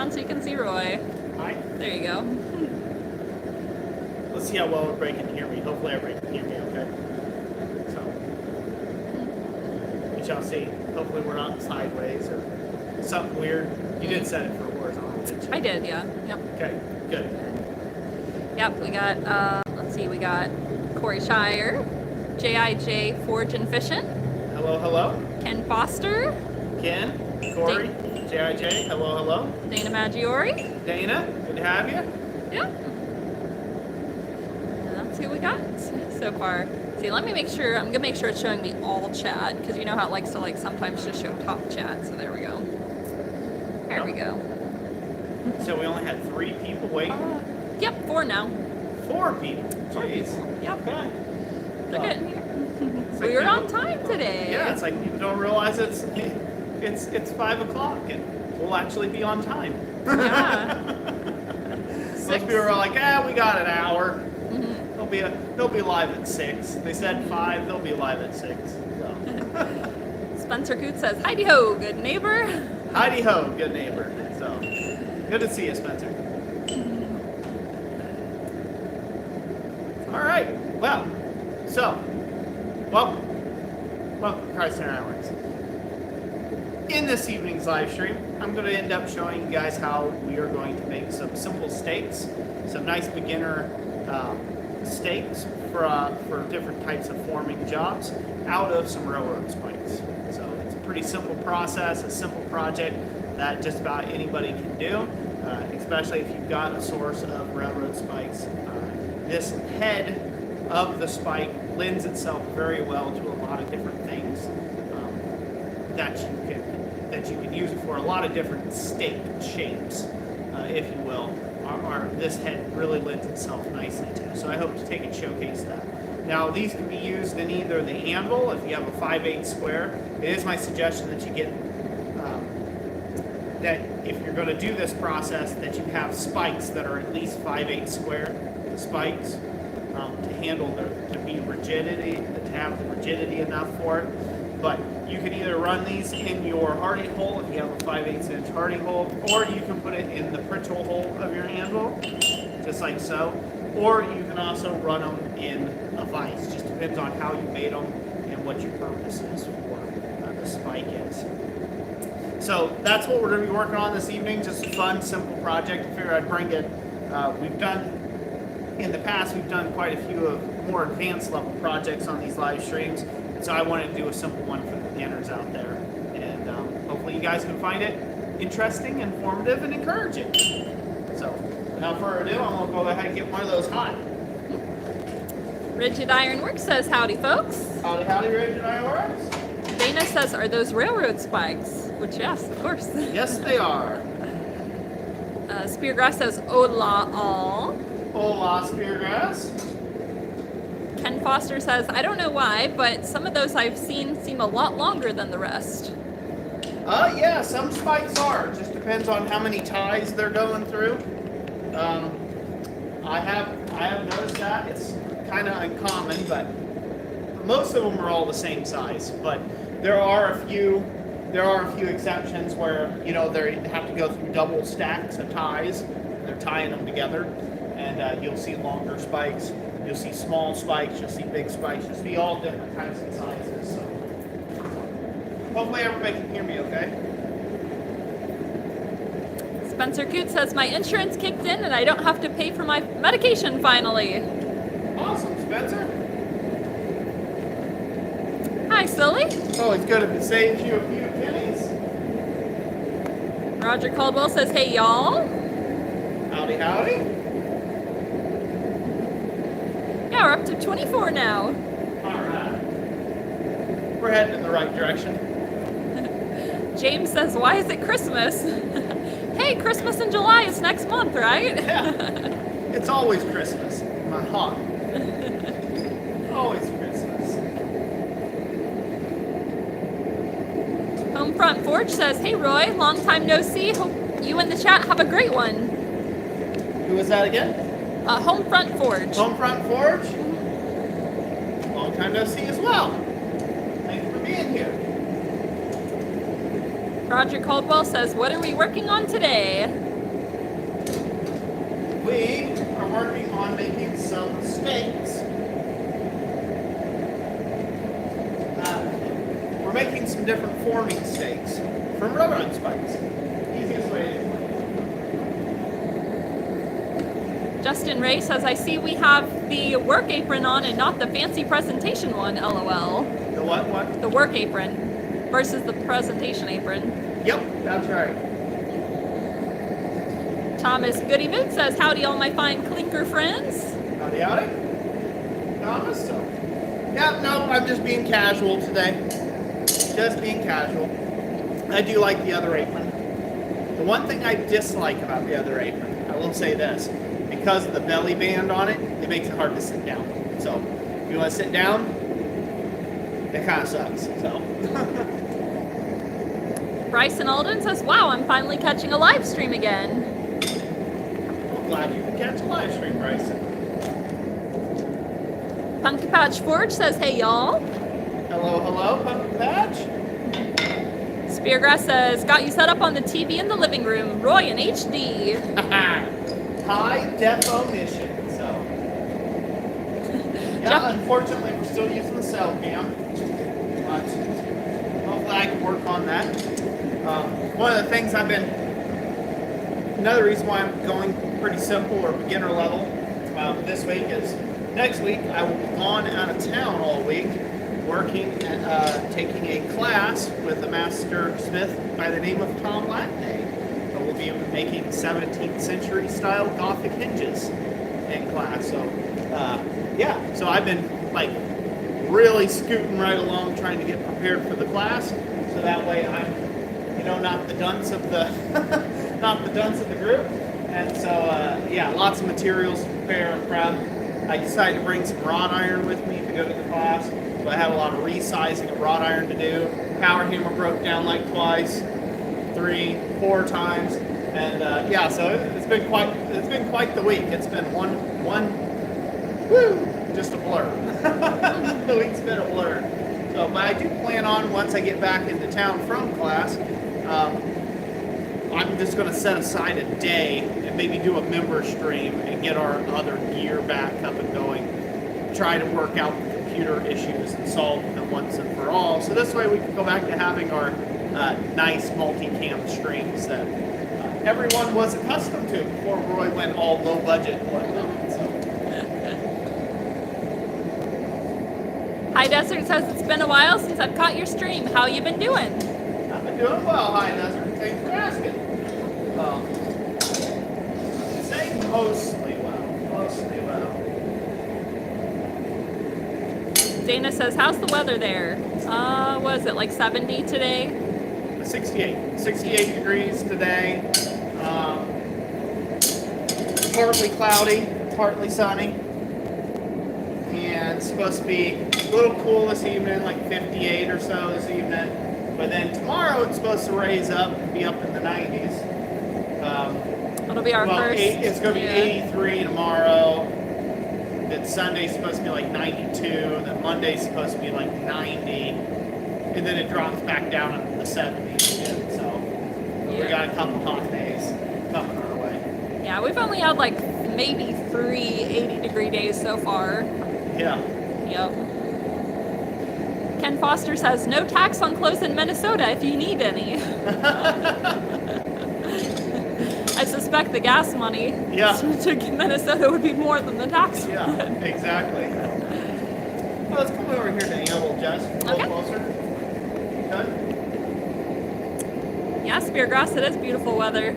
around so you can see Roy. Hi. There you go. Let's see how well everybody can hear me. Hopefully everybody can hear me okay. So, we shall see. Hopefully we're not sideways or something weird. You did set it for horizontal, didn't you? I did, yeah. Yep. Okay, good. Yep, we got, let's see, we got Corey Shire, J.I.J. Forge and Fishin', Hello, hello. Ken Foster, Ken, Corey, J.I.J. Hello, hello. Dana Maggiore. Dana, good to have you. Yep. And that's who we got so far. See, let me make sure, I'm gonna make sure it's showing me all chat, because you know how it likes to like sometimes just show top chat, so there we go. There we go. So we only had 3 people waiting. Yep, 4 now. 4 people. Jeez. Yep. Okay. They're getting here. It's We like were people- on time today. Yeah, it's like people don't realize it's 5 o'clock and we'll actually be on time. Yeah. Most people are like, we got an hour. Mm-hmm. They'll be live at 6. They said 5. They'll be live at 6. So. Spencer Coote says, "Heidi ho, good neighbor." Heidi ho, good neighbor. So good to see you, Spencer. All right. Well, welcome to Christ Center Ironworks. In this evening's live stream, I'm going to end up showing you guys how we are going to make some simple stakes, some nice beginner stakes for different types of forming jobs out of some railroad spikes. So it's a pretty simple process, a simple project that just about anybody can do, especially if you've got a source of railroad spikes. This head of the spike lends itself very well to a lot of different things that you can use it for. A lot of different stake shapes, if you will, this head really lends itself nicely to. So I hope to take and showcase that. Now these can be used in either the anvil, if you have a 5/8 square. It is my suggestion that you get that if you're going to do this process, that you have spikes that are at least 5/8 square spikes to handle to be rigidity, to have the rigidity enough for it. But you can either run these in your hardy hole if you have a 5/8 inch hardy hole, or you can put it in the Pritchell hole of your anvil, just like so. Or you can also run them in a vise. Just depends on how you made them and what your purpose is for the spike is. So that's what we're going to be working on this evening. Just a fun, simple project. I figured I'd bring it. In the past, we've done quite a few of more advanced level projects on these live streams. And so I wanted to do a simple one for the beginners out there. And hopefully you guys can find it interesting, informative, and encouraging. So without further ado, I'm going to go ahead and get one of those hot. Rigid Ironworks says, "Howdy, folks." Howdy, howdy, Rigid Ironworks. Dana says, "Are those railroad spikes?" Which, yes, of course. Yes, they are. Speargrass says, "Hola all." Hola, Speargrass. Ken Foster says, "I don't know why, but some of those I've seen seem a lot longer than the rest." Yeah, some spikes are. It just depends on how many ties they're going through. I have noticed that. It's kind of uncommon, but most of them are all the same size. But there are a few exceptions where, you know, they have to go through double stacks of ties. They're tying them together, and you'll see longer spikes. You'll see small spikes. You'll see big spikes. You'll see all different types and sizes. So hopefully everybody can hear me okay. Spencer Coote says, "My insurance kicked in and I don't have to pay for my medication finally." Awesome, Spencer. Hi, Silly. It's always good if it saves you a few pennies. Roger Caldwell says, "Hey, y'all." Howdy, howdy. Yeah, we're up to 24 now. All right. We're heading in the right direction. James says, "Why is it Christmas?" Hey, Christmas in July is next month, right? Yeah. It's always Christmas in my heart. Always Christmas. Homefront Forge says, "Hey, Roy, long time no see. Hope you and the chat have a great one." Who was that again? Homefront Forge. Homefront Forge? Long time no see as well. Thank you for being here. Roger Caldwell says, "What are we working on today?" some different forming steaks from railroad spikes. Easiest way to do it. Justin Ray says, I see we have the work apron on and not the fancy presentation one, LOL. The what? The work apron versus the presentation apron. Yep, that's right. Thomas Goody Mood says, howdy all my fine clinker friends. Howdy, howdy. Thomas, so. Yeah, no, I'm just being casual today. Just being casual. I do like the other apron. The one thing I dislike about the other apron, I will say this, because of the belly band on it, it makes it hard to sit down. So, if you want to sit down, it kind of sucks, so. Bryson Alden says, wow, I'm finally catching a live stream again. I'm glad you could catch a live stream, Bryson. Pumpkin Patch Forge says, hey y'all. Hello, hello, Pumpkin Patch. Speargrass says, got you set up on the TV in the living room. Roy in HD. High definition, so. Yeah, unfortunately, we're still using the cell cam. But hopefully I can work on that. One of the things another reason why I'm going pretty simple or beginner level this week is next week I will be gone out of town all week working at taking a class with a master smith by the name of Tom Latney. We'll be making 17th century style Gothic hinges in class. So, yeah. So I've been like really scooting right along, trying to get prepared for the class, so that way I'm, not the dunce of the, not the dunce of the group. And so, yeah, lots of materials to prepare and prep. I decided to bring some wrought iron with me to go to the class, so I have a lot of resizing of wrought iron to do. Power hammer broke down like twice. 3, 4 times, and yeah, so it's been quite the week. It's been just a blur. The week's been a blur. So, but I do plan on, once I get back into town from class, I'm just going to set aside a day and maybe do a member stream and get our other gear back up and going. Try to work out the computer issues and solve them once and for all. So this way we can go back to having our nice multi-cam streams that everyone was accustomed to before Roy went all low budget and whatnot. So. High Desert says, it's been a while since I've caught your stream. How you been doing? I've been doing well, High Desert. Thanks for asking. Say mostly well. Mostly well. Dana says, how's the weather there? Was it like 70 today? 68 degrees today. Partly cloudy, partly sunny, and it's supposed to be a little cool this evening, like 58 or so this evening. But then tomorrow it's supposed to raise up and be up in the 90s. It'll be our first. It's going to be 83 tomorrow. Then Sunday's supposed to be like 92. Then Monday's supposed to be like 90. And then it drops back down into the 70s again. So we got a couple hot days coming our way. Yeah, we've only had like maybe 3 80-degree days so far. Yeah. Yep. Ken Foster says, no tax on clothes in Minnesota if you need any. I suspect the gas money to Minnesota would be more than the tax. Yeah, exactly. Well, let's come over here to the anvil, Jess. A little closer. Okay. Yeah, Speargrass, it is beautiful weather.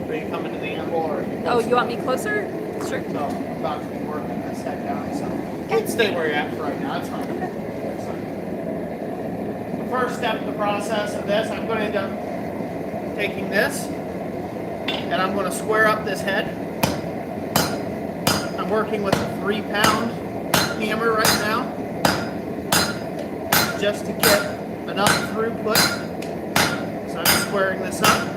Are you coming to the anvil or? Oh, you want me closer? Sure. No, I'm about to be working this head down, so you can stay where you're at for right now. That's fine. That's fine. The first step in the process of this, I'm going to end up taking this and I'm going to square up this head. I'm working with a 3-pound hammer right now, just to get enough throughput. So I'm squaring this up.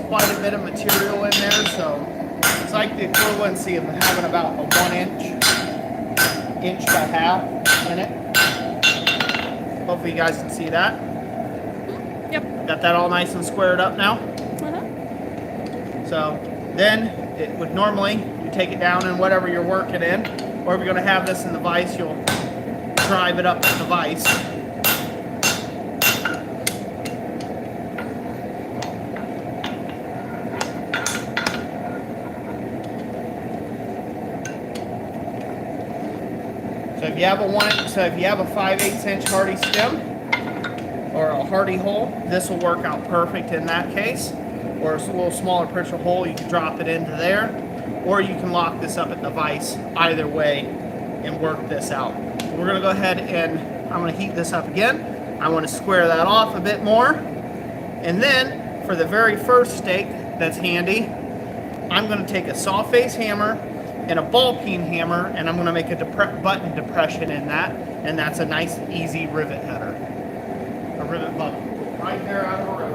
Quite a bit of material in there, so it's like the equivalency of having about a 1 inch by half in it. Hopefully you guys can see that. Yep. Got that all nice and squared up now. So then it would normally, you take it down in whatever you're working in, or if you're going to have this in the vise, you'll drive it up to the vise. So if you have a 5/8 inch hardy stem or a hardy hole, this will work out perfect in that case. Or a little smaller pressure hole, you can drop it into there, or you can lock this up at the vise. Either way, and work this out. We're gonna go ahead and I'm gonna heat this up again. I want to square that off a bit more, and then for the very first stake that's handy, I'm gonna take a soft face hammer and a ball peen hammer, and I'm going to make a button depression in that, and that's a nice easy rivet header, a rivet button right there out of a rivet.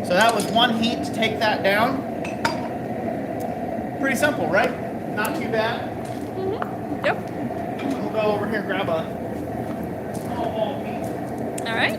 So that was one heat to take that down. Pretty simple, right? Not too bad. Mm-hmm. Yep. We'll go over here and grab a small ball peen. All right.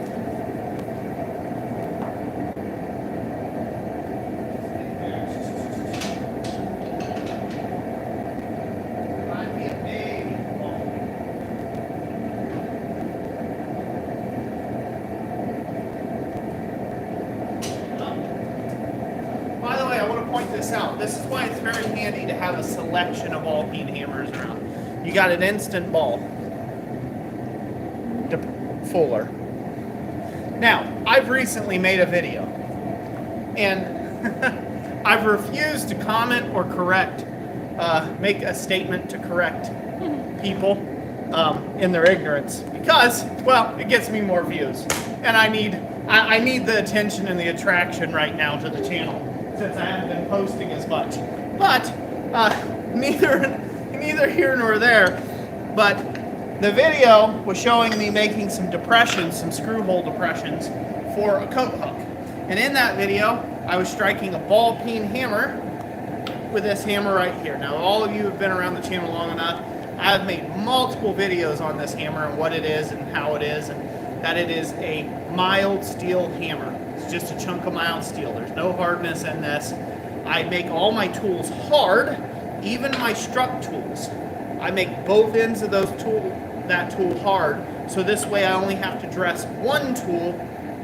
Out. This is why it's very handy to have a selection of ball peen hammers around. You got an instant ball fuller. Now, I've recently made a video, and I've refused to comment or correct, make a statement to correct people in their ignorance because, well, it gets me more views, and I need the attention and the attraction right now to the channel, since I haven't been posting as much. But neither here nor there. But the video was showing me making some depressions, some screw hole depressions for a coat hook. And in that video, I was striking a ball peen hammer with this hammer right here. Now, all of you have been around the channel long enough. I've made multiple videos on this hammer and what it is and how it is, and that it is a mild steel hammer. It's just a chunk of mild steel. There's no hardness in this. I make all my tools hard, even my struck tools. I make both ends of that tool hard, so this way I only have to dress one tool,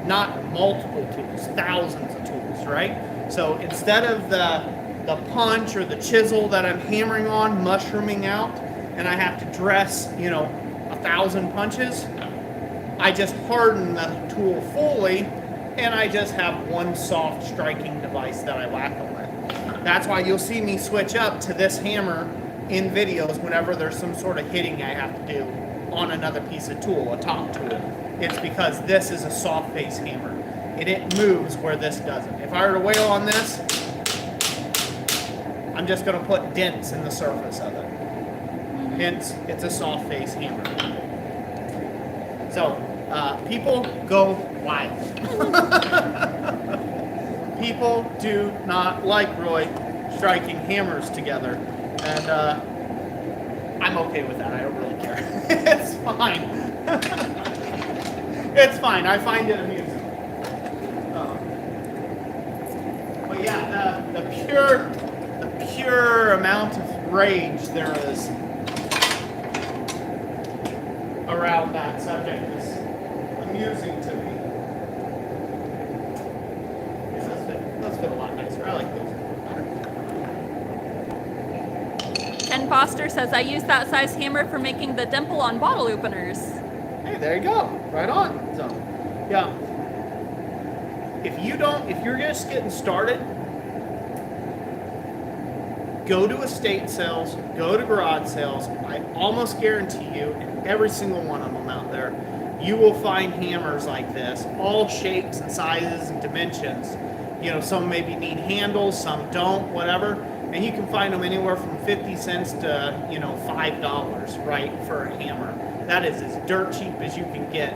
not multiple tools, thousands of tools, right? So instead of the punch or the chisel that I'm hammering on, mushrooming out, and I have to dress, 1,000 punches, I just harden the tool fully, and I just have one soft striking device that I whack them with. That's why you'll see me switch up to this hammer in videos whenever there's some sort of hitting I have to do on another piece of tool, a top tool. It's because this is a soft face hammer, and it moves where this doesn't. If I were to wail on this, I'm just going to put dents in the surface of it. Hence, it's a soft face hammer. So, people go wild. People do not like Roy striking hammers together, and I'm okay with that. I don't really care. It's fine. It's fine. I find it amusing. But yeah, the pure amount of rage there is around that subject is amusing to me. Those fit a lot nicer. I like those. Ken Foster says, I use that size hammer for making the dimple on bottle openers. Hey, there you go. Right on. So, yeah. If you're just getting started, go to estate sales, go to garage sales. I almost guarantee you, in every single one of them out there, you will find hammers like this, all shapes and sizes and dimensions. Some maybe need handles, some don't, whatever. And you can find them anywhere from 50 cents to, $5, right, for a hammer. That is as dirt cheap as you can get.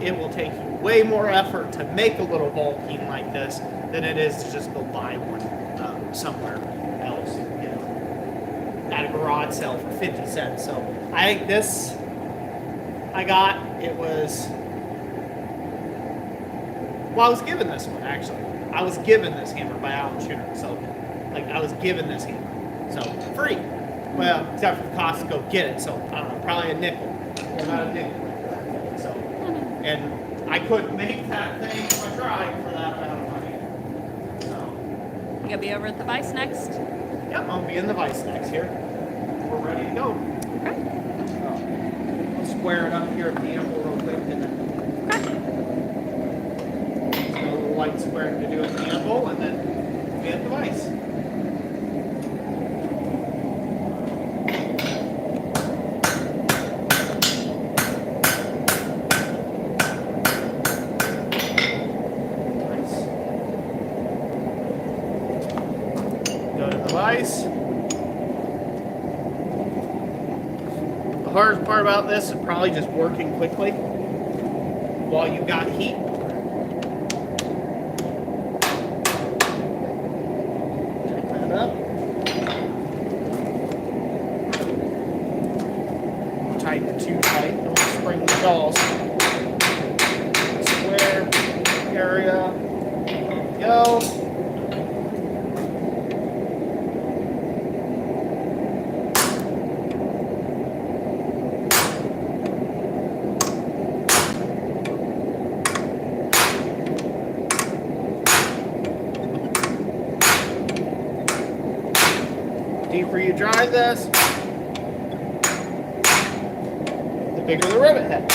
It will take you way more effort to make a little ball peen like this than it is to just go buy one somewhere else, at a garage sale for 50 cents. So I think this I got, it was, well, I was given this one, actually. I was given this hammer by Alan Shooter, so, like, I was given this hammer. So, free. Well, except for the cost to go get it, so, I don't know, probably a nickel. About a nickel for that thing, so. And I couldn't make that thing if I tried for that amount of money. So. You gonna be over at the Vice next? Yep, I'll be in the Vice next here. We're ready to go. Okay. So, I'll square it up here at the anvil real quick and then. Okay. A little light square to do at the anvil and then be at the Vice. The hardest part about this is probably just working quickly while you got heat. Tighten that up. Don't tighten it too tight, don't spring the jaws. Square area. There we go. Deeper you drive this, the bigger the rivet head.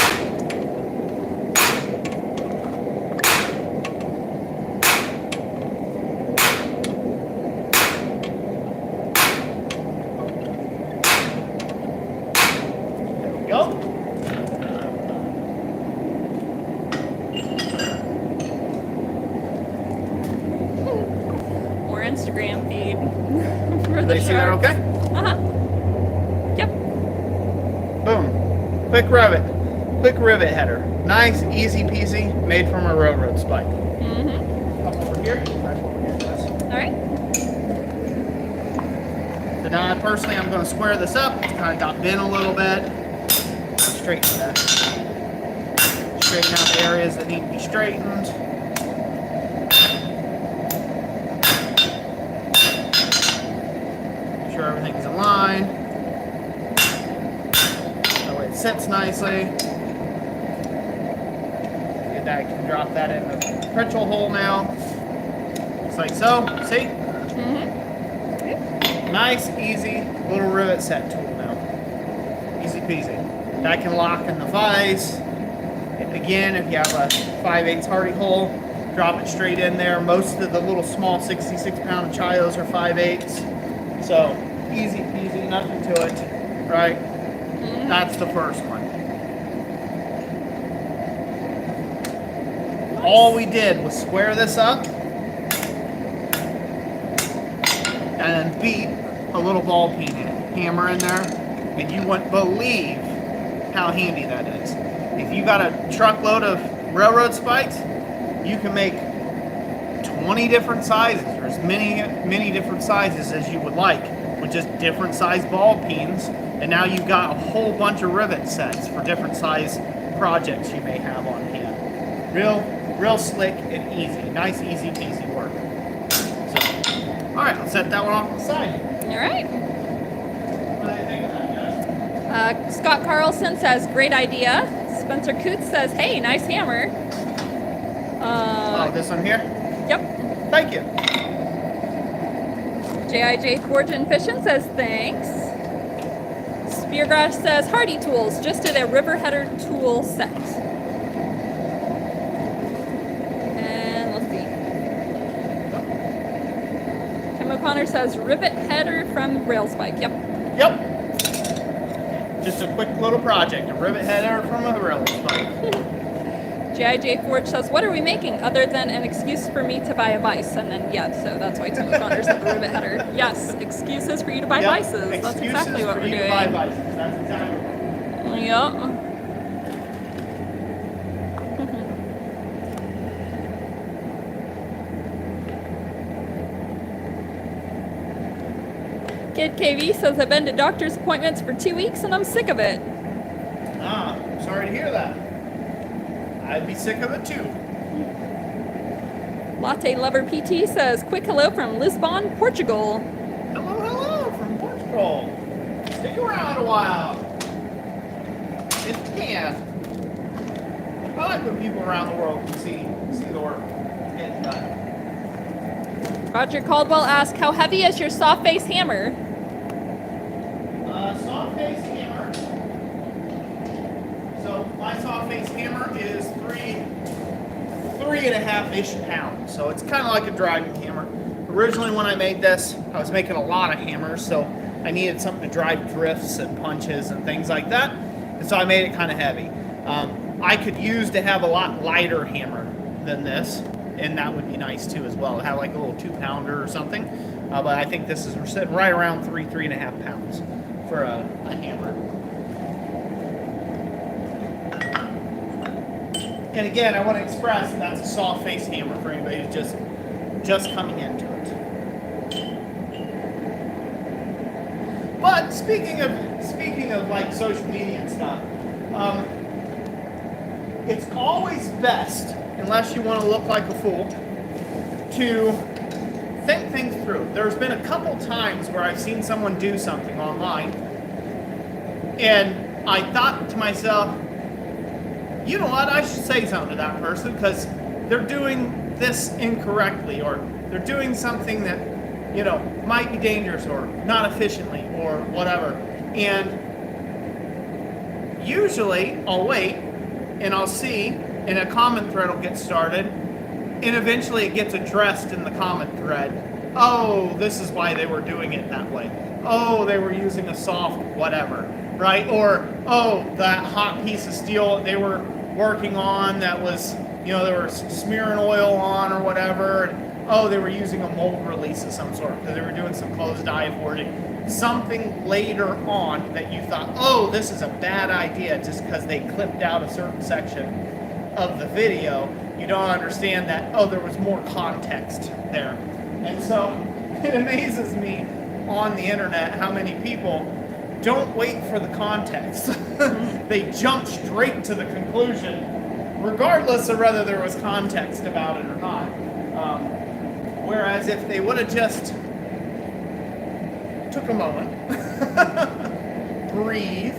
There we go. More Instagram feed. For the They see that sharks. okay? Uh-huh. Yep. Boom. Quick rivet header. Nice, easy peasy, made from a railroad spike. Mm-hmm. Up over here. Right over here, guys. All right. So now, personally, I'm going to square this up. It's kind of got bent a little bit. Straighten that. Straighten out the areas that need to be straightened. Make sure everything's in line. That way it sits nicely. Get that, can drop that in the petrol hole now. Just like so. See? Mm-hmm. Nice, easy little rivet set tool now. Easy peasy. That can lock in the vise. Again, if you have a 5/8 Hardy hole, drop it straight in there. Most of the little small 66-pound Chios are 5/8. So easy peasy, nothing to it, right? Mm-hmm. That's the first one. All we did was square this up and then beat a little ball peen hammer in there, and you wouldn't believe how handy that is. If you got a truckload of railroad spikes, you can make 20 different sizes, or as many different sizes as you would like, with just different size ball peens, and now you've got a whole bunch of rivet sets for different size projects you may have on hand. Real slick and easy. Nice, easy peasy work. So, all right, let's set that one off to the side. All right. What do you think of that, guys? Scott Carlson says, great idea. Spencer Coots says, hey, nice hammer. Oh, this one here? Yep. Thank you. J.I.J. Forge and Fishin says, thanks. Speargrass says, Hardy Tools, just did a river header tool set. And let's see. Tim O'Connor says, rivet header from rail spike. Yep. Yep. Just a quick little project, a rivet header from a railroad spike. J.I.J. Forge says, what are we making other than an excuse for me to buy a vice? And then, yeah, so that's why Tim O'Connor said the rivet header. Yes, excuses for you to buy Yep. vices. That's Excuses exactly what for we're you doing. to buy vices. That's exactly right. Yep. Kid KV says, I've been to doctor's appointments for 2 weeks and I'm sick of it. Ah, I'm sorry to hear I'd be sick of it too. Latte Lover PT says, quick hello from Lisbon, Portugal. Hello from Portugal. Stick around a while. If you can. I like when people around the world can see the work getting done. Roger Caldwell asked, how heavy is your soft face hammer? Soft face hammer. So my soft face hammer is 3.5-ish pounds. So it's kind of like a driving hammer. Originally when I made this, I was making a lot of hammers, so I needed something to drive drifts and punches and things like that. And so I made it kind of heavy. I could use to have a lot lighter hammer than this, and that would be nice too as well. Have like a little 2-pounder or something. But I think this is, we're sitting right around 3.5 pounds for a hammer. And again, I want to express that's a soft face hammer for anybody who's just coming into it. But speaking of like social media and stuff, it's always best, unless you want to look like a fool, to think things through. There's been a couple times where I've seen someone do something online, and I thought to myself, you know what, I should say something to that person because they're doing this incorrectly, or they're doing something that, you know, might be dangerous or not efficiently or whatever. And usually I'll wait and I'll see, and a comment thread will get started, and eventually it gets addressed in the comment thread. Oh, this is why they were doing it that way. Oh, they were using a soft whatever, right? Or, oh, that hot piece of steel they were working on that was, you know, they were smearing oil on or whatever, and oh, they were using a mold release of some sort because they were doing some closed die forging. Something later on that you thought, oh, this is a bad idea just because they clipped out a certain section of the video. You don't understand that, oh, there was more context there. And so it amazes me on the internet how many people don't wait for the context. They jump straight to the conclusion, regardless of whether there was context about it or not. Whereas if they would have just took a moment, breathe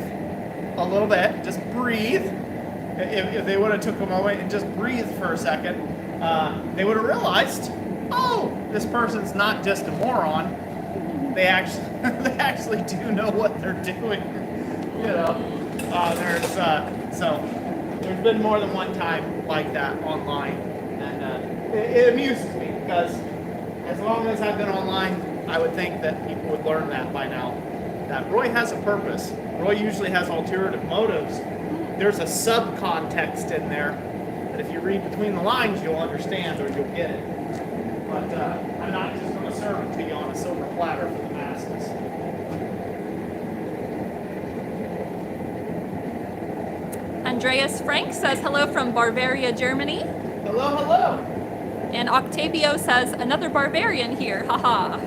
a little bit, just breathe. If they would have took a moment and just breathed for a second, they would have realized, oh, this person's not just a moron. They actually do know what they're doing. You know, there's been more than one time like that online, and it amuses me because as long as I've been online, I would think that people would learn that by now. That Roy has a purpose. Roy usually has alternative motives. There's a subcontext in there that if you read between the lines, you'll understand or you'll get it. But I'm not just going to serve it to you on a silver platter for the masses. Andreas Frank says hello from Bavaria, Germany. Hello, hello. And Octavio says another barbarian here. Haha.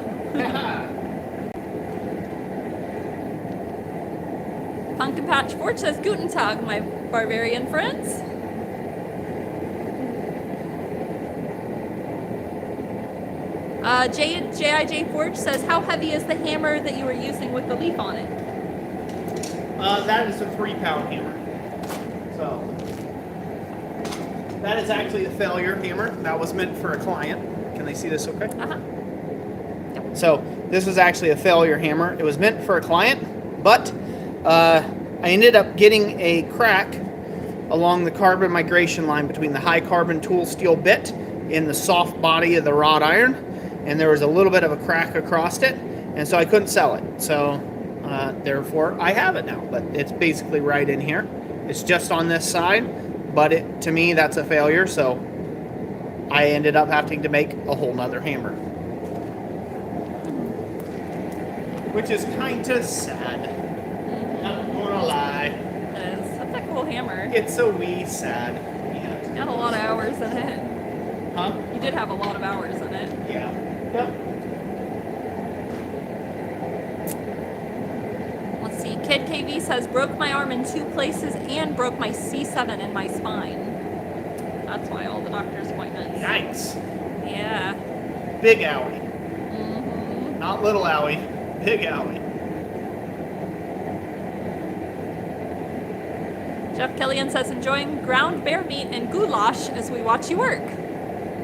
Pumpkin Patch Forge says Guten Tag, my barbarian friends. JIJ Forge says, how heavy is the hammer that you were using with the leaf on it? That is a 3-pound hammer. So that is actually a failure hammer. That was meant for a client. Can they see this okay? Uh-huh. Yep. So this was actually a failure hammer. It was meant for a client, but I ended up getting a crack along the carbon migration line between the high carbon tool steel bit and the soft body of the wrought iron, and there was a little bit of a crack across it, and so I couldn't sell it. So therefore I have it now, but it's basically right in here. It's just on this side, but to me that's a failure, so I ended up having to make a whole nother hammer, which is kind of sad. Not gonna lie. It's such a cool hammer. It's a wee sad. Yeah. You had a lot of hours in it. Huh? You did have a lot of hours in it. Yeah. Yep. Let's see. Kid KV says, broke my arm in 2 places and broke my C7 in my spine. That's why all the doctor's appointments. Yikes. Yeah. Big owie. Mm-hmm. Not little owie. Big owie. Jeff Killian says, enjoying ground bear meat and goulash as we watch you work.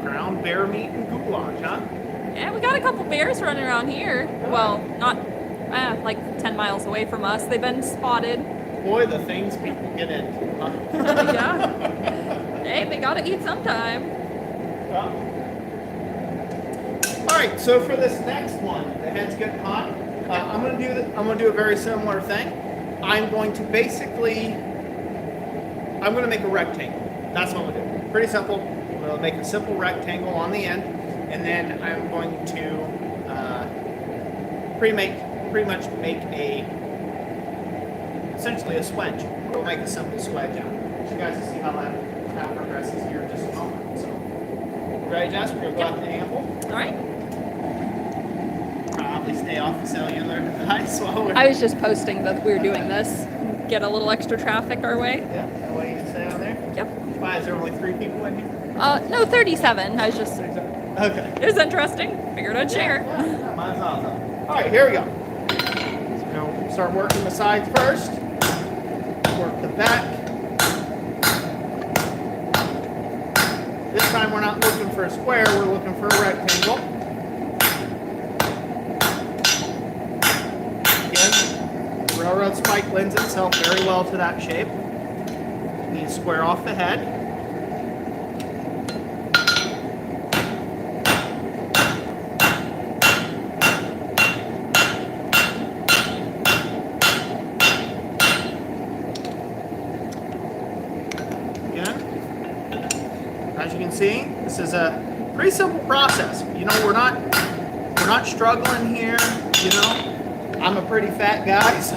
Ground bear meat and goulash, huh? Yeah, we got a couple bears running around here. Well, not like 10 miles away from us. They've been spotted. Boy, the things people get into, huh? Yeah. Hey, they gotta eat sometime. Well. All right, so for this next one, the head's getting hot. I'm gonna do a very similar thing. I'm going to make a rectangle. That's what I'm gonna do. Pretty simple. I'm gonna make a simple rectangle on the end, and then I'm going to pretty much make essentially a swedge. We'll make a simple swedge out. You guys will see how that progresses here in just a moment. So, ready, Jess? We're gonna go out the anvil. All right. Probably stay off the cellular device while we're. I was just posting that we were doing this. Get a little extra traffic our way. Yeah, that way you can stay on there. Yep. Why is there only 3 people in here? No, 37. I was just. Okay. It was interesting. Figured I'd share. Yeah, mine's awesome. All right, here we go. So we'll start working the sides first. Work the back. This time we're not looking for a square, we're looking for a rectangle. Again, the railroad spike lends itself very well to that shape. You need to square off the head. As you can see, this is a pretty simple process. You know, we're not struggling here. You know, I'm a pretty fat guy, so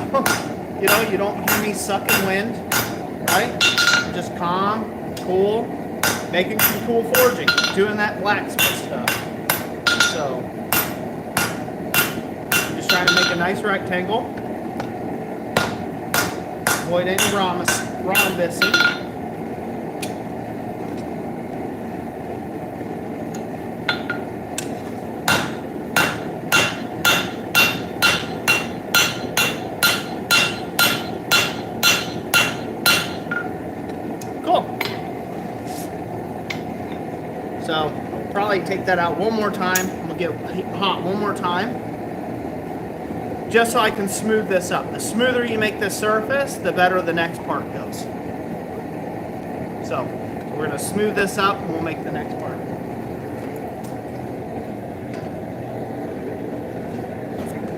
you know, you don't hear me sucking wind, right? I'm just calm, cool, making some cool forging, doing that blacksmith stuff. So, just trying to make a nice rectangle. Avoid any rhombusing. So probably take that out one more time. I'm gonna get hot one more time, just so I can smooth this up. The smoother you make this surface, the better the next part goes. So we're gonna smooth this up and we'll make the next part.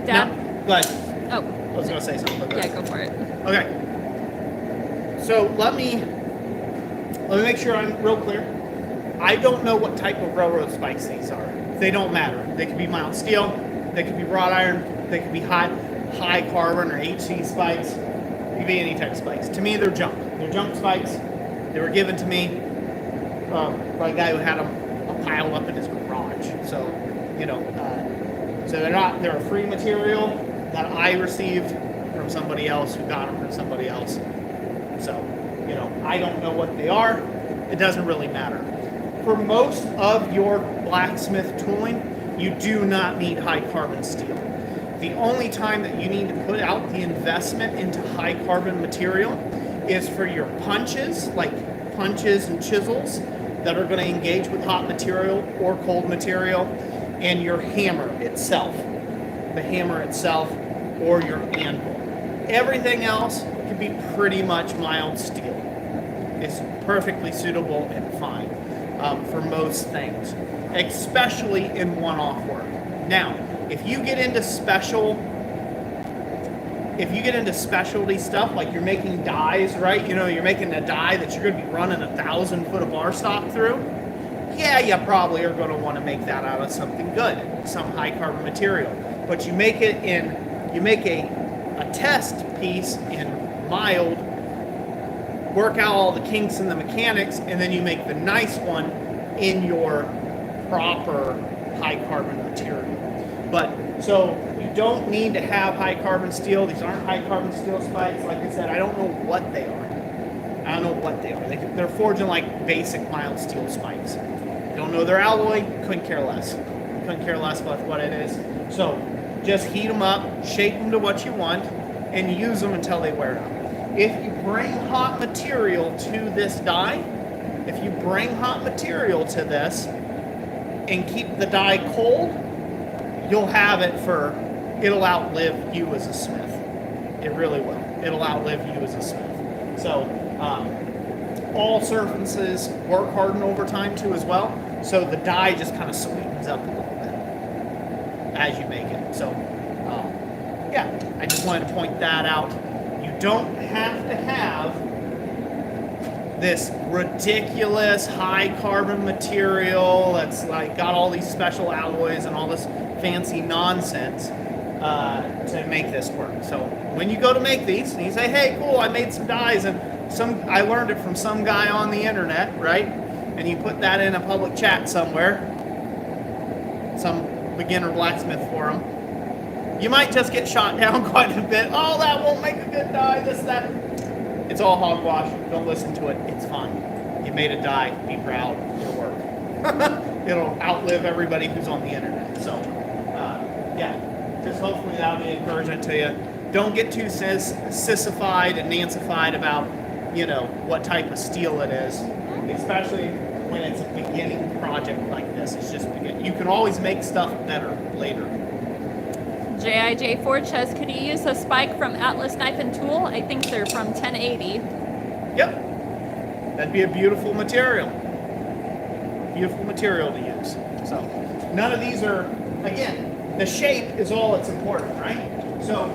Dad? Now, go ahead. Oh. I was gonna say something. But go Yeah, ahead. go for it. Okay. So let me make sure I'm real clear. I don't know what type of railroad spikes these are. They don't matter. They could be mild steel, they could be wrought iron, they could be high carbon or HC spikes. They could be any type of spikes. To me, they're junk. They're junk spikes. They were given to me by a guy who had them piled up in his garage. So, you know, so they're a free material that I received from somebody else who got them from somebody else. So, you know, I don't know what they are. It doesn't really matter. For most of your blacksmith tooling, you do not need high carbon steel. The only time that you need to put out the investment into high carbon material is for your punches, like punches and chisels that are going to engage with hot material or cold material, and your hammer itself, or your anvil. Everything else can be pretty much mild steel. It's perfectly suitable and fine. For most things, especially in one-off work. Now, if you get into specialty stuff, like you're making dies, right? You know, you're making a die that you're going to be running 1,000 foot of bar stock through. Yeah, you probably are going to want to make that out of something good, some high carbon material. But you make a test piece in mild, work out all the kinks and the mechanics, and then you make the nice one in your proper high carbon material. But so you don't need to have high carbon steel. These aren't high carbon steel spikes. Like I said, I don't know what they are. I don't know what they are. They're forging like basic mild steel spikes. Don't know their alloy, couldn't care less. Couldn't care less about what it is. So just heat them up, shape them to what you want, and use them until they wear out. If you bring hot material to this die, if you bring hot material to this and keep the die cold, you'll have it it'll outlive you as a smith. It really will. It'll outlive you as a smith. So all surfaces work harden over time too as well. So the die just kind of sweetens up a little bit as you make it. So yeah, I just wanted to point that out. You don't have to have this ridiculous high carbon material that's like got all these special alloys and all this fancy nonsense to make this work. So when you go to make these and you say, hey, cool, I made some dies and I learned it from some guy on the internet, right? And you put that in a public chat somewhere, some beginner blacksmith forum, you might just get shot down quite a bit. Oh, that won't make a good die, this, that. It's all hogwash. Don't listen to it. It's fine. You made a die. Be proud. It'll work. It'll outlive everybody who's on the internet. So, yeah, just hopefully that'll be encouragement to you. Don't get too sissified and nancified about, what type of steel it is, especially when it's a beginning project like this. It's just beginning. You can always make stuff better later. JIJ Forge says, could you use a spike from Atlas Knife and Tool? I think they're from 1080. Yep. That'd be a beautiful material. Beautiful material to use. So none of these are, again, the shape is all that's important, right? So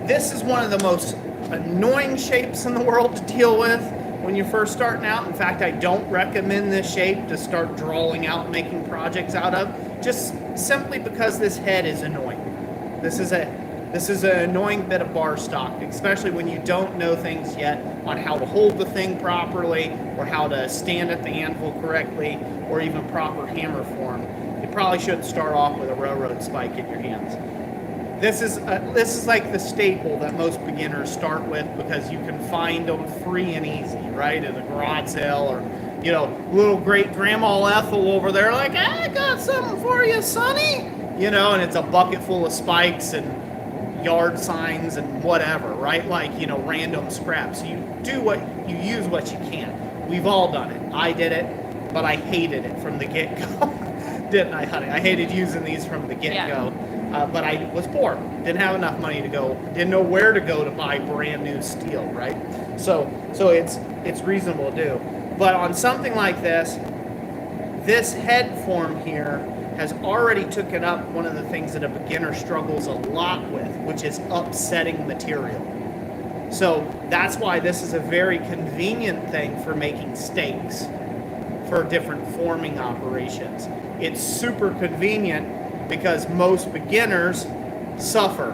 this is one of the most annoying shapes in the world to deal with when you're first starting out. In fact, I don't recommend this shape to start drawing out and making projects out of, just simply because this head is annoying. This is an annoying bit of bar stock, especially when you don't know things yet on how to hold the thing properly or how to stand at the anvil correctly or even proper hammer form. You probably shouldn't start off with a railroad spike in your hands. This is like the staple that most beginners start with because you can find them free and easy, right? At a garage sale or, little great grandma Ethel over there like, I got something for you, sonny. And it's a bucket full of spikes and yard signs and whatever, right? Like, random scraps. You use what you can. We've all done it. I did it, but I hated it from the get-go. Didn't I, honey? I hated using these from the get-go. Yeah. But I was poor, didn't have enough money to go, didn't know where to go to buy brand new steel, right? So it's reasonable to do. But on something like this head form here has already taken up one of the things that a beginner struggles a lot with, which is upsetting material. So that's why this is a very convenient thing for making stakes for different forming operations. It's super convenient because most beginners suffer.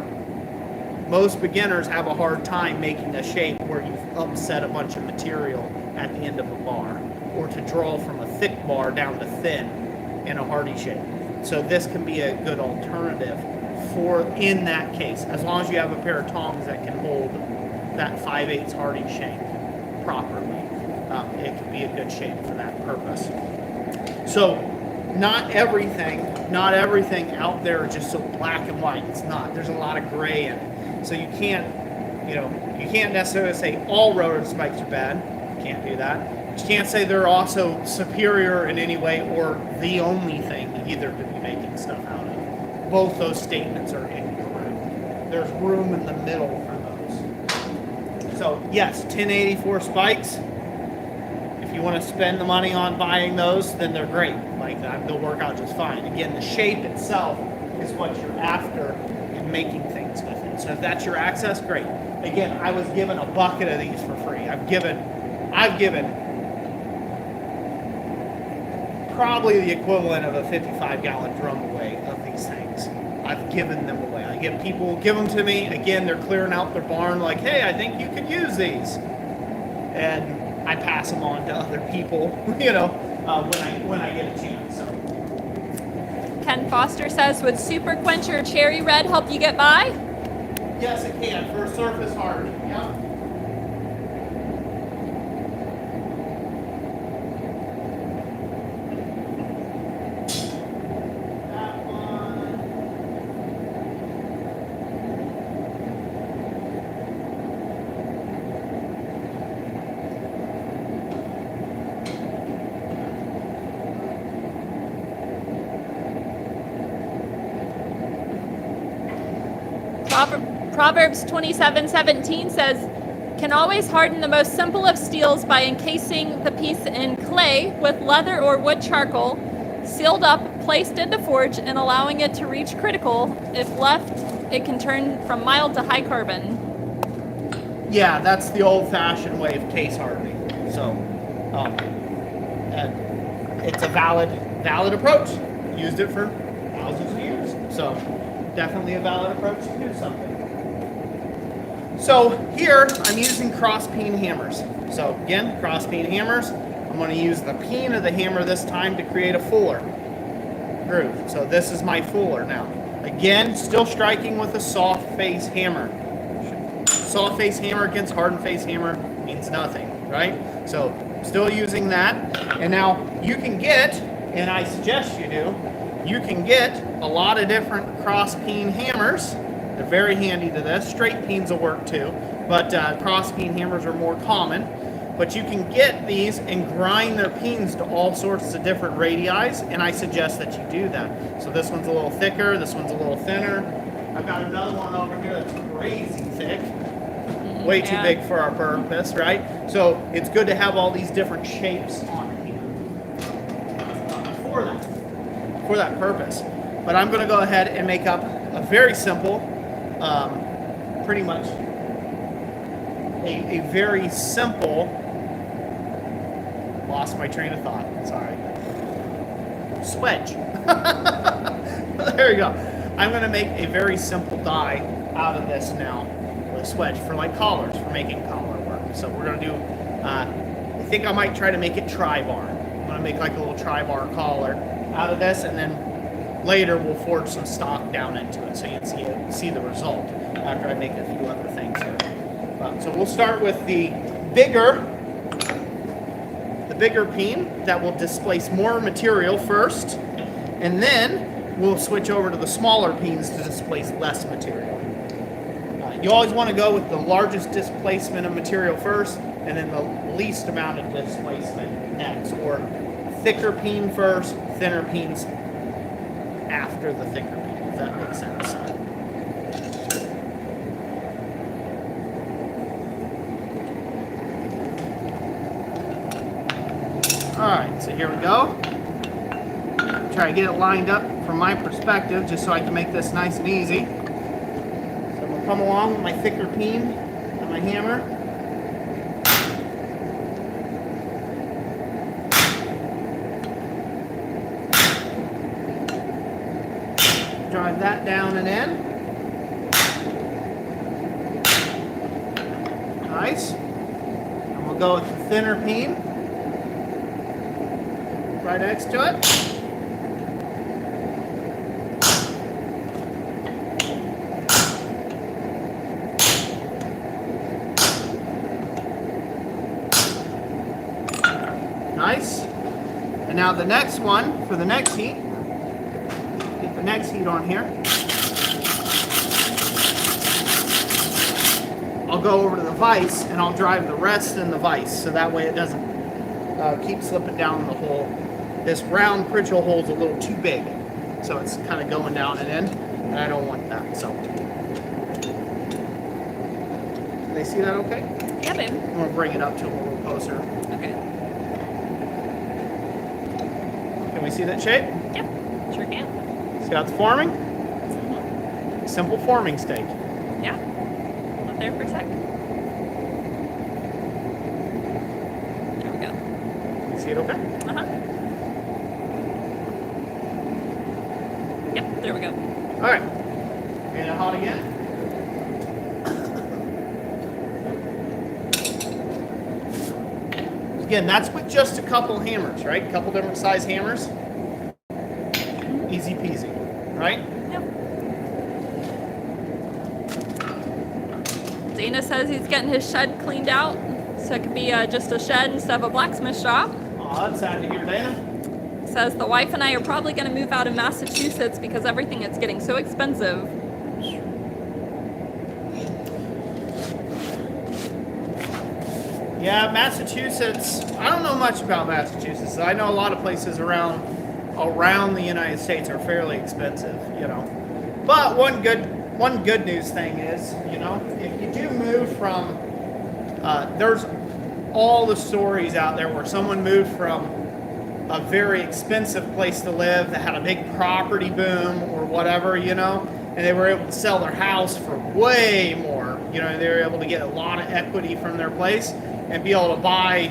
Most beginners have a hard time making a shape where you've upset a bunch of material at the end of a bar, or to draw from a thick bar down to thin in a hardy shape. So this can be a good alternative in that case, as long as you have a pair of tongs that can hold that 5/8 hardy shape properly. It can be a good shape for that purpose. So not everything out there is just so black and white. It's not. There's a lot of gray in it. So you can't necessarily say all railroad spikes are bad. You can't do that. But you can't say they're also superior in any way or the only thing either to be making stuff out of. Both those statements are incorrect. There's room in the middle for those. So yes, 1084 spikes. If you want to spend the money on buying those, then they're great. Like they'll work out just fine. Again, the shape itself is what you're after in making things with it. So if that's your access, great. Again, I was given a bucket of these for free. I've given probably the equivalent of a 55-gallon drum away of these things. I've given them away. I get people give them to me. Again, they're clearing out their barn like, hey, I think you could use these. And I pass them on to other people, when I get a chance. So. Ken Foster says, would Super Quench or Cherry Red help you get by? Yes, it can for surface hardening. Yeah. Proverbs 27:17 says, "Can always harden the most simple of steels by encasing the piece in clay with leather or wood charcoal, sealed up, placed in the forge, and allowing it to reach critical. If left, it can turn from mild to high carbon." Yeah, that's the old-fashioned way of case hardening. So, it's a valid approach. Used it for thousands of years. So, definitely a valid approach to do something. So here I'm using cross peen hammers. So again, cross peen hammers. I'm going to use the peen of the hammer this time to create a fuller groove. So this is my fuller now. Again, still striking with a soft face hammer. Soft face hammer against hardened face hammer means nothing, right? So still using that. And now you can get, and I suggest you do, you can get a lot of different cross peen hammers. They're very handy to this. Straight peens will work too, but cross peen hammers are more common. But you can get these and grind their peens to all sorts of different radii, and I suggest that you do that. So this one's a little thicker, this one's a little thinner. I've got another one over here that's crazy thick. Way too big for our purpose, right? So it's good to have all these different shapes on here for that purpose. But I'm going to go ahead and make up a very simple, pretty much a very simple, lost my train of thought, sorry, swedge. There we go. I'm going to make a very simple die out of this now with a swedge for like collars, for making collar work. So we're going to do, I think I might try to make it tri-bar. I'm going to make like a little tri-bar collar out of this, and then later we'll forge some stock down into it so you can see the result after I make a few other things here. So we'll start with the bigger peen that will displace more material first, and then we'll switch over to the smaller peens to displace less material. You always want to go with the largest displacement of material first, and then the least amount of displacement next, or thicker peen first, thinner peens after the thicker peen, if that makes sense. Alright, so here we go. Try to get it lined up from my perspective just so I can make this nice and easy. So I'm going to come along with my thicker peen and my hammer. Drive that down and in. Nice. And we'll go with the thinner peen right next to it. Nice. And now the next one for the next heat. Get the next heat on here. I'll go over to the vise and I'll drive the rest in the vise so that way it doesn't keep slipping down the hole. This round crucial hole is a little too big, so it's kind of going down and in, and I don't want that. So, can they see that okay? Yeah, babe. I'm going to bring it up to a little closer. Okay. Can we see that shape? Yep, sure can. See how it's forming? Simple forming steak. Yeah. Hold it there for a sec. There we go. You see it okay? Uh-huh. Yep, there we go. All right. Get it hot again. Again, that's with just a couple hammers, right? A couple different size hammers. Easy peasy, right? Yep. Dana says he's getting his shed cleaned out, so it could be just a shed instead of a blacksmith shop. Oh, that's sad to hear, Dana. Says the wife and I are probably going to move out of Massachusetts because everything is getting so expensive. Yeah, Massachusetts. I don't know much about Massachusetts. I know a lot of places around the United States are fairly expensive, you know. But one good one good news thing is, you know, if you do move from, there's all the stories out there where someone moved from a very expensive place to live that had a big property boom or whatever, you know, and they were able to sell their house for way more, you know, they were able to get a lot of equity from their place and be able to buy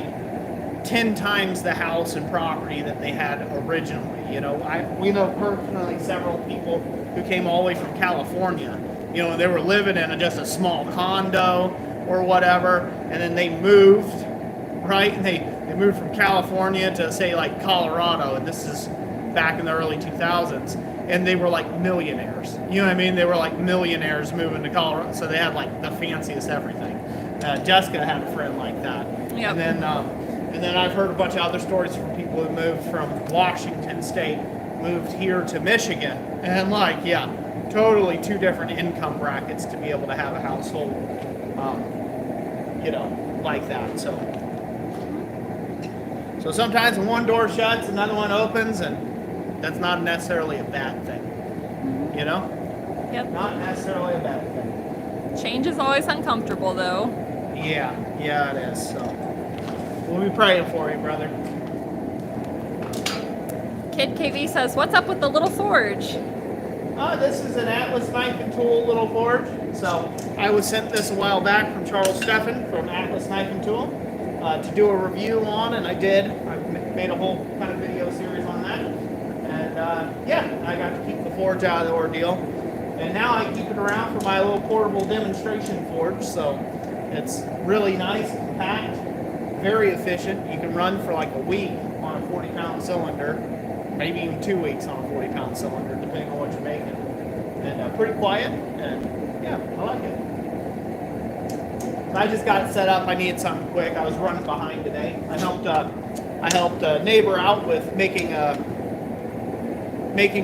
10 times the house and property that they had originally. You know, we know personally several people who came all the way from California, you know, and they were living in just a small condo or whatever, and then they moved, right, and they moved from California to, say, like Colorado, and this is back in the early 2000s, and they were like millionaires. You know what I mean? They were like millionaires moving to Colorado, so they had like the fanciest everything. Jessica had a friend like that. Yep. And then I've heard a bunch of other stories from people who moved from Washington State, moved here to Michigan, and like, yeah, totally two different income brackets to be able to have a household, you know, like that. So sometimes when one door shuts, another one opens, and that's not necessarily a bad thing, you know? Yep. Not necessarily a bad thing. Change is always uncomfortable, though. Yeah, it is. So we'll be praying for you, brother. Kid KV says, "What's up with the little forge?" This is an Atlas Knife and Tool little forge. So I was sent this a while back from Charles Steffen from Atlas Knife and Tool to do a review on, and I did. I made a whole kind of video series on that. And yeah, I got to keep the forge out of the ordeal. And now I keep it around for my little portable demonstration forge. So it's really nice, compact, very efficient. You can run for like a week on a 40-pound cylinder, maybe even 2 weeks on a 40-pound cylinder, depending on what you're making. And pretty quiet, and yeah, I like it. So I just got it set up. I needed something quick. I was running behind today. I helped a neighbor out with making a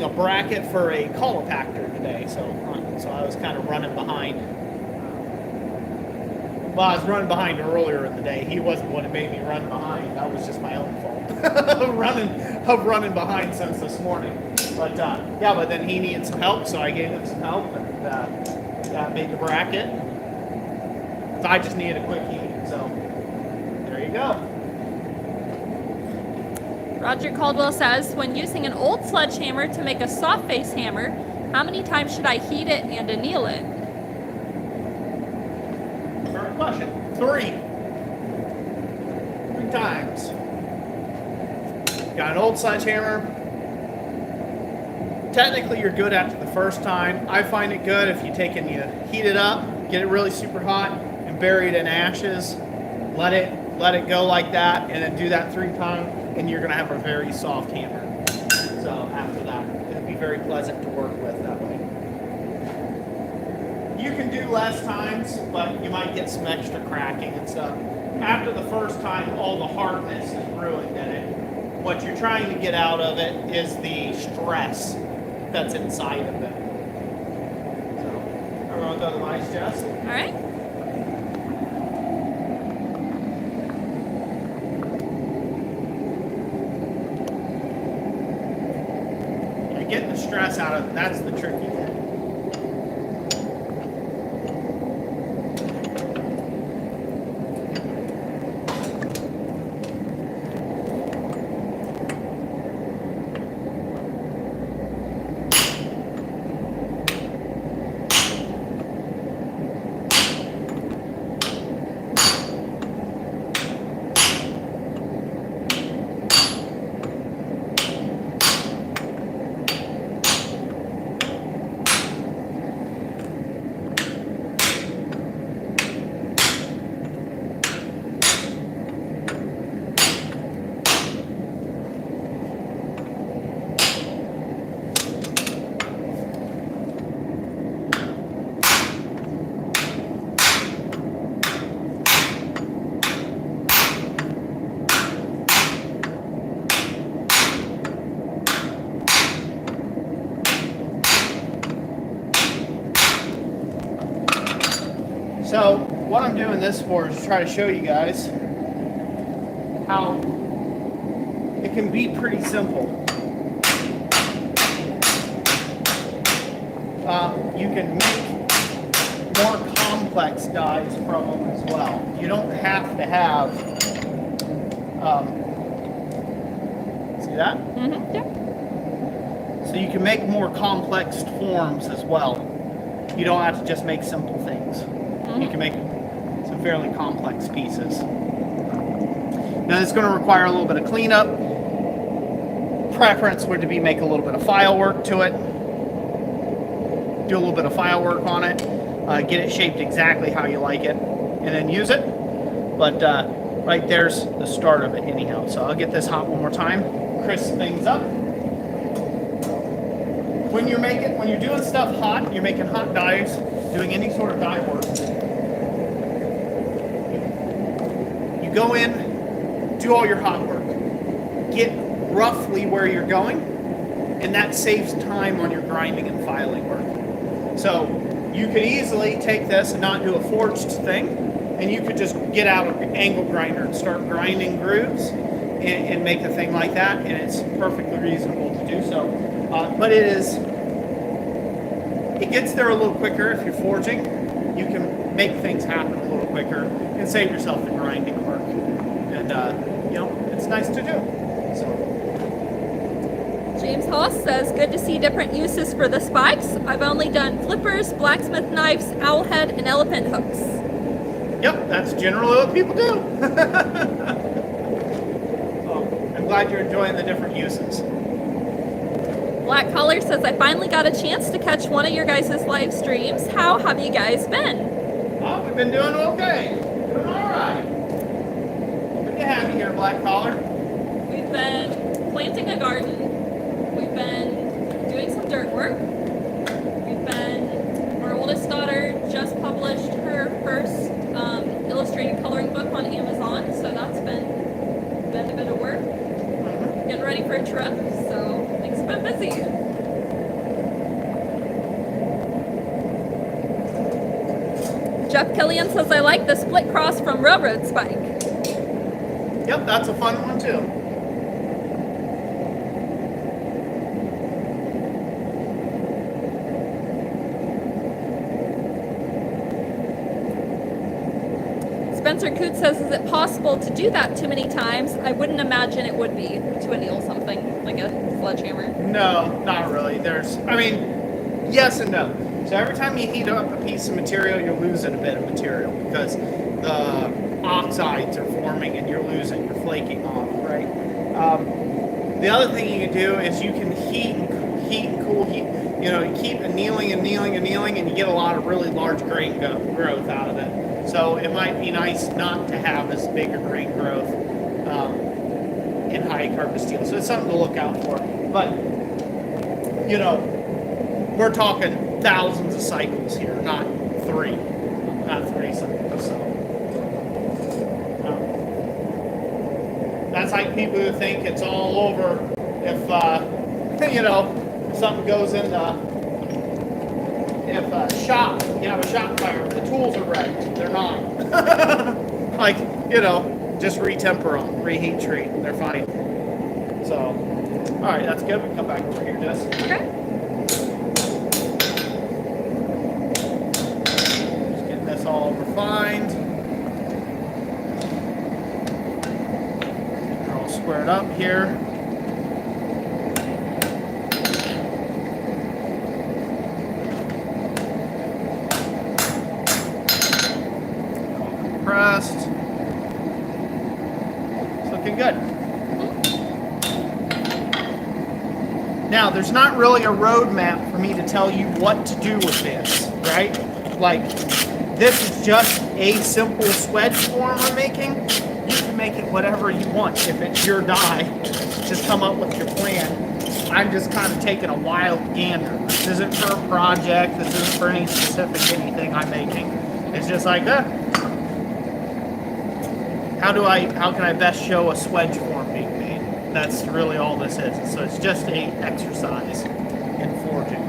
bracket for a colopactor today. So I was kind of running behind. Well, I was running behind earlier in the day. He wasn't the one who made me run behind. That was just my own fault. of running behind since this morning. But yeah, but then he needed some help, so I gave him some help and made the bracket. So I just needed a quick heat. So there you go. Roger Caldwell says, "When using an old sledgehammer to make a soft face hammer, how many times should I heat it and anneal it?" Fair question. 3 times. Got an old sledgehammer. Technically, you're good after the first time. I find it good if you take and you heat it up, get it really super hot, and bury it in ashes. Let it go like that, and then do that 3 times, and you're gonna have a very soft hammer. So after that, it'll be very pleasant to work with that way. You can do less times, but you might get some extra cracking and stuff. After the first time, all the hardness is ruined in it. What you're trying to get out of it is the stress that's inside of it. So, everyone go to the mice, Jess. All right. Yeah, getting the stress out of it, that's the tricky thing. So what I'm doing this for is to try to show you guys how it can be pretty simple. You can make complex dies from them as well. You don't have to have, see that? Mm-hmm. Yep. So you can make more complex forms as well. You don't have to just make simple things. You can make some fairly complex pieces. Now it's going to require a little bit of cleanup. Preference would to be make a little bit of file work to it. Do a little bit of file work on it. Get it shaped exactly how you like it. And then use it. But right there's the start of it anyhow. So I'll get this hot one more time. Crisp things up. When you're doing stuff hot, you're making hot dies, doing any sort of die work. You go in, do all your hot work, get roughly where you're going, and that saves time on your grinding and filing work. So you could easily take this and not do a forged thing, and you could just get out an angle grinder and start grinding grooves and make a thing like that, and it's perfectly reasonable to do so. But it gets there a little quicker if you're forging. You can make things happen a little quicker and save yourself the grinding work. And, it's nice to do. So. James Hoss says, good to see different uses for the spikes. I've only done flippers, blacksmith knives, owl head, and elephant hooks. Yep, that's generally what people do. I'm glad you're enjoying the different uses. Black Collar says, I finally got a chance to catch one of your guys' live streams. How have you guys been? Oh, we've been doing okay. Doing all right. Good to have you here, Black Collar. We've been planting a garden. We've been doing some dirt work. Our oldest daughter just published her first illustrated coloring book on Amazon, so that's been a bit of work. Getting ready for a trip, so things have been busy. Jeff Killian says, I like the split cross from Railroad Spike. Yep, that's a fun one too. Spencer Coote says, is it possible to do that too many times? I wouldn't imagine it would be to anneal something like a sledgehammer. No, not really. Yes and no. So every time you heat up a piece of material, you're losing a bit of material because the oxides are forming and you're flaking off, right? The other thing you can do is you can heat and cool. You keep annealing, and you get a lot of really large grain growth out of it. So it might be nice not to have as big a grain growth in high carbon steel. So it's something to look out for. But, we're talking thousands of cycles here, not three cycles. So that's like people who think it's all over if, something goes in if you have a shop fire, the tools are right. They're not. Just retemper them, reheat treat. They're fine. So, all right, that's good. We can come back over here, Jess. Okay. Just getting this all refined. They're all squared up here. Pressed. It's looking good. Now, there's not really a roadmap for me to tell you what to do with this, right? Like, this is just a simple swedge form I'm making. You can make it whatever you want. If it's your die, just come up with your plan. I'm just kind of taking a wild gander. This isn't for a project. This isn't for any specific anything I'm making. It's just like, how can I best show a swedge form being made? That's really all this is. So it's just an exercise in forging.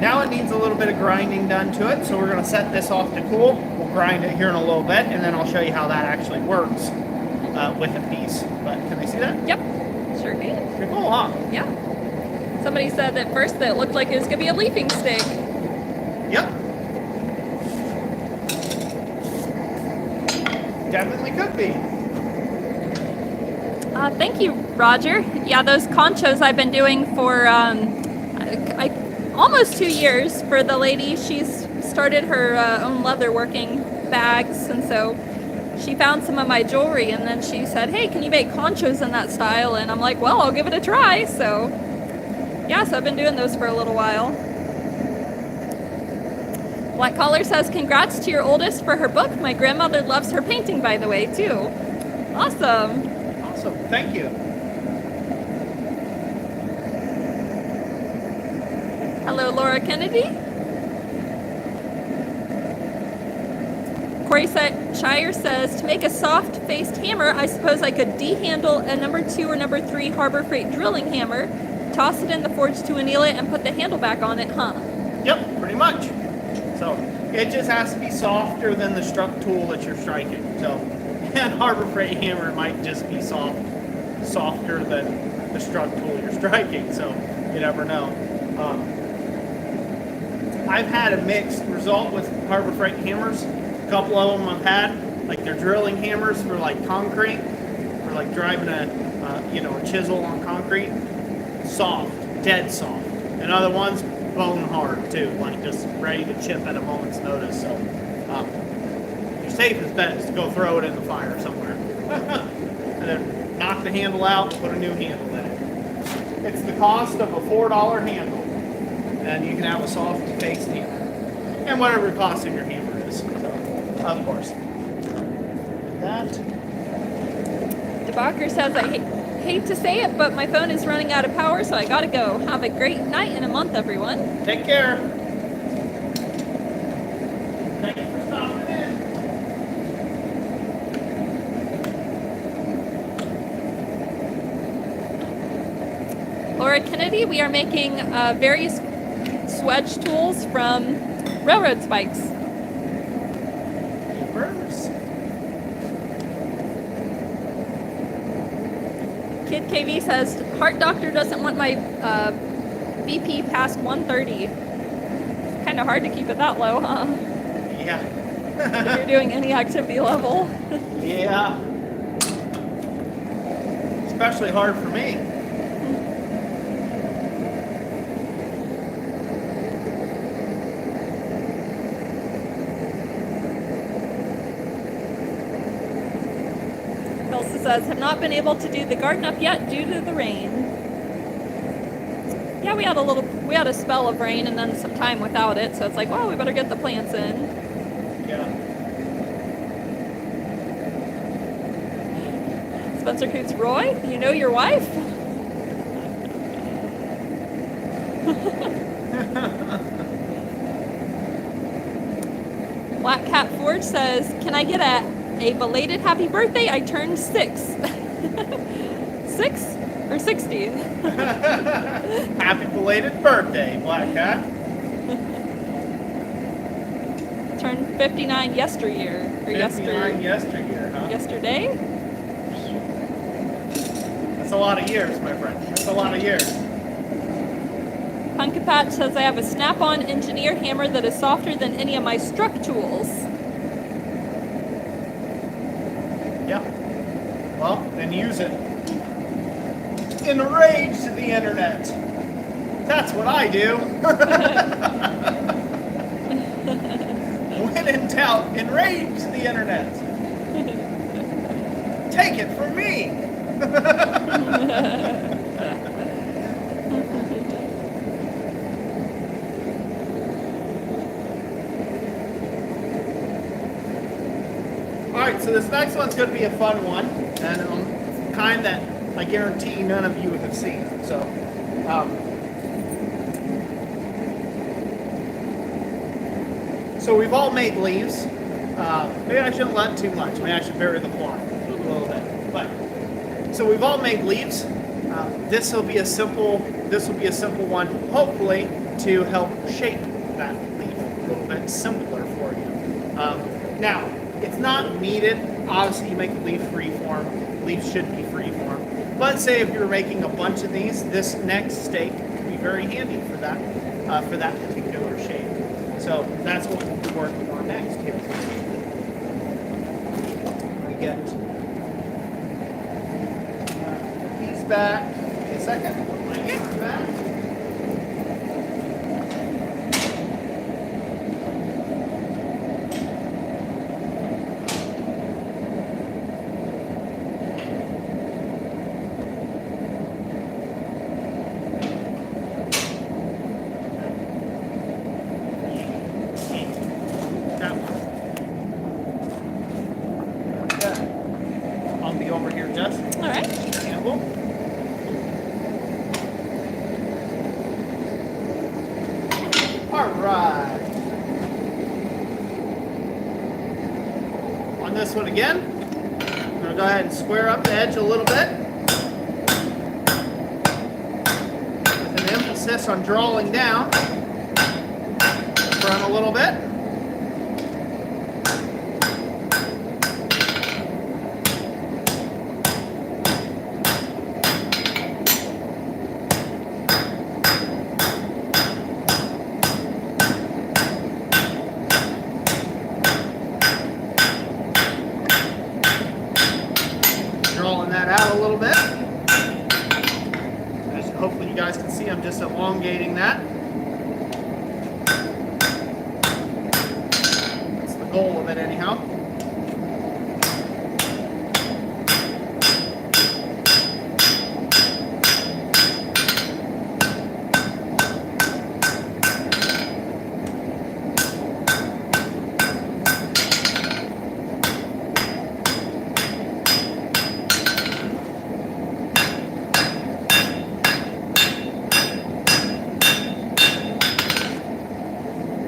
Now it needs a little bit of grinding done to it, so we're going to set this off to cool. We'll grind it here in a little bit, and then I'll show you how that actually works with a piece. But can I see that? Yep. Sure can. Pretty cool, huh? Yeah. Somebody said at first that it looked like it was going to be a leafing steak. Yep. Definitely could be. Thank you, Roger. Yeah, those conchos I've been doing for almost 2 years for the lady. She's started her own leather working bags, and so she found some of my jewelry, and then she said, hey, can you make conchos in that style? And I'm like, well, I'll give it a try. So yeah, so I've been doing those for a little while. Black Collar says, congrats to your oldest for her book. My grandmother loves her painting, by the way, too. Awesome. Awesome. Thank you. Hello, Laura Kennedy. Corey Shire says, to make a soft-faced hammer, I suppose I could de-handle a number 2 or number 3 Harbor Freight drilling hammer, toss it in the forge to anneal it, and put the handle back on it, huh? Yep, pretty much. So it just has to be softer than the struck tool that you're striking. So, and Harbor Freight hammer might just be softer than the struck tool you're striking. So you never know. I've had a mixed result with Harbor Freight hammers. A couple of them I've had, like they're drilling hammers for like concrete, or like driving a chisel on concrete. Soft, dead soft. And other ones, bone hard too, like just ready to chip at a moment's notice. So your safest bet is to go throw it in the fire somewhere. And then knock the handle out, put a new handle in it. It's the cost of a $4 handle. And you can have a soft faced hammer. And whatever the cost of your hammer is. So, of course. That. DeBacher says, I hate to say it, but my phone is running out of power, so I gotta go. Have a great night and a month, everyone. Take care. Thank you for stopping in. Laura Kennedy, we are making various swedge tools from railroad spikes. Burns. Kid KV says, heart doctor doesn't want my BP past 130. It's kind of hard to keep it that low, huh? Yeah. If you're doing any activity level. Yeah. Especially hard for me. Elsa says, have not been able to do the garden up yet due to the rain. Yeah, we had a spell of rain and then some time without it, so it's like, well, we better get the plants in. Yeah. Spencer Coots, Roy, you know your wife? Black Cat Forge says, can I get a belated happy birthday? I turned 6. 6 or 60? Happy belated birthday, Black Cat. Turned 59 yesteryear. Or 59 yesteryear, huh? Yesterday? That's a lot of years, my friend. That's a lot of years. Punkapat says I have a snap-on engineer hammer that is softer than any of my struck tools. Yeah. Well, then use it. Enrage the internet. That's what I do. When in doubt, enrage the internet. Take it from me. Alright, so this next one's going to be a fun one, and kind that I guarantee none of you have seen. So we've all made leaves. Maybe I shouldn't let too much. Maybe I should vary the plot a little bit. But so we've all made leaves. This will be a simple one, hopefully, to help shape that leaf a little bit simpler for you. Now, it's not needed. Obviously, you make a leaf freeform. Leaf should be freeform. But say if you're making a bunch of these, this next stake could be very handy for that particular shape. So that's what we'll be working on next here. We get the piece back. Give me a second. Put my hammer back. I'll be over here, Jess. All right. Campbell. All right. On this one again, I'm going to go ahead and square up the edge a little bit. With an emphasis on drawing down. Front a little bit. Out a little bit. Hopefully you guys can see I'm just elongating that. That's the goal of it anyhow.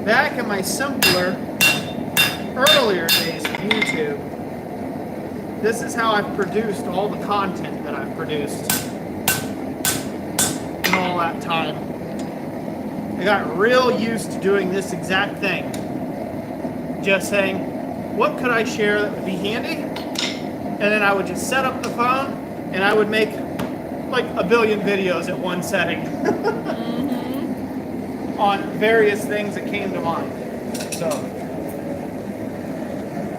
Back in my simpler, earlier days of YouTube, this is how I've produced all the content that I've produced in all that time. I got real used to doing this exact thing. Just saying, what could I share that would be handy? And then I would just set up the phone and I would make like a billion videos at one setting. On various things that came to mind. So,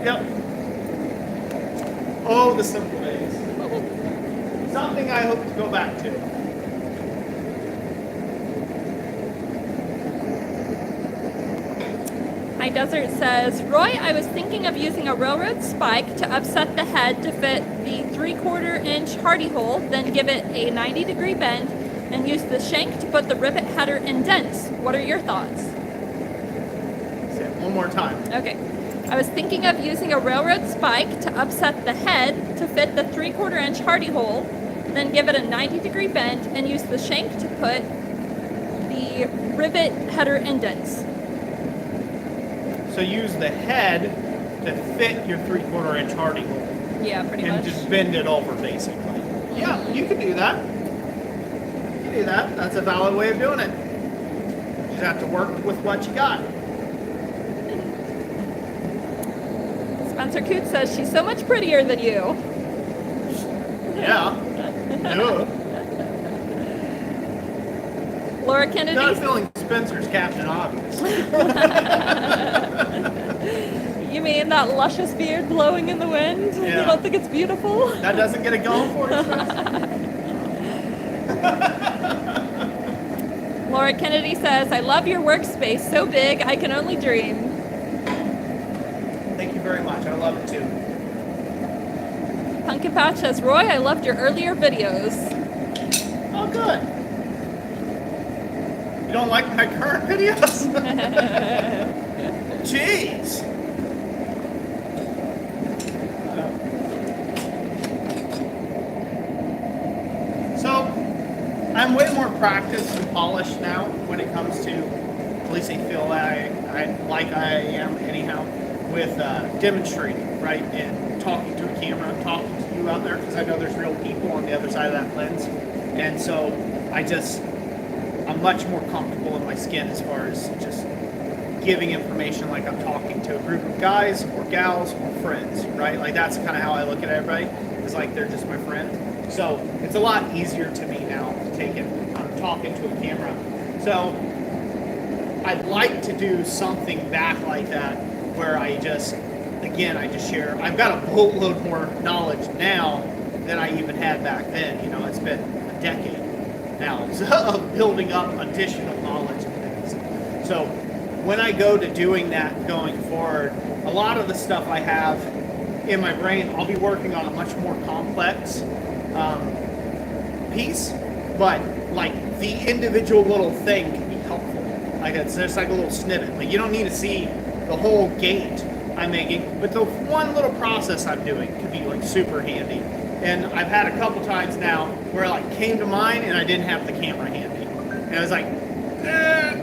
yep. Oh, the simple days. Something I hope to go back to. My Desert says, Roy, I was thinking of using a railroad spike to upset the head to fit the 3/4 inch hardy hole, then give it a 90-degree bend, and use the shank to put the rivet header indents. What are your thoughts? Say it one more time. Okay. I was thinking of using a railroad spike to upset the head to fit the 3/4 inch hardy hole, then give it a 90-degree bend and use the shank to put the rivet header indents. So use the head to fit your 3/4 inch hardy hole. Yeah, pretty much. And just bend it over basically. Yeah, you can do that. Do that. That's a valid way of doing it. You just have to work with what you got. Spencer Coote says she's so much prettier than you. Yeah. No. Laura Kennedy. Not feeling Spencer's Captain Obvious. You mean that luscious beard blowing in the wind? Yeah. You don't think it's beautiful? That doesn't get it going for you, Spencer? Laura Kennedy says, I love your workspace. So big, I can only dream. Thank you very much. I love it too. Pumpkin Patch says, Roy, I loved your earlier videos. Oh, good. You don't like my current videos? Jeez. So, I'm way more practiced and polished now when it comes to, at least I feel like I am anyhow, with demonstrating, right? And talking to a camera, talking to you out there, because I know there's real people on the other side of that lens. And so I'm much more comfortable in my skin as far as just giving information like I'm talking to a group of guys or gals or friends, right? Like that's kind of how I look at everybody. because like they're just my friend. So it's a lot easier to me now to take it. I'm talking to a camera. So I'd like to do something back like that where I just share. I've got a boatload more knowledge now than I even had back then. You know, it's been a decade now of building up additional knowledge and things. So when I go to doing that going forward, a lot of the stuff I have in my brain, I'll be working on a much more complex piece, but like the individual little thing can be helpful. Like it's just like a little snippet. Like you don't need to see the whole gate I'm making, but the one little process I'm doing could be like super handy. And I've had a couple times now where it like came to mind and I didn't have the camera handy. And I was like,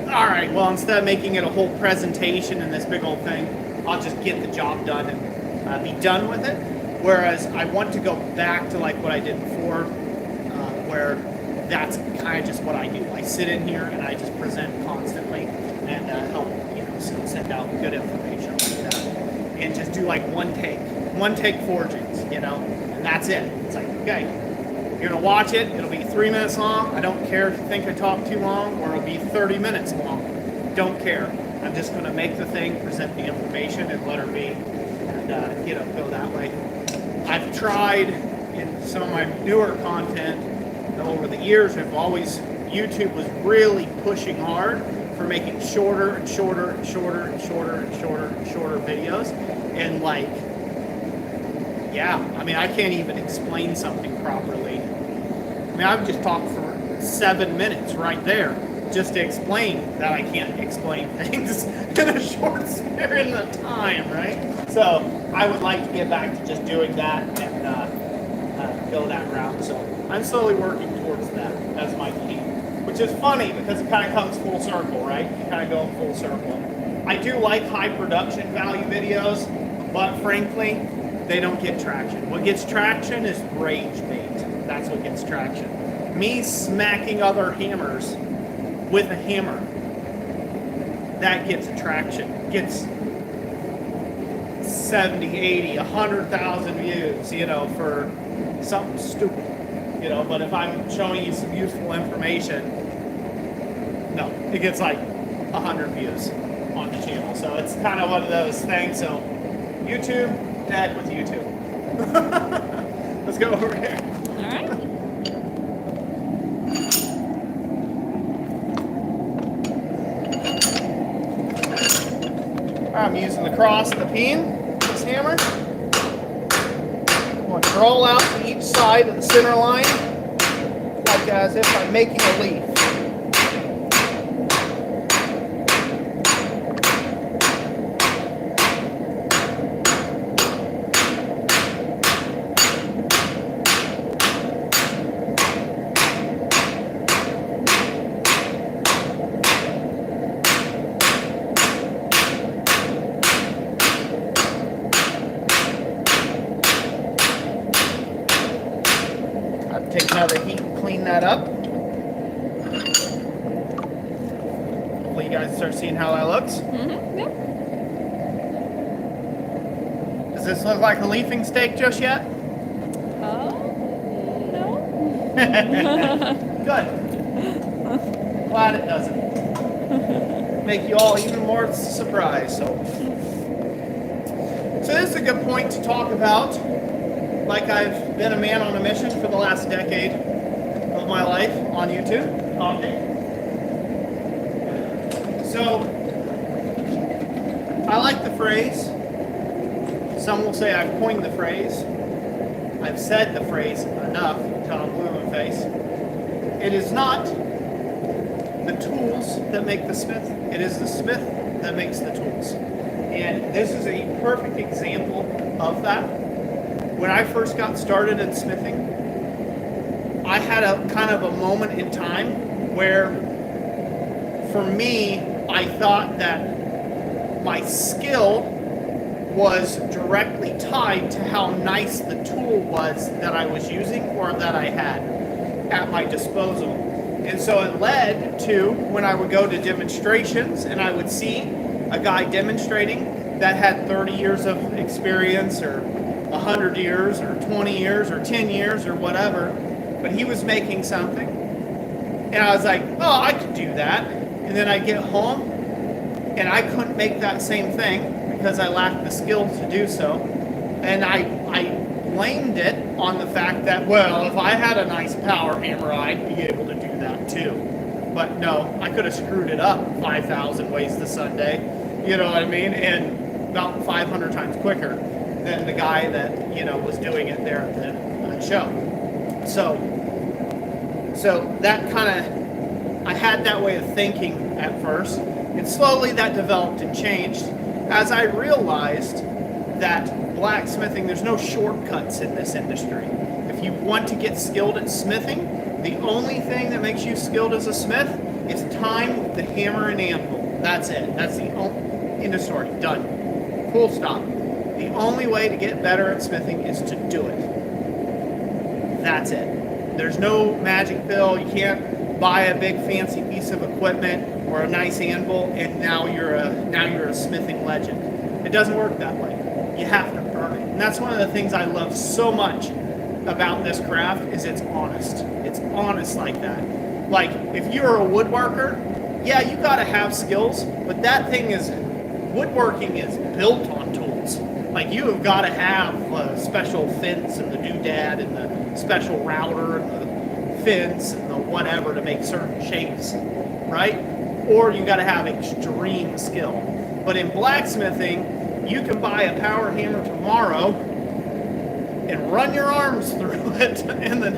all right, well, instead of making it a whole presentation and this big old thing, I'll just get the job done and be done with it. Whereas I want to go back to like what I did before, where that's kind of just what I do. I sit in here and I just present constantly and help, send out good information like that. And just do like one take forgings, and that's it. It's like, okay, you're gonna watch it, it'll be 3 minutes long. I don't care if you think I talk too long, or it'll be 30 minutes long. Don't care. I'm just gonna make the thing, present the information, and let her be, and go that way. I've tried in some of my newer content over the years. YouTube was really pushing hard for making shorter and shorter and shorter and shorter and shorter and shorter videos. And like, I can't even explain something properly. I've just talked for 7 minutes right there just to explain that I can't explain things in a short period of time, right? So I would like to get back to just doing that and go that route. So I'm slowly working towards that as my key. Which is funny because it kind of comes full circle, right? You kind of go full circle. I do like high production value videos, but frankly, they don't get traction. What gets traction is rage bait. That's what gets traction. Me smacking other hammers with a hammer, that gets traction. Gets 70, 80, 100,000 views, for something stupid. But if I'm showing you some useful information, no, it gets like 100 views on the channel. So it's kind of one of those things. So YouTube, dead with YouTube. Let's go over here. All right. I'm using the cross and the peen, this hammer. I'm going to roll out to each side of the center line, like as if I'm making a leaf. Take another heat and clean that up. Hopefully you guys start seeing how that looks. Mm-hmm. Yep. Does this look like a leafing steak just yet? No. Good. Glad it doesn't. Make you all even more surprised. So this is a good point to talk about. Like I've been a man on a mission for the last decade of my life on YouTube. So I like the phrase. Some will say I've coined the phrase. I've said the phrase enough until I'm blue in the face. It is not the tools that make the smith. It is the smith that makes the tools. And this is a perfect example of that. When I first got started in smithing, I had a kind of a moment in time where, for me, I thought that my skill was directly tied to how nice the tool was that I was using or that I had at my disposal. And so it led to when I would go to demonstrations and I would see a guy demonstrating that had 30 years of experience or 100 years or 20 years or 10 years or whatever, but he was making something. And I was like, oh, I could do that. And then I get home and I couldn't make that same thing because I lacked the skill to do so. And I blamed it on the fact that, well, if I had a nice power hammer, I'd be able to do that too. But no, I could have screwed it up 5,000 ways to Sunday, you know what I mean? And about 500 times quicker than the guy that, you know, was doing it there at the show. So that kind of, I had that way of thinking at first, and slowly that developed and changed as I realized that blacksmithing, there's no shortcuts in this industry. If you want to get skilled at smithing, the only thing that makes you skilled as a smith is time with the hammer and anvil. That's it. That's the only, end of story. Done. Full stop. The only way to get better at smithing is to do it. That's it. There's no magic pill. You can't buy a big fancy piece of equipment or a nice anvil and now you're a smithing legend. It doesn't work that way. You have to earn it. And that's one of the things I love so much about this craft is it's honest. It's honest like that. Like if you're a woodworker, yeah, you got to have skills, but that thing is, woodworking is built on tools. Like you have got to have special fence and the doodad and the special router and the fence and the whatever to make certain shapes, right? Or you got to have extreme skill. But in blacksmithing, you can buy a power hammer tomorrow and run your arms through it in the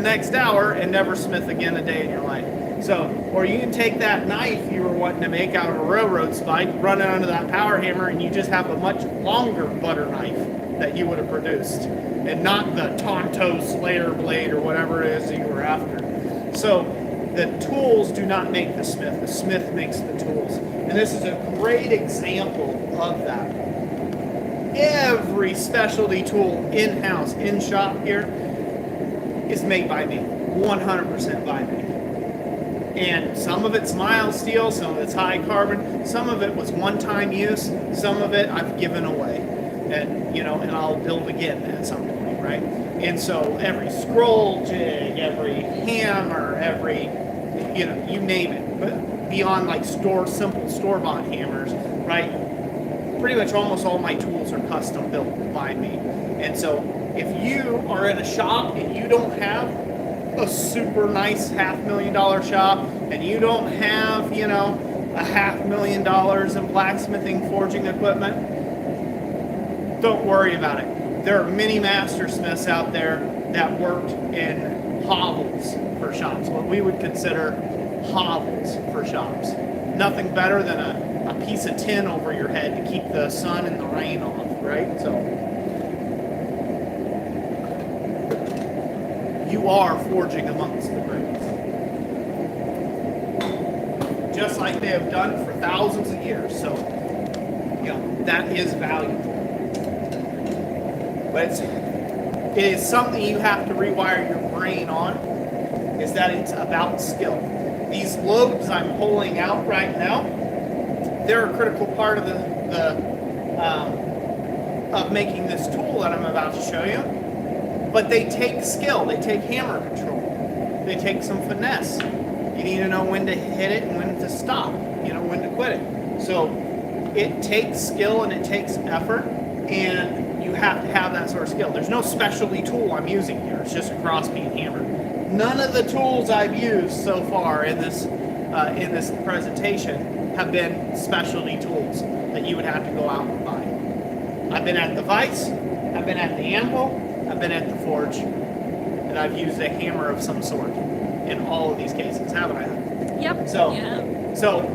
next hour and never smith again a day in your life. So, or you can take that knife you were wanting to make out of a railroad spike, run it under that power hammer, and you just have a much longer butter knife that you would have produced, and not the Tonto Slayer blade or whatever it is that you were after. So, the tools do not make the smith makes the tools. And this is a great example of that. Every specialty tool in-house, in-shop here, is made by me, 100% by me. And some of it's mild steel, some of it's high carbon, some of it was one-time use, some of it I've given away. And, you know, and I'll build again at some point, right? And so every scroll jig, every hammer, every, you know, you name it. But beyond like simple store-bought hammers, right? Pretty much almost all my tools are custom built by me. And so if you are in a shop and you don't have a super nice $500,000 shop and you don't have, you know, $500,000 in blacksmithing, forging equipment, don't worry about it. There are many master smiths out there that worked in hovels for shops, what we would consider hovels for shops. Nothing better than a piece of tin over your head to keep the sun and the rain off, right? So you are forging amongst the greats. Just like they have done for thousands of years. So, you know, that is valuable. But it is something you have to rewire your brain on, is that it's about skill. These lobes I'm pulling out right now, they're a critical part of of making this tool that I'm about to show you. But they take skill, they take hammer control, they take some finesse. You need to know when to hit it and when to stop, you know, when to quit it. So it takes skill and it takes effort, and you have to have that sort of skill. There's no specialty tool I'm using here, it's just a cross-beam hammer. None of the tools I've used so far in this presentation have been specialty tools that you would have to go out and buy. I've been at the vise, I've been at the anvil, I've been at the forge, and I've used a hammer of some sort in all of these cases, haven't I? Yep. So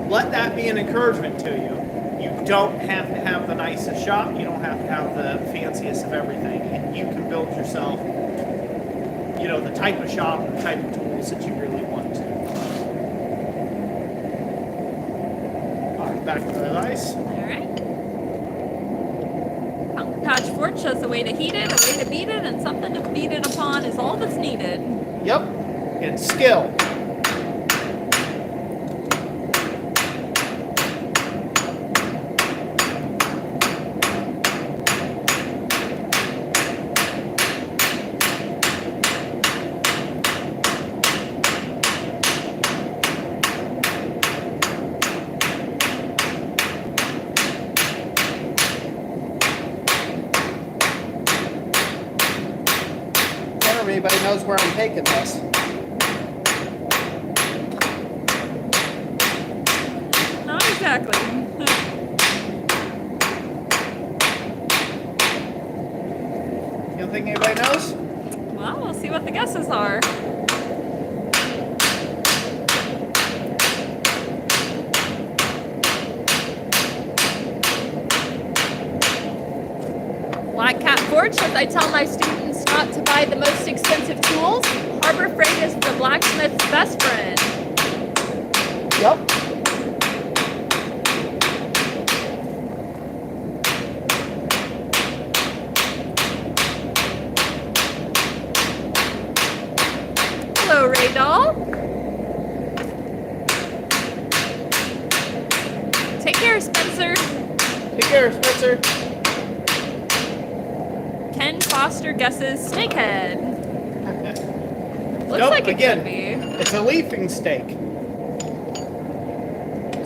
let that be an encouragement to you. You don't have to have the nicest shop, you don't have to have the fanciest of everything, and you can build yourself, you know, the type of shop and the type of tools that you really want to. All right, back to the vise. All right. Fountain Patch Forge shows a way to heat it, a way to beat it, and something to beat it upon is all that's needed. Yep, and skill. knows where I'm taking this. Not exactly. You don't think anybody knows? Well, we'll see what the guesses are. Black Cat Forge says, I tell my students not to buy the most expensive tools. Harbor Freight is the blacksmith's best friend. Yep. Hello, Ray Doll. Take care, Spencer. Take care, Spencer. Ken Foster guesses snakehead. Looks Nope, like it again, could be. it's a leafing stake.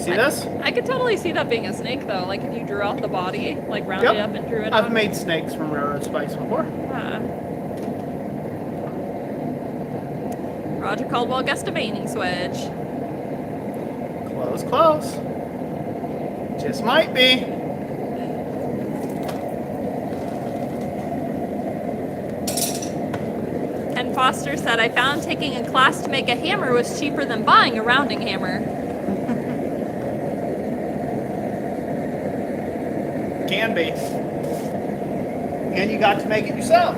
See this? I could totally see that being a snake, though. Like if you drew out the body, like rounded Yep. up and drew it I've out. made snakes from railroad spikes before. Roger Caldwell guessed a veining swedge. Close, close. Just might be. Ken Foster said, I found taking a class to make a hammer was cheaper than buying a rounding hammer. Can be. And you got to make it yourself.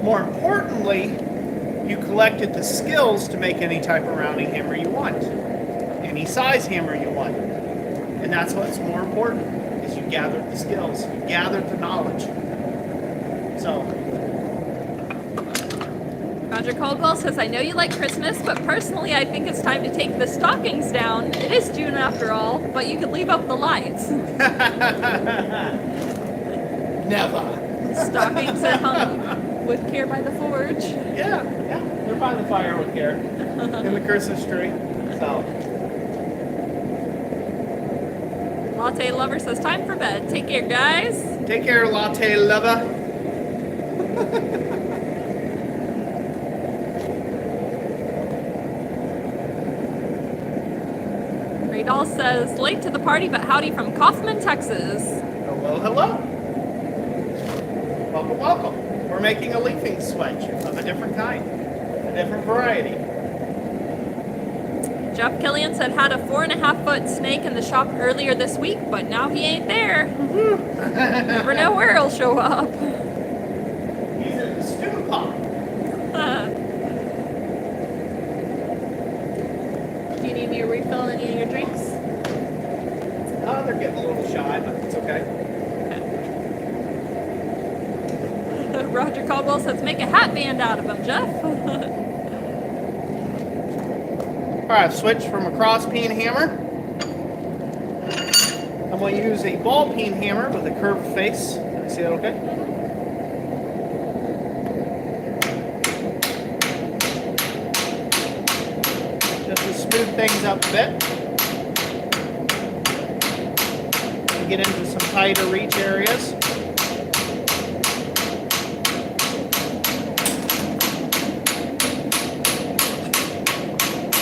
More importantly, you collected the skills to make any type of rounding hammer you want. Any size hammer you want. And that's what's more important, is you gathered the skills. You gathered the knowledge. So, Roger Caldwell says, I know you like Christmas, but personally I think it's time to take the stockings down. It is June after all, but you could leave up the lights. never. Stockings at home with care by the forge. Yeah. They're by the fire with care. In the Christmas tree. So. Latte Lover says, time for bed. Take care, guys. Take care, latte lover. Radal says, late to the party, but howdy from Kaufman, Texas. Hello. Welcome. We're making a leafing swedge of a different kind, a different variety. Jeff Killian said, had a 4.5-foot snake in the shop earlier this week, but now he ain't there. Never know where he'll show up. He's in the stew pot. Do you need me to refill any of your drinks? They're getting a little shy, but it's okay. Roger Caldwell says, make a hat band out of them, Jeff. Alright, I've switched from a cross peen hammer. I'm going to use a ball peen hammer with a curved face. Can you see that okay? Just to smooth things up a bit. And get into some tighter reach areas.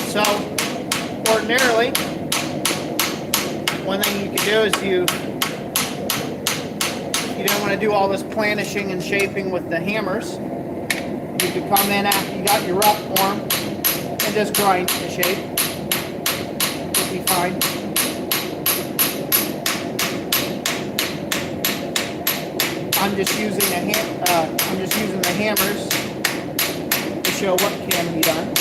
So, ordinarily, one thing you can do is you don't want to do all this planishing and shaping with the hammers. You could come in after you got your rough form and just grind the shape. It'll be fine. I'm just using the hammers to show what can be done.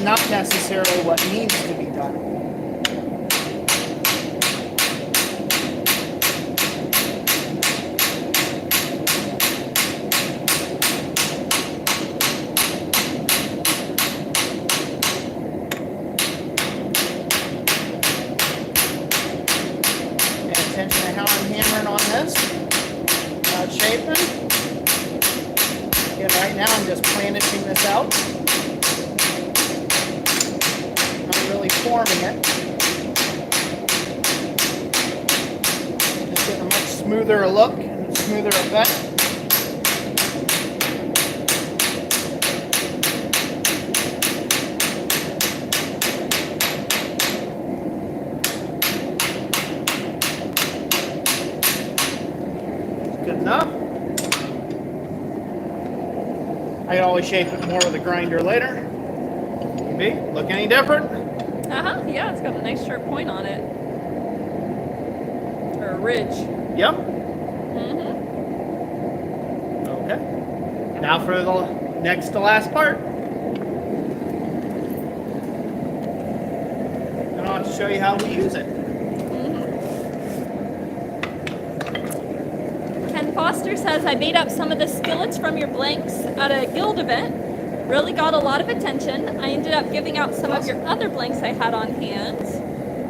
Not necessarily what needs to be done. Pay attention to how I'm hammering on this. Not shaping. Again, right now I'm just planishing this out. Really forming it. Just getting a much smoother look and smoother effect. I can always shape it more with a grinder later. Maybe look any different? Yeah, it's got a nice sharp point on it. Or a ridge. Yep. Mm-hmm. Okay. Now for the next to last part. And I'll have to show you how we use it. Ken Foster says, I made up some of the skillets from your blanks at a guild event. Really got a lot of attention. I ended up giving out some of your other blanks I had on hand.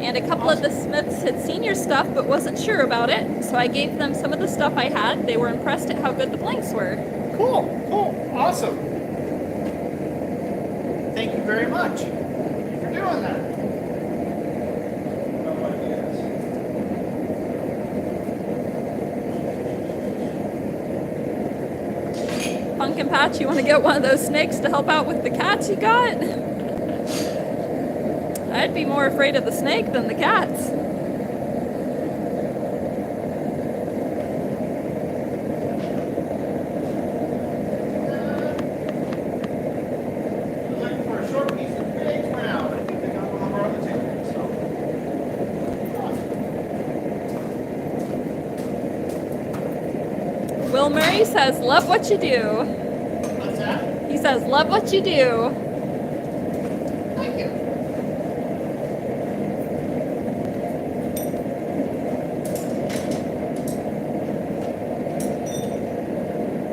And a couple of the smiths had seen your stuff but wasn't sure about it. So I gave them some of the stuff I had. They were impressed at how good the blanks were. Cool. Awesome. Thank you very much for doing that. Pumpkin Patch, you want to get one of those snakes to help out with the cats you got? I'd be more afraid of the snake than the cats. Looking for a short piece of page for now. I think they got one of our other tickets, so. Will Murray says, love what you do. What's that? He says, love what you do. Thank you.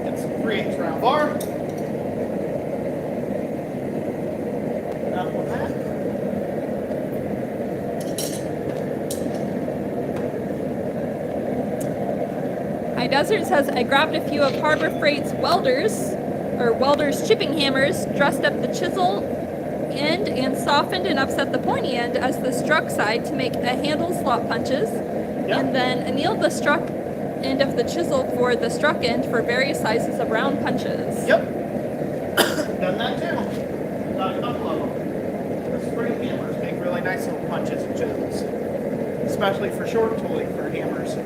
Got some 3/8 round bar. Up with that. High Desert says, I grabbed a few of Harbor Freight's welders' chipping hammers, dressed up the chisel end and softened and upset the pointy end as the struck side to make a handle slot punches. Yep. And then annealed the struck end of the chisel for the struck end for various sizes of round punches. Yep. Done that too. Got a couple of them. The spring hammers make really nice little punches and chisels. Especially for short tooling for hammers.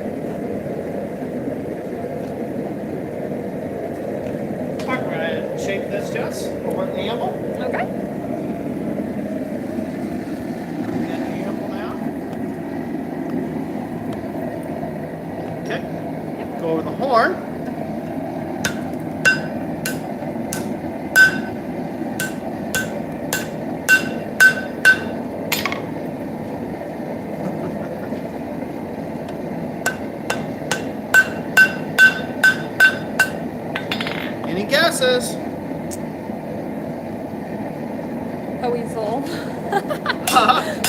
Alright, we're gonna shape this just over the anvil. Okay. Get the anvil now. Okay. Go over the horn. Any guesses? A weasel.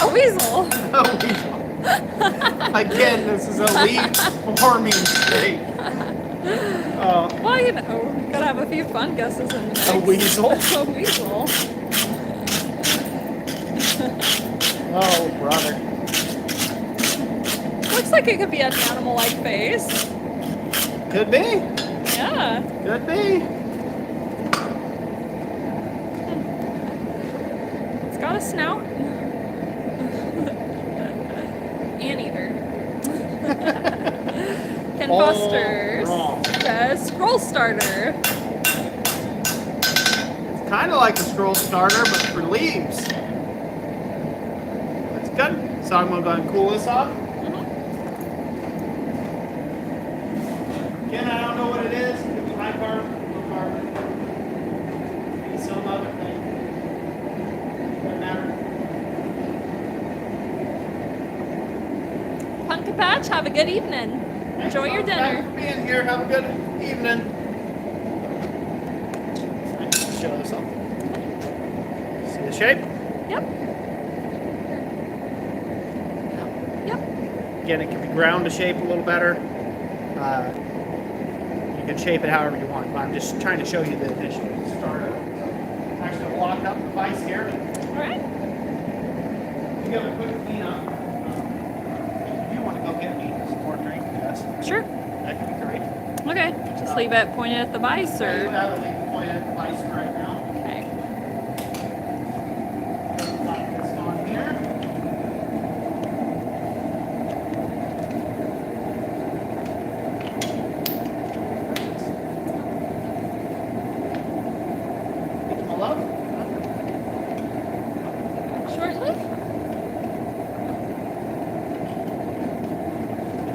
A weasel. Oh, weasel. Again, this is a leaf forming state. Well, you know, gotta have a few fun guesses in the mix. A weasel? A weasel. Oh, brother. Looks like it could be an animal-like face. Could be. Yeah. Could be. It's got a snout. Anteater. Ken All Foster wrong. says scroll starter. It's kind of like a scroll starter, but for leaves. That's good. So I'm going to go ahead and cool this off. Again, I don't know what it is. It could be high carb, low carb. Maybe some other thing. Doesn't matter. Pumpkin Patch, have a good evening. Enjoy your Thanks dinner. for being here. Have a good evening. Let's show this off. See the shape? Yep. Yep. Again, it can be ground to shape a little better. You can shape it however you want, but I'm just trying to show you the initial start of it. Actually, I'll lock up the vise here. All right. You got a quick clean up. If you want to go get me some more drink, yes, Sure. that could be great. Okay. Just leave it pointed at the vice, I or have a point at the vise right now. okay. Lock this on here.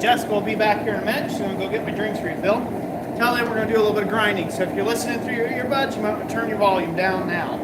Jessica will be back here in a minute. She's going to go get my drinks refilled. Tell them we're going to do a little bit of grinding. So if you're listening through your earbuds, you might want to turn your volume down now.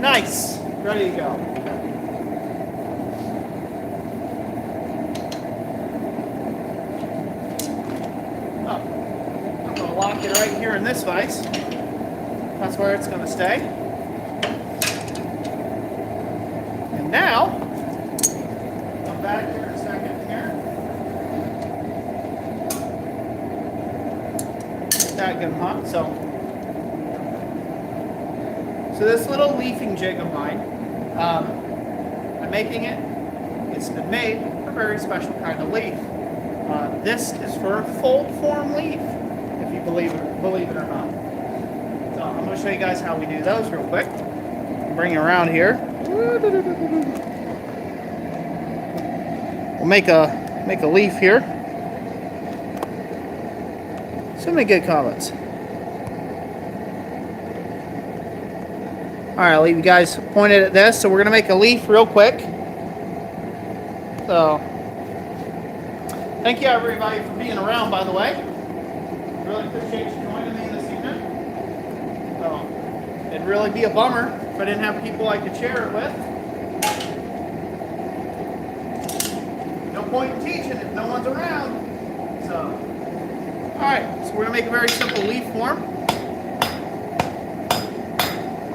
Nice. Ready to go. Oh, I'm going to lock it right here in this vise. That's where it's going to stay. And now, come back here in a second here. Get that good hot. So this little leafing jig of mine, I'm making it. It's been made for a very special kind of leaf. This is for a fold form leaf, if you believe it or not. So I'm going to show you guys how we do those real quick. Bring it around here. We'll make a leaf here. So many good comments. Alright, I'll leave you guys pointed at this. So we're going to make a leaf real quick. So, thank you everybody for being around, by the way. Really appreciate you joining me this evening. So, it'd really be a bummer if I didn't have people I could share it with. No point in teaching if no one's around. So, alright, so we're going to make a very simple leaf form.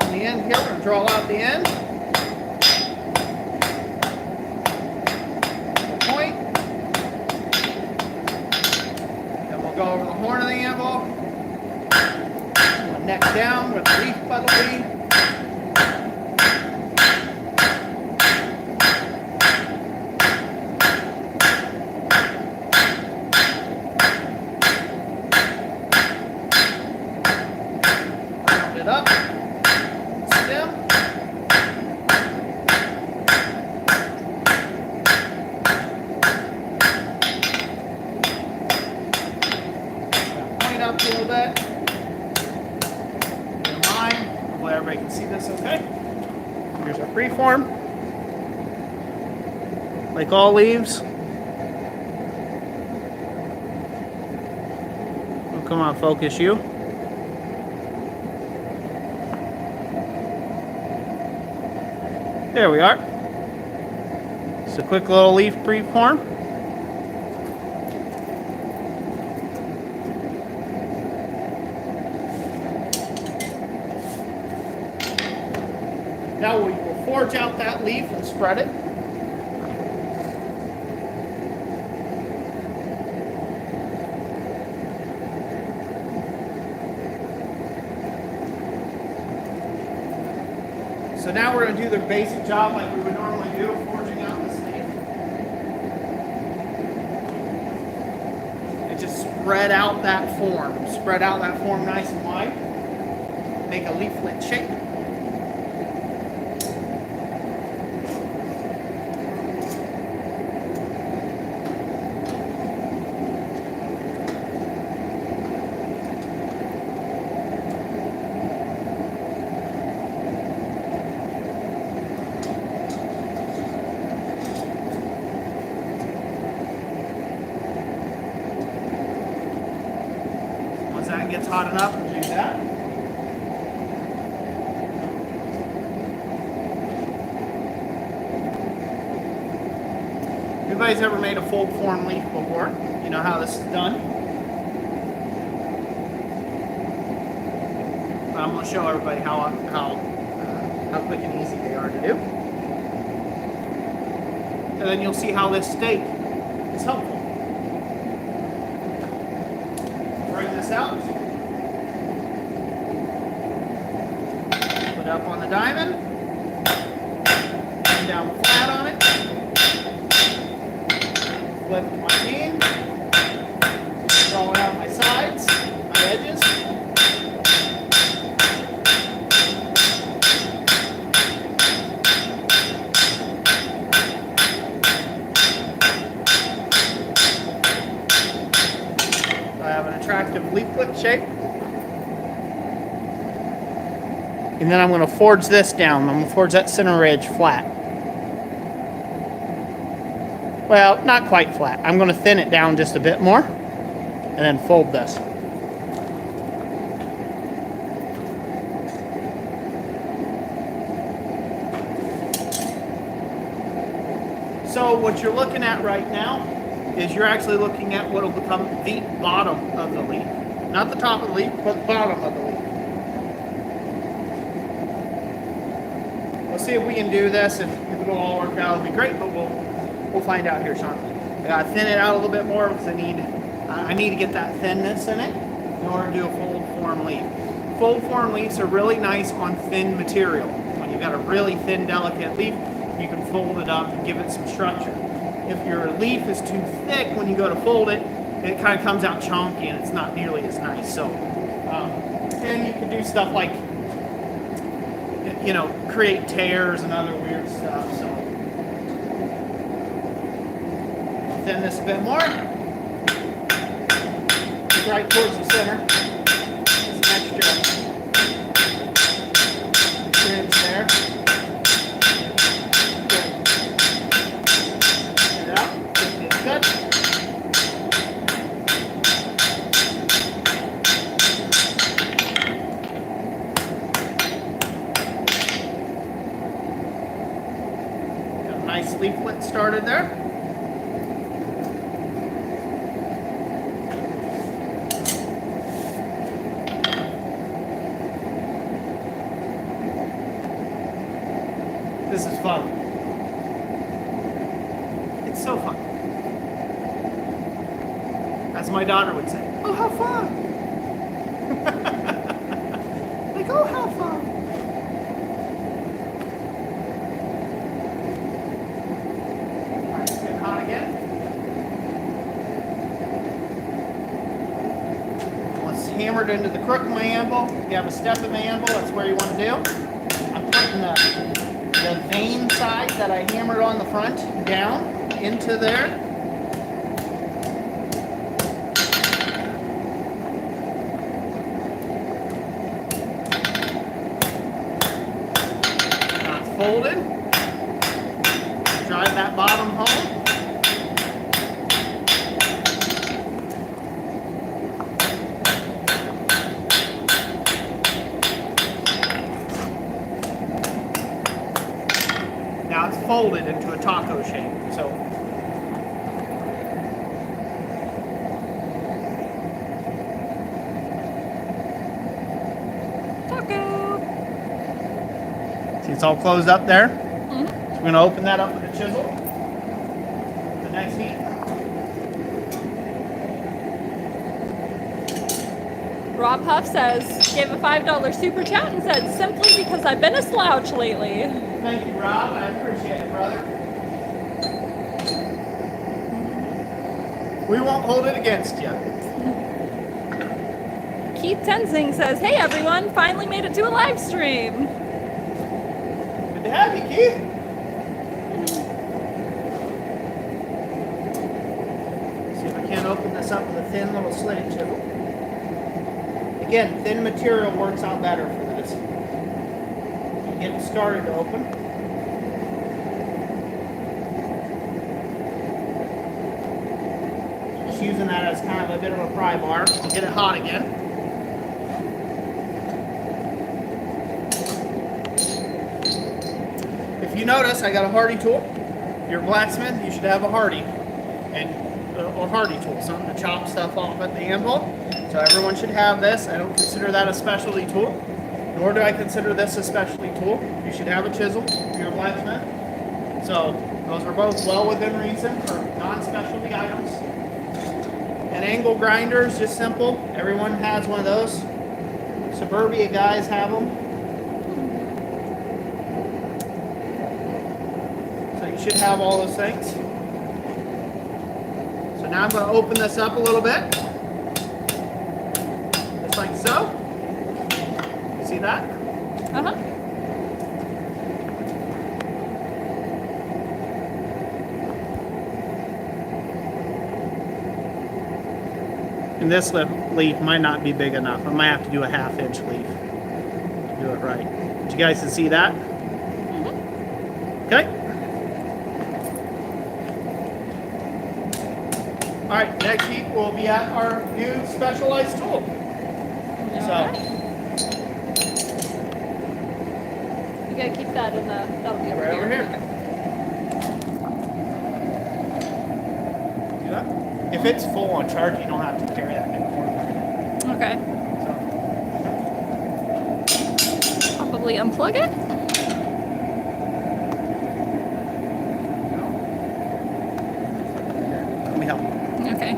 The end here, we're going to draw out the end. The point. Then we'll go over the horn of the anvil. Neck down with the leaf by the leaf. form, like all leaves. Oh, come on, focus you. There we are. It's a quick little leaf preform. Now we will forge out that leaf and spread it. So now we're going to do the basic job like we would normally do, forging out this leaf. And just spread out that form. Spread out that form nice and wide. Make a leaflet shape. Once that gets hot enough, we'll do that. Everybody's ever made a fold form leaf before? You know how this is done? I'm going to show everybody how quick and easy they are to do. And then you'll see how this stake is helpful. Bring this out. Put it up on the diamond. Bring down flat on it. Flip my beam. Draw out my sides, my edges. Attractive leaflet shape. And then I'm going to forge this down. I'm going to forge that center edge flat. Well, not quite flat. I'm going to thin it down just a bit more and then fold this. So what you're looking at right now is you're actually looking at what will become the bottom of the leaf. Not the top of the leaf, but the bottom of the leaf. We'll see if we can do this. If it'll all work out, it'll be great, but we'll find out here shortly. I gotta thin it out a little bit more because I need to get that thinness in it in order to do a fold form leaf. Fold form leaves are really nice on thin material. When you've got a really thin, delicate leaf, you can fold it up and give it some structure. If your leaf is too thick when you go to fold it, it kind of comes out chunky and it's not nearly as nice. So, and you can do stuff like, you know, create tears and other weird stuff. So, thin this a bit more. Right towards the center. Some extra trims there. Nice leaflet started there. This is fun. It's so fun. As my daughter would say, oh, how fun. Like, oh, how fun. Hammered into the crook of my anvil. If you have a step of the anvil, that's where you want to do. I'm putting the vein side that I hammered on the front down into there. Now it's folded. it's folded into a taco shape. So Taco. see, it's all closed up there. Mhm. So we're gonna open that up with a chisel. The next heat. Rob Huff says, gave a $5 super chat and said, simply because I've been a slouch lately. Thank you, Rob. I appreciate it, brother. We won't hold it against you. Keith Tenzing says, hey everyone, finally made it to a live stream. Good to have you, Keith. See if I can't open this up with a thin little slitty chisel. Again, thin material works out better for this. Get it started to open. Just using that as kind of a bit of a pry bar to get it hot again. If you notice, I got a Hardy tool. If you're a blacksmith, you should have a Hardy or Hardy tool, something to chop stuff off at the anvil. So everyone should have this. I don't consider that a specialty tool, nor do I consider this a specialty tool. You should have a chisel if you're a blacksmith. So those are both well within reason for non-specialty items. And angle grinders, just simple. Everyone has one of those. Suburbia guys have them. So you should have all those things. So now I'm going to open this up a little bit. Just like so. You see that? Uh-huh. And this leaf might not be big enough. I might have to do a 1/2 inch leaf to do it right. Did you guys see that? Okay. All right, next heat we'll be at our new specialized tool. You gotta keep that in the, that'll be Right over here. Okay. See that? If it's full on charge, you don't have to carry that anymore. Okay. So, Probably unplug it. let me help you. Okay. I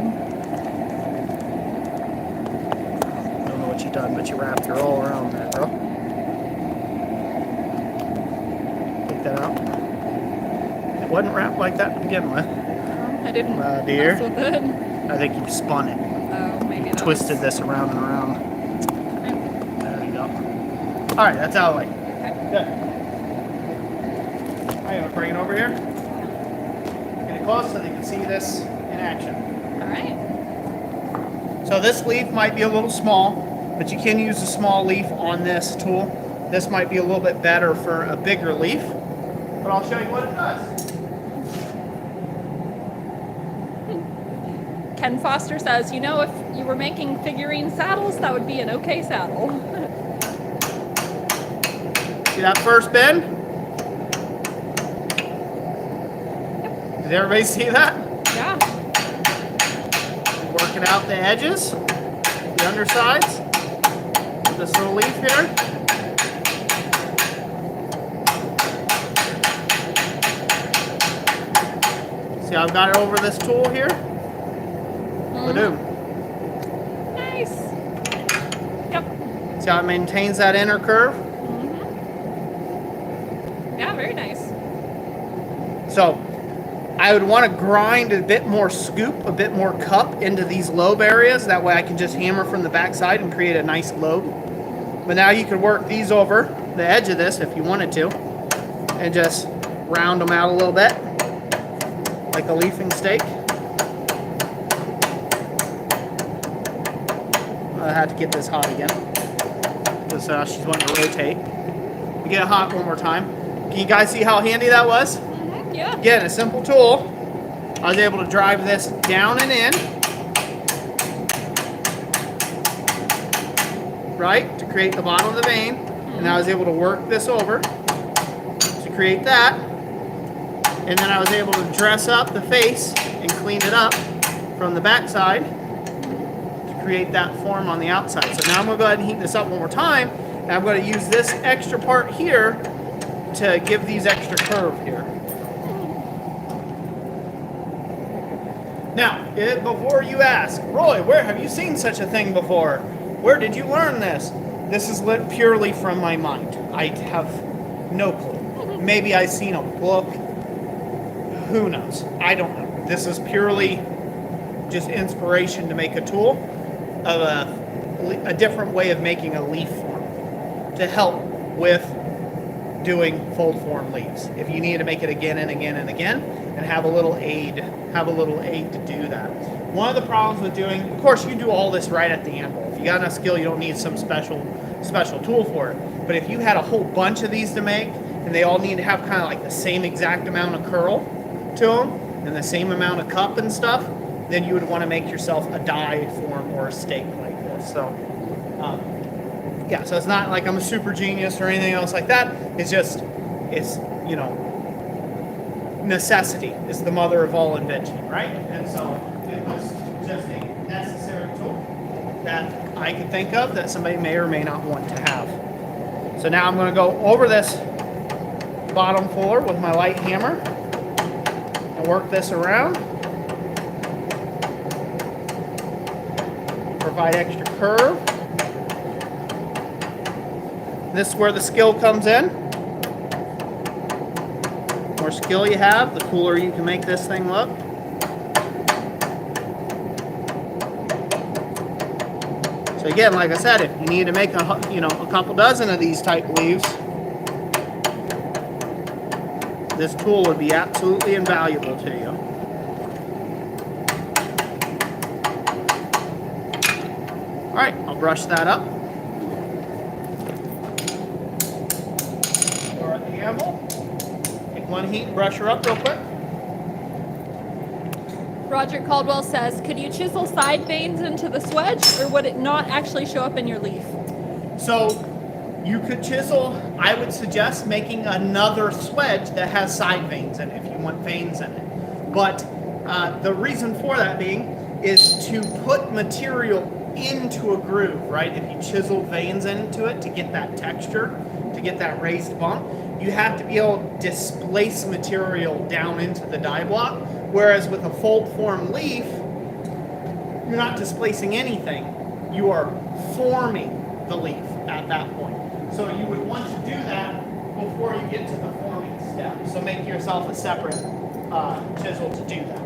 don't know what you done, but you wrapped her all around there, bro. Take that out. It wasn't wrapped like that to begin with. I didn't Dear. mess with it. I think you spun it. Oh, maybe that Twisted was... this around and around. Okay. There you go. All right, that's out of the way. Okay. Good. I'm gonna bring it over here. Get it close so they can see this in action. All right. So this leaf might be a little small, but you can use a small leaf on this tool. This might be a little bit better for a bigger leaf, but I'll show you what it does. Ken Foster says, you know, if you were making figurine saddles, that would be an okay saddle. See that first bend? Did everybody see that? Yeah. Working out the edges, the undersides, this little leaf here. See how I've got it over this tool here? Ba-doom. Nice. Yep. See how it maintains that inner curve? Yeah, very nice. So I would want to grind a bit more scoop, a bit more cup into these lobe areas. That way I can just hammer from the backside and create a nice lobe. But now you could work these over the edge of this if you wanted to and just round them out a little bit like a leafing steak. I had to get this hot again because she's wanting to rotate. We get it hot one more time. Can you guys see how handy that was? Mm-hmm. Yeah. Again, a simple tool. I was able to drive this down and in, right, to create the bottom of the vein, and I was able to work this over to create that. And then I was able to dress up the face and clean it up from the back side to create that form on the outside. So now I'm going to go ahead and heat this up one more time. And I'm going to use this extra part here to give these extra curve here. Now, before you ask, Roy, where have you seen such a thing before? Where did you learn this? This is lit purely from my mind. I have no clue. Maybe I've seen a book. Who knows? I don't know. This is purely just inspiration to make a tool of a different way of making a leaf form to help with doing fold form leaves. If you need to make it again and again and again, and have a little aid to do that. One of the problems with doing, of course, you do all this right at the anvil. If you got enough skill, you don't need some special tool for it. But if you had a whole bunch of these to make, and they all need to have kind of like the same exact amount of curl to them, and the same amount of cup and stuff, then you would want to make yourself a die form or a stake like this. So, yeah, so it's not like I'm a super genius or anything else like that. It's just, you know, necessity is the mother of all invention, right? And so it was just a necessary tool that I could think of that somebody may or may not want to have. So now I'm going to go over this bottom fuller with my light hammer and work this around. Provide extra curve. This is where the skill comes in. The more skill you have, the cooler you can make this thing look. So again, like I said, if you need to make a couple dozen of these type leaves, this tool would be absolutely invaluable to you. All right, I'll brush that up. Pour at the anvil. Take one heat and brush her up real quick. Roger Caldwell says, could you chisel side veins into the swedge, or would it not actually show up in your leaf? So you could chisel. I would suggest making another swedge that has side veins in it if you want veins in it. But the reason for that being is to put material into a groove, right? If you chisel veins into it to get that texture, to get that raised bump, you have to be able to displace material down into the die block. Whereas with a fold form leaf, you're not displacing anything. You are forming the leaf at that point. So you would want to do that before you get to the forming step. So make yourself a separate chisel to do that.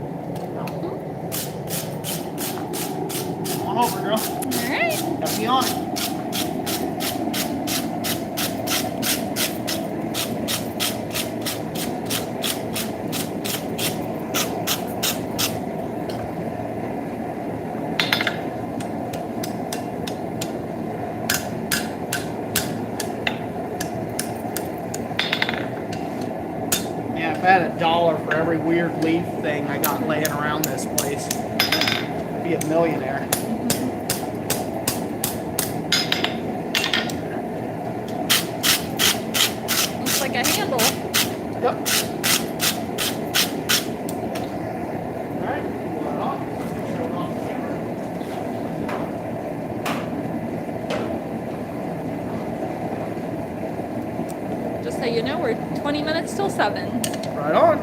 Come on over, girl. All right. Got me on it. If I had $1 for every weird leaf thing I got laying around this place, I'd be a millionaire. Looks like a handle. Yep. All right, pull it off. Show it off camera. Just so you know, we're 20 minutes till 7. Right on.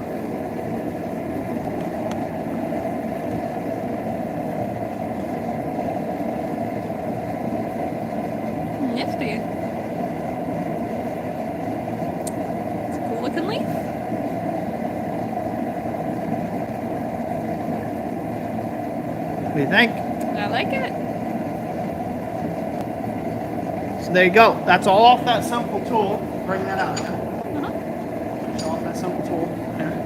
Nifty. It's a cool looking leaf. What do you think? I like it. So there you go. That's all off that simple tool. Bring that out. Show off that simple tool. There.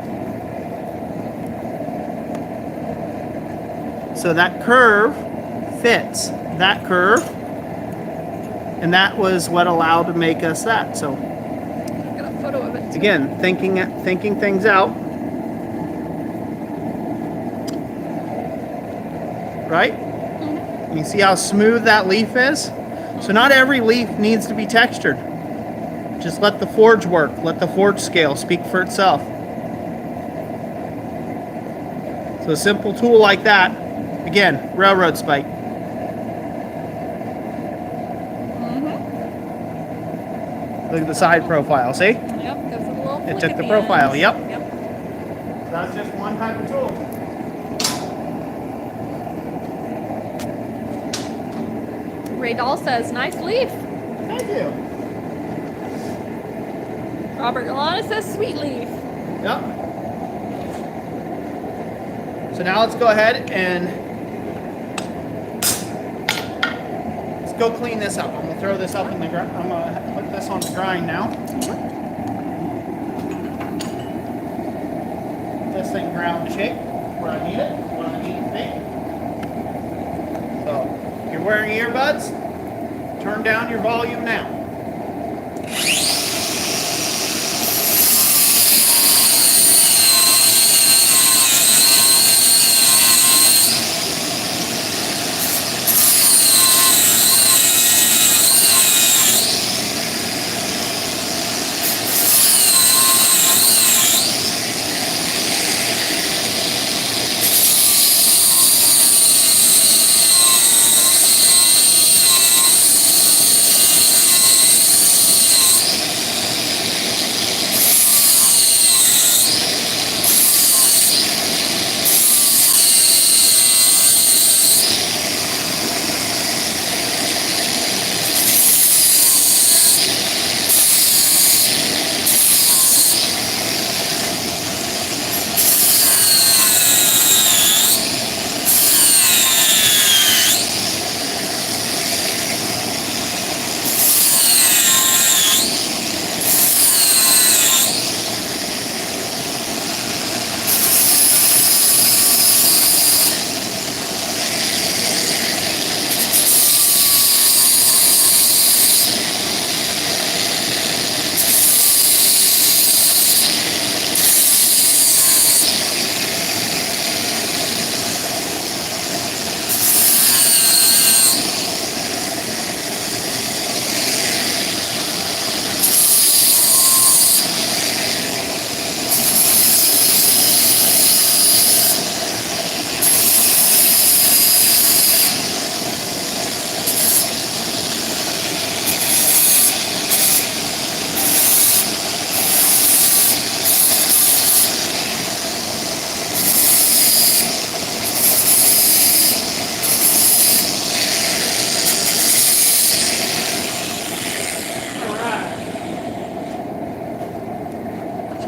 So that curve fits that curve, and that was what allowed to make us that. So Got a photo of it too. again, thinking things out, right? Mm-hmm. You see how smooth that leaf is? So not every leaf needs to be textured. Just let the forge work. Let the forge scale speak for itself. So a simple tool like that, again, railroad spike. Look at the side profile, see? Yep, gives it a little It flick took at the the profile, end. yep. Yep. That's just one type of tool. Ray Dahl says, nice leaf. Thank you. Robert Galana says, sweet leaf. Yep. So now let's go ahead and let's go clean this up. I'm gonna throw this up in the grind. I'm gonna put this on the grind now. This thing ground shape where I need it, what I need it to be. So if you're wearing earbuds, turn down your volume now.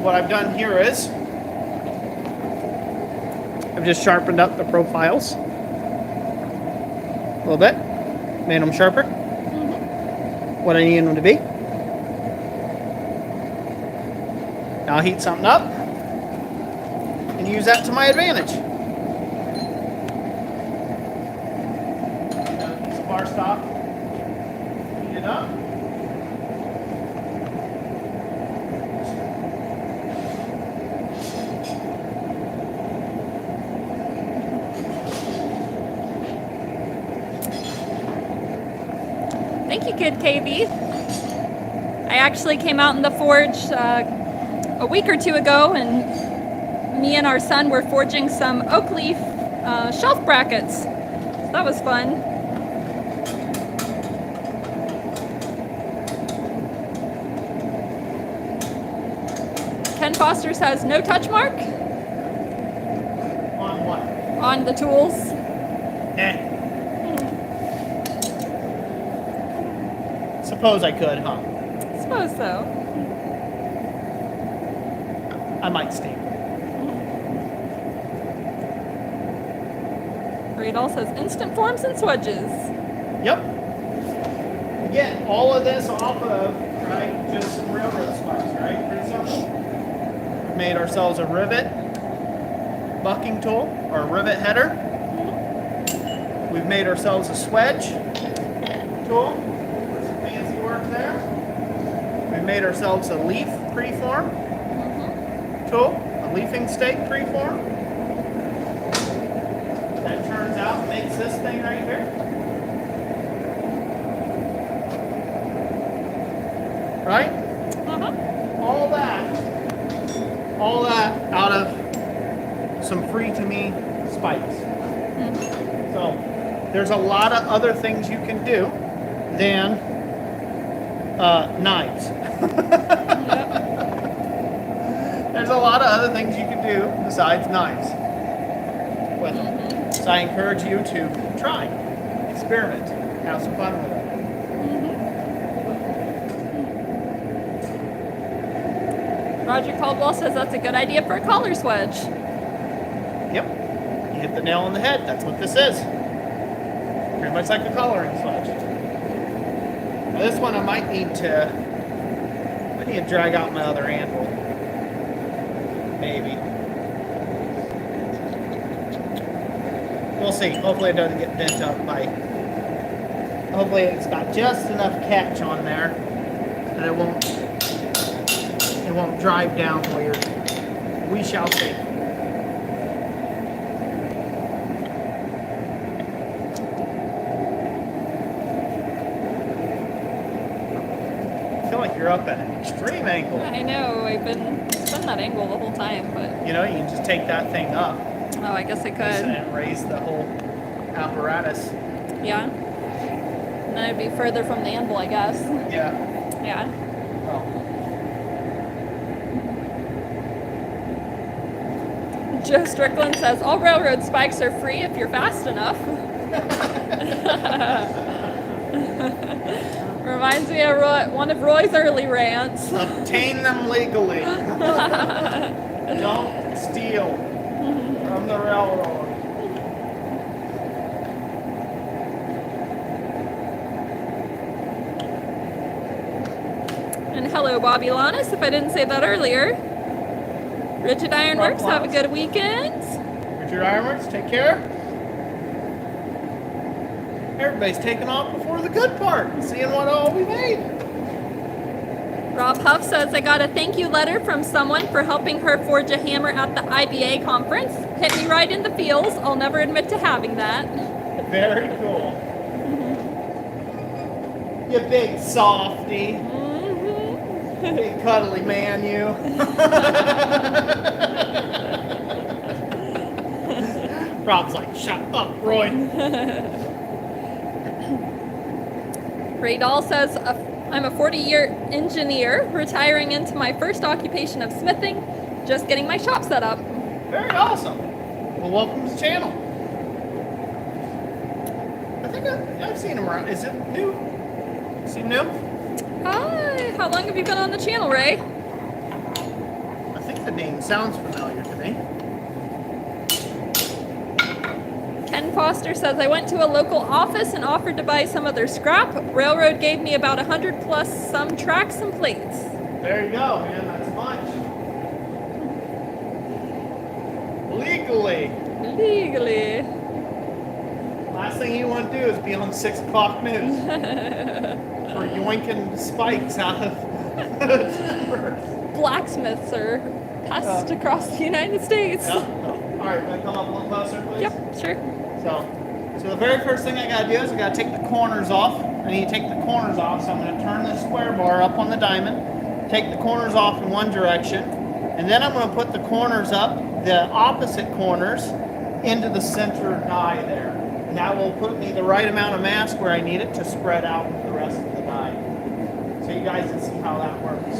What I've done here is I've just sharpened up the profiles a little bit, made them sharper, what I need them to be. Now I'll heat something up and use that to my advantage. Piece of bar stock, heat it up. Thank you, Kid KB. I actually came out in the forge a week or two ago, and me and our son were forging some oak leaf shelf brackets. So that was fun. Ken Foster says, no touch mark On what? on the tools. Suppose I could, huh? Suppose so. I might stay. Radal says instant forms and swedges. Yep. Again, all of this off of, right, just some railroad spikes, right? Pretty simple. We made ourselves a rivet bucking tool, or a rivet header. We've made ourselves a swedge tool. Some fancy work there. We've made ourselves a leaf preform tool, a leafing stake preform. That turns out and makes this thing right here. Right? All that out of some free to me spikes. So there's a lot of other things you can do than knives. There's a lot of other things you can do besides knives with them. So I encourage you to try, experiment, have some fun with it. Roger Caldwell says that's a good idea for a collar swedge. Yep. You hit the nail on the head. That's what this is. Pretty much like a collaring swedge. Now this one I might need to drag out my other anvil. Maybe. We'll see. Hopefully it doesn't get bent up by... Hopefully it's got just enough catch on there that it won't drive down weird. We shall see. I feel like you're up at an extreme angle. I know, it's been that angle the whole time, but... You know, you can just take that thing up. Oh, I guess I could. And raise the whole apparatus. Yeah. And then it'd be further from the anvil, I guess. Yeah. Yeah. Oh. Joe Strickland says, all railroad spikes are free if you're fast enough. Reminds me of one of Roy's early rants. Obtain them legally. Don't steal from the railroad. And hello, Bobby Lannis, if I didn't say that earlier. Richard Ironworks, have a good weekend. Richard Ironworks, take care. Everybody's taking off before the good part and seeing what all we made. Rob Huff says, I got a thank you letter from someone for helping her forge a hammer at the IBA conference. Hit me right in the feels. I'll never admit to having that. Very cool. You big softy. Big cuddly man, you. Rob's like, shut up, Roy. Ray Dahl says, I'm a 40-year engineer, retiring into my first occupation of smithing, just getting my shop set up. Very awesome. Well, welcome to the channel. I think I've seen him around. Is it new? Is he new? Hi, how long have you been on the channel, Ray? I think the name sounds familiar to me. Ken Foster says, I went to a local office and offered to buy some of their scrap. Railroad gave me about 100 plus some tracks and plates. There you go, man. That's much. Legally. Legally. Last thing you want to do is be on 6 o'clock news. Or yoinking spikes out of Blacksmiths are passed across the United States. Yep. All right, can I come up a little closer, please? Yep, sure. So the very first thing I gotta do is I gotta take the corners off. I need to take the corners off, so I'm gonna turn the square bar up on the diamond, take the corners off in one direction, and then I'm gonna put the corners up, the opposite corners, into the center die there. And that will put me the right amount of mass where I need it to spread out with the rest of the die. So you guys can see how that works.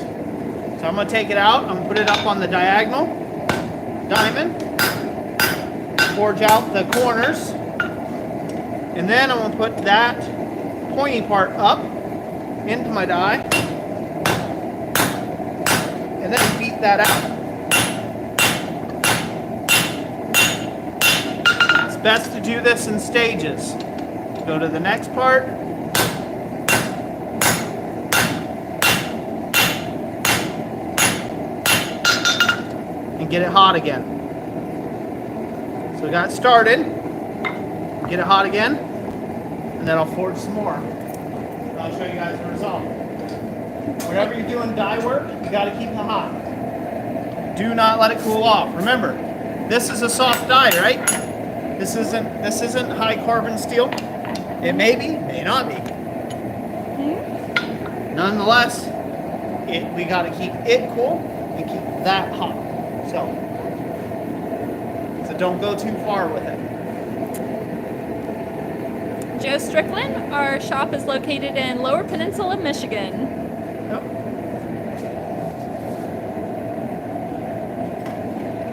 So I'm gonna take it out, I'm gonna put it up on the diagonal diamond, forge out the corners, and then I'm going to put that pointy part up into my die, and then beat that out. It's best to do this in stages. Go to the next part, and get it hot again. So we got it started, get it hot again, and then I'll forge some more. I'll show you guys the result. Whenever you're doing die work, you got to keep it hot. Do not let it cool off. Remember, this is a soft die, right? This isn't high carbon steel. It may be, may not be. Nonetheless, we got to keep it cool and keep that hot. So but don't go too far with it. Joe Strickland, our shop is located in Lower Peninsula, Michigan. Yep.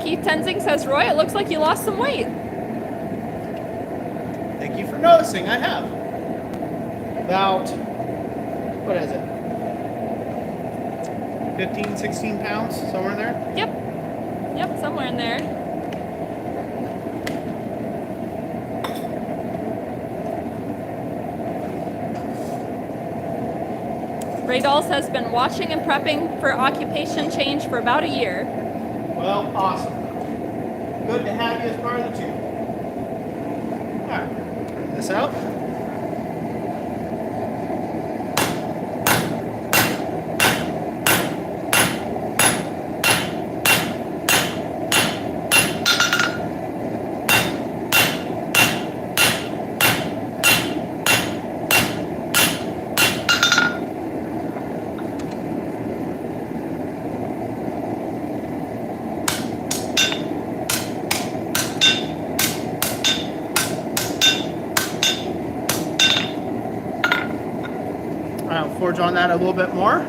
Keith Tenzing says, Roy, it looks like you lost some weight. Thank you for noticing. I have. About, what is it? 15, 16 pounds, somewhere in there? Yep, somewhere in there. Ray Dawes has been watching and prepping for occupation change for about a year. Well, awesome. Good to have you as part of the team. Alright, bring this out. I'll forge on that a little bit more.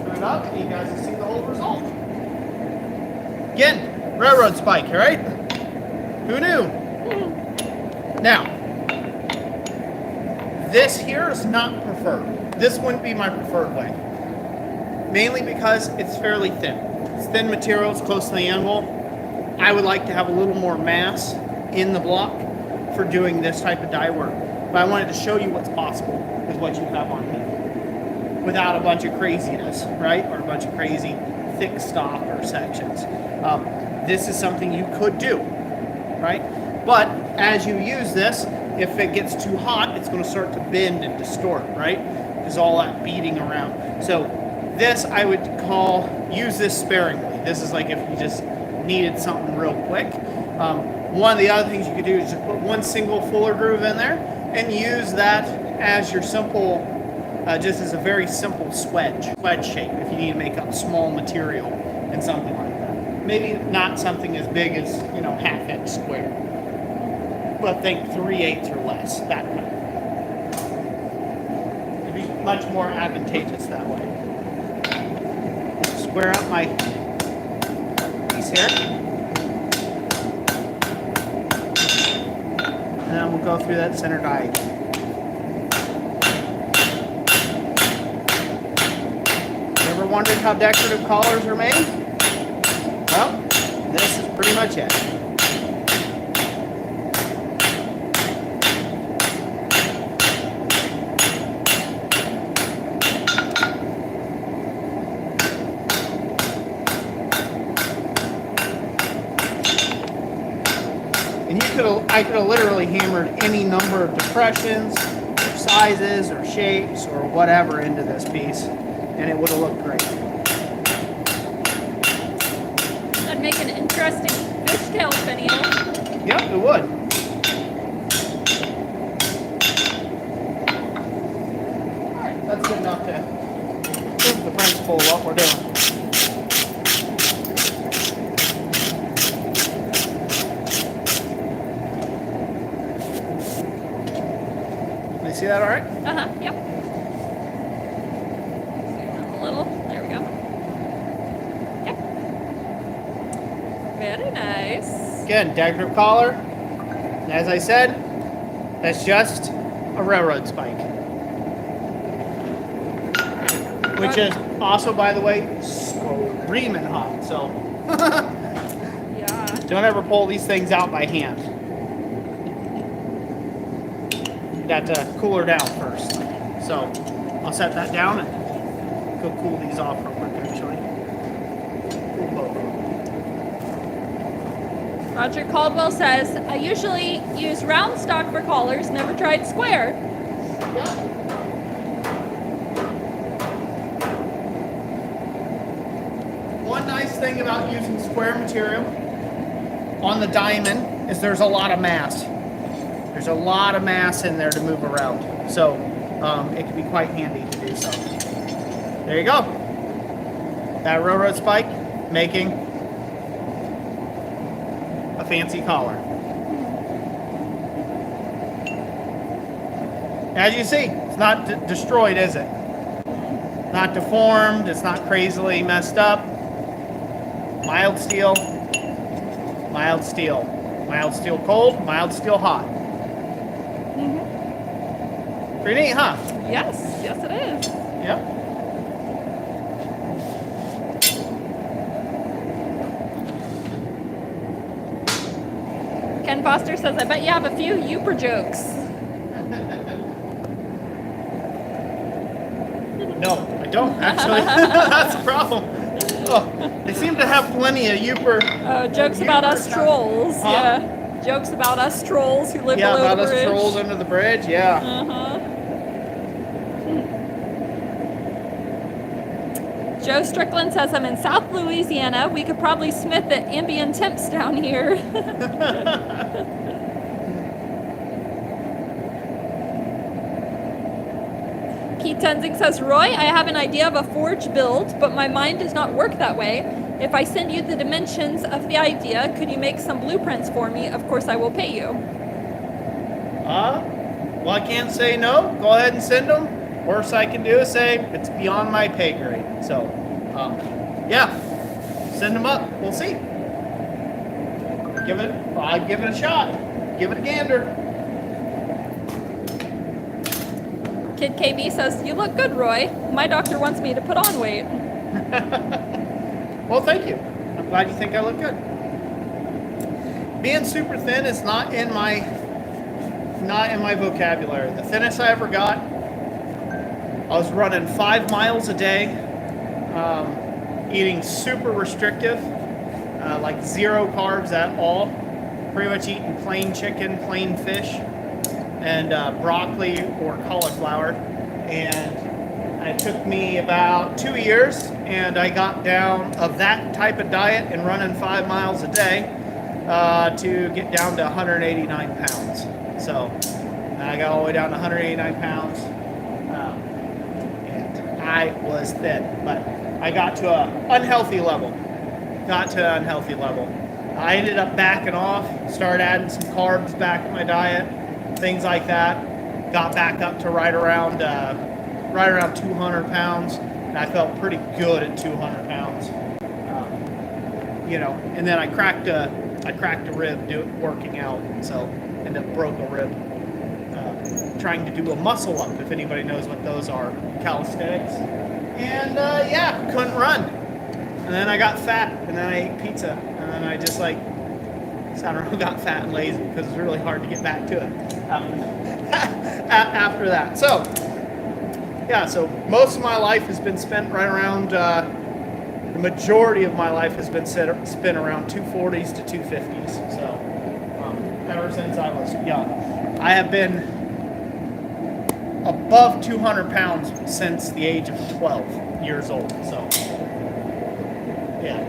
Turn it up, and you guys can see the whole result. Again, railroad spike, right? Who knew? Now, this here is not preferred. This wouldn't be my preferred way. Mainly because it's fairly thin. It's thin material, it's close to the anvil. I would like to have a little more mass in the block for doing this type of die work. But I wanted to show you what's possible with what you have on here. Without a bunch of craziness, right? Or a bunch of crazy thick stock or sections. This is something you could do, right? But as you use this, if it gets too hot, it's going to start to bend and distort, right? Because all that beating around. So this I would use this sparingly. This is like if you just needed something real quick. One of the other things you could do is just put one single fuller groove in there and use that as your simple, just as a very simple swedge shape if you need to make up small material and something like that. Maybe not something as big as, half-inch square, but think 3/8 or less, that kind. It'd be much more advantageous that way. Square up my piece here. And then we'll go through that center die. Ever wondered how decorative collars are made? Well, this is pretty much it. I could have literally hammered any number of depressions, or sizes, or shapes, or whatever into this piece, and it would have looked great. That'd make an interesting fishtail finial. Yep, it would. Alright, that's good enough to prove the principle of what we're doing. See that all right? Yep. Zoom in a little. There we go. Yep. Very nice. Again, decorative collar. As I said, that's just a railroad spike. Which is also, by the way, screaming hot. So Yeah. don't ever pull these things out by hand. Got to cool her down first. So I'll set that down and go cool these off real quick actually. Cool both. Roger Caldwell says, I usually use round stock for collars, never tried square. Yeah. One nice thing about using square material on the diamond is there's a lot of mass. There's a lot of mass in there to move around, so it can be quite handy to do so. There you go. That railroad spike making a fancy collar. As you see, it's not destroyed, is it? Not deformed, it's not crazily messed up. Mild steel, mild steel. Mild steel cold, mild steel hot. Pretty neat, huh? Yes, yes it is. Yep. Ken Foster says, I bet you have a few Uper jokes. No, I don't, actually. That's the problem. Oh, they seem to have plenty of Uper. Jokes about us trolls. Huh? Yeah. Jokes about us trolls who live below about the bridge. us trolls under the bridge, yeah. Joe Strickland says, I'm in South Louisiana. We could probably smith at ambient temps down here. Keith Tenzing says, Roy, I have an idea of a forge build, but my mind does not work that way. If I send you the dimensions of the idea, could you make some blueprints for me? Of course, I will pay you. Well, I can't say no. Go ahead and send them. Worst I can do is say it's beyond my pay grade. So, yeah, send them up. We'll see. I'll give it a shot. Give it a gander. Kid KB says, you look good, Roy. My doctor wants me to put on weight. Well, thank you. I'm glad you think I look good. Being super thin is not in my vocabulary. The thinnest I ever got, I was running 5 miles a day, eating super restrictive, like 0 carbs at all. Pretty much eating plain chicken, plain fish, and broccoli or cauliflower. And it took me about 2 years, and I got down of that type of diet and running 5 miles a day to get down to 189 pounds. So I got all the way down to 189 pounds, and I was thin, but I got to an unhealthy level. I ended up backing off, started adding some carbs back to my diet, things like that. Got back up to right around 200 pounds, and I felt pretty good at 200 pounds. And then I cracked a rib working out, so ended up broke a rib. Trying to do a muscle up, if anybody knows what those are, calisthenics. And couldn't run. And then I got fat, and then I ate pizza, and then I just got fat and lazy because it's really hard to get back to it after that. So most of my life has been spent right around, the majority of my life has been spent around 240s to 250s. So ever since I was young, I have been above 200 pounds since the age of 12 years old. So yeah,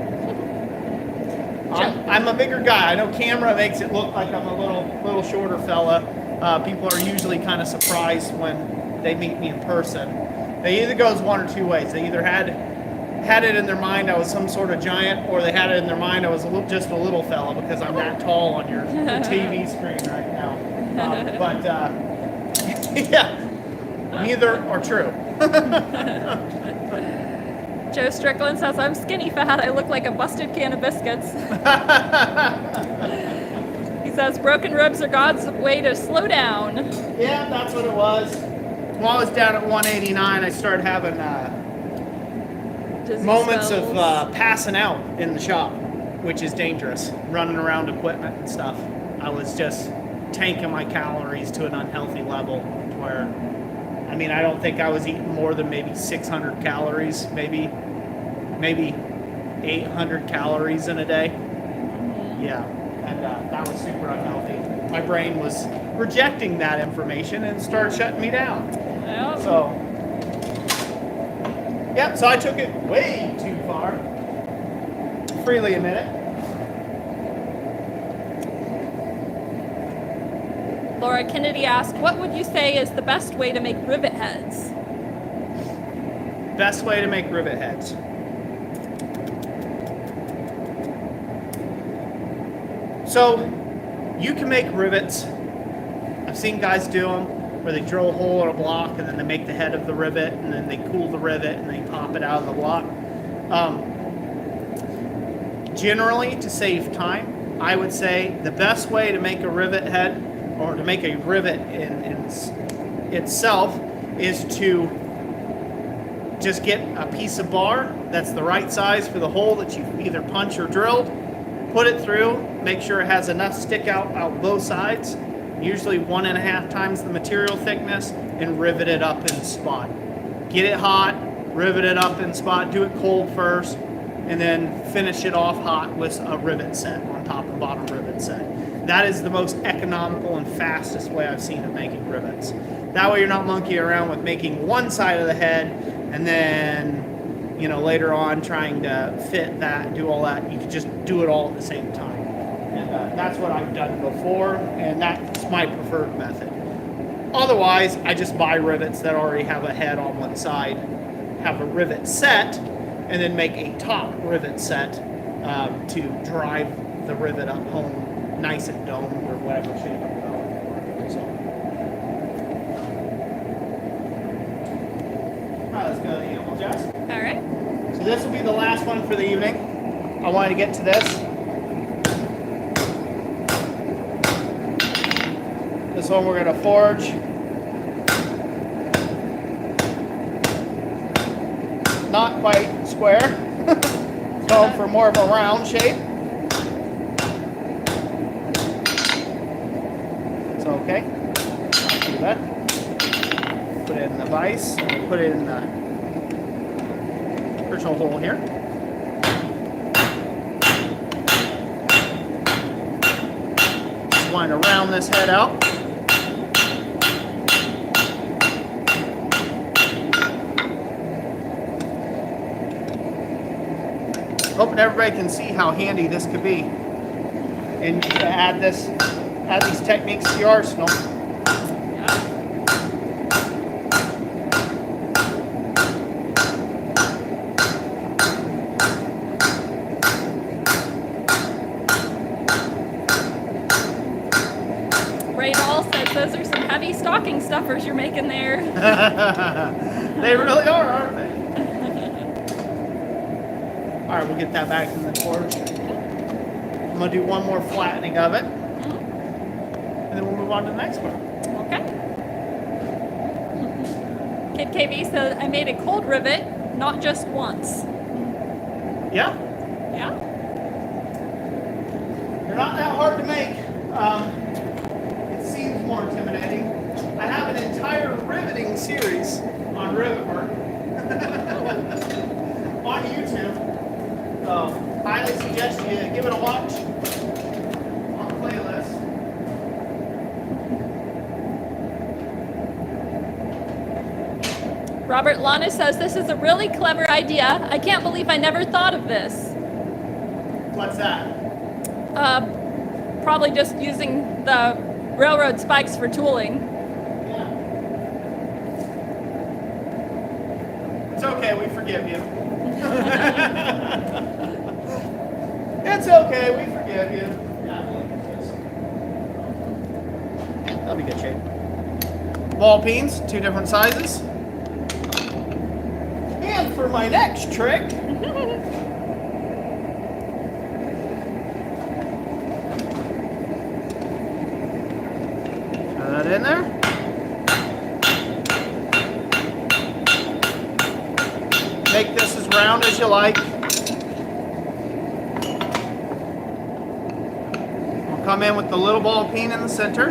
I'm a bigger guy. I know camera makes it look like I'm a little shorter fella. People are usually kind of surprised when they meet me in person. They either goes one or two ways. They either had it in their mind I was some sort of giant, or they had it in their mind I was just a little fella because I'm that tall on your TV screen right now. Yeah, neither are true. Joe Strickland says, I'm skinny fat. I look like a busted can of biscuits. He says, broken ribs are God's way to slow down. Yeah, that's what it was. While I was down at 189, I started having moments of passing out in the shop, which is dangerous, running around equipment and stuff. I was just tanking my calories to an unhealthy level where, I don't think I was eating more than maybe 600 calories, maybe 800 calories in a day. Yeah, and that was super unhealthy. My brain was rejecting that information and started shutting me down. Yep. So I took it way too far. Freely admit it. Laura Kennedy asked, what would you say is the best way to make rivet heads? Best way to make rivet heads. So you can make rivets. I've seen guys do them where they drill a hole in a block and then they make the head of the rivet and then they cool the rivet and they pop it out of the block. Generally, to save time, I would say the best way to make a rivet head or to make a rivet in itself is to just get a piece of bar that's the right size for the hole that you've either punched or drilled, put it through, make sure it has enough stick out both sides, usually 1.5 times the material thickness, and rivet it up in spot. Get it hot, rivet it up in spot, do it cold first, and then finish it off hot with a rivet set on top and bottom rivet set. That is the most economical and fastest way I've seen of making rivets. That way you're not monkeying around with making one side of the head and then, you know, later on trying to fit that, do all that. You can just do it all at the same time. And that's what I've done before, and that's my preferred method. Otherwise, I just buy rivets that already have a head on one side, have a rivet set, and then make a top rivet set to drive the rivet up home nice and domed or whatever shape I'm going for. So, all right, let's go to the animal, Jess. All right. So this will be the last one for the evening. I wanted to get to this. This one we're going to forge. Not quite square. Going for more of a round shape. It's okay. Do that. Put it in the vise. Put it in the original hole here. Just want to round this head out. Hoping everybody can see how handy this could be, and to add these techniques to your arsenal. Ray Doll says those are some heavy stocking stuffers you're making there. They really are, aren't they? All right, we'll get that back in the forge. I'm going to do one more flattening of it, and then we'll move on to the next one. Okay. Kid KV says, I made a cold rivet, not just once. Yeah? Yeah? They're not that hard to make. It seems more intimidating. I have an entire riveting series on rivet work on YouTube. So, highly suggest you give it a watch on the playlist. Robert Lana says, this is a really clever idea. I can't believe I never thought of this. What's that? Probably just using the railroad spikes for tooling. Yeah. It's okay, we forgive you. It's okay, we forgive you. That'll be good shape. Ball peens, 2 different sizes. And for my next trick, throw that in there. Make this as round as you like. We'll come in with the little ball peen in the center.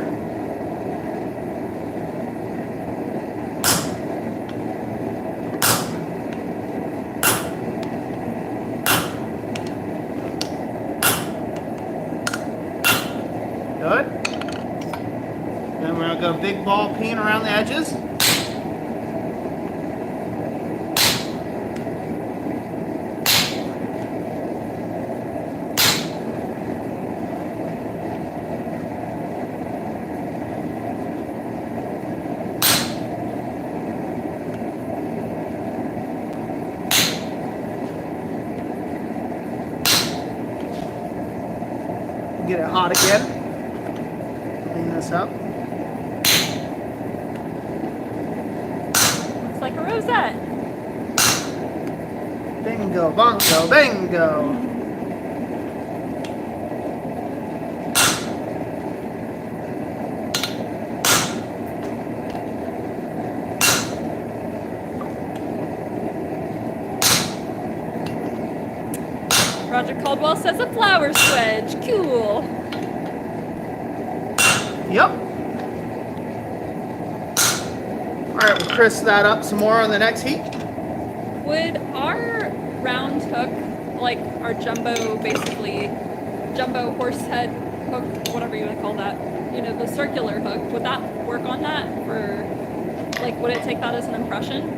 Good. Then we're going to go big ball peen around the edges. Get it hot again. Clean this up. Looks like a rosette. Bingo, bongo, bingo. Roger Caldwell says a flower swedge. Cool. Yep. All right, we'll crisp that up some more on the next heat. Would our round hook, like our jumbo, basically jumbo horse head hook, whatever you would call that, you know, the circular hook, would that work on that? Or like, would it take that as an impression?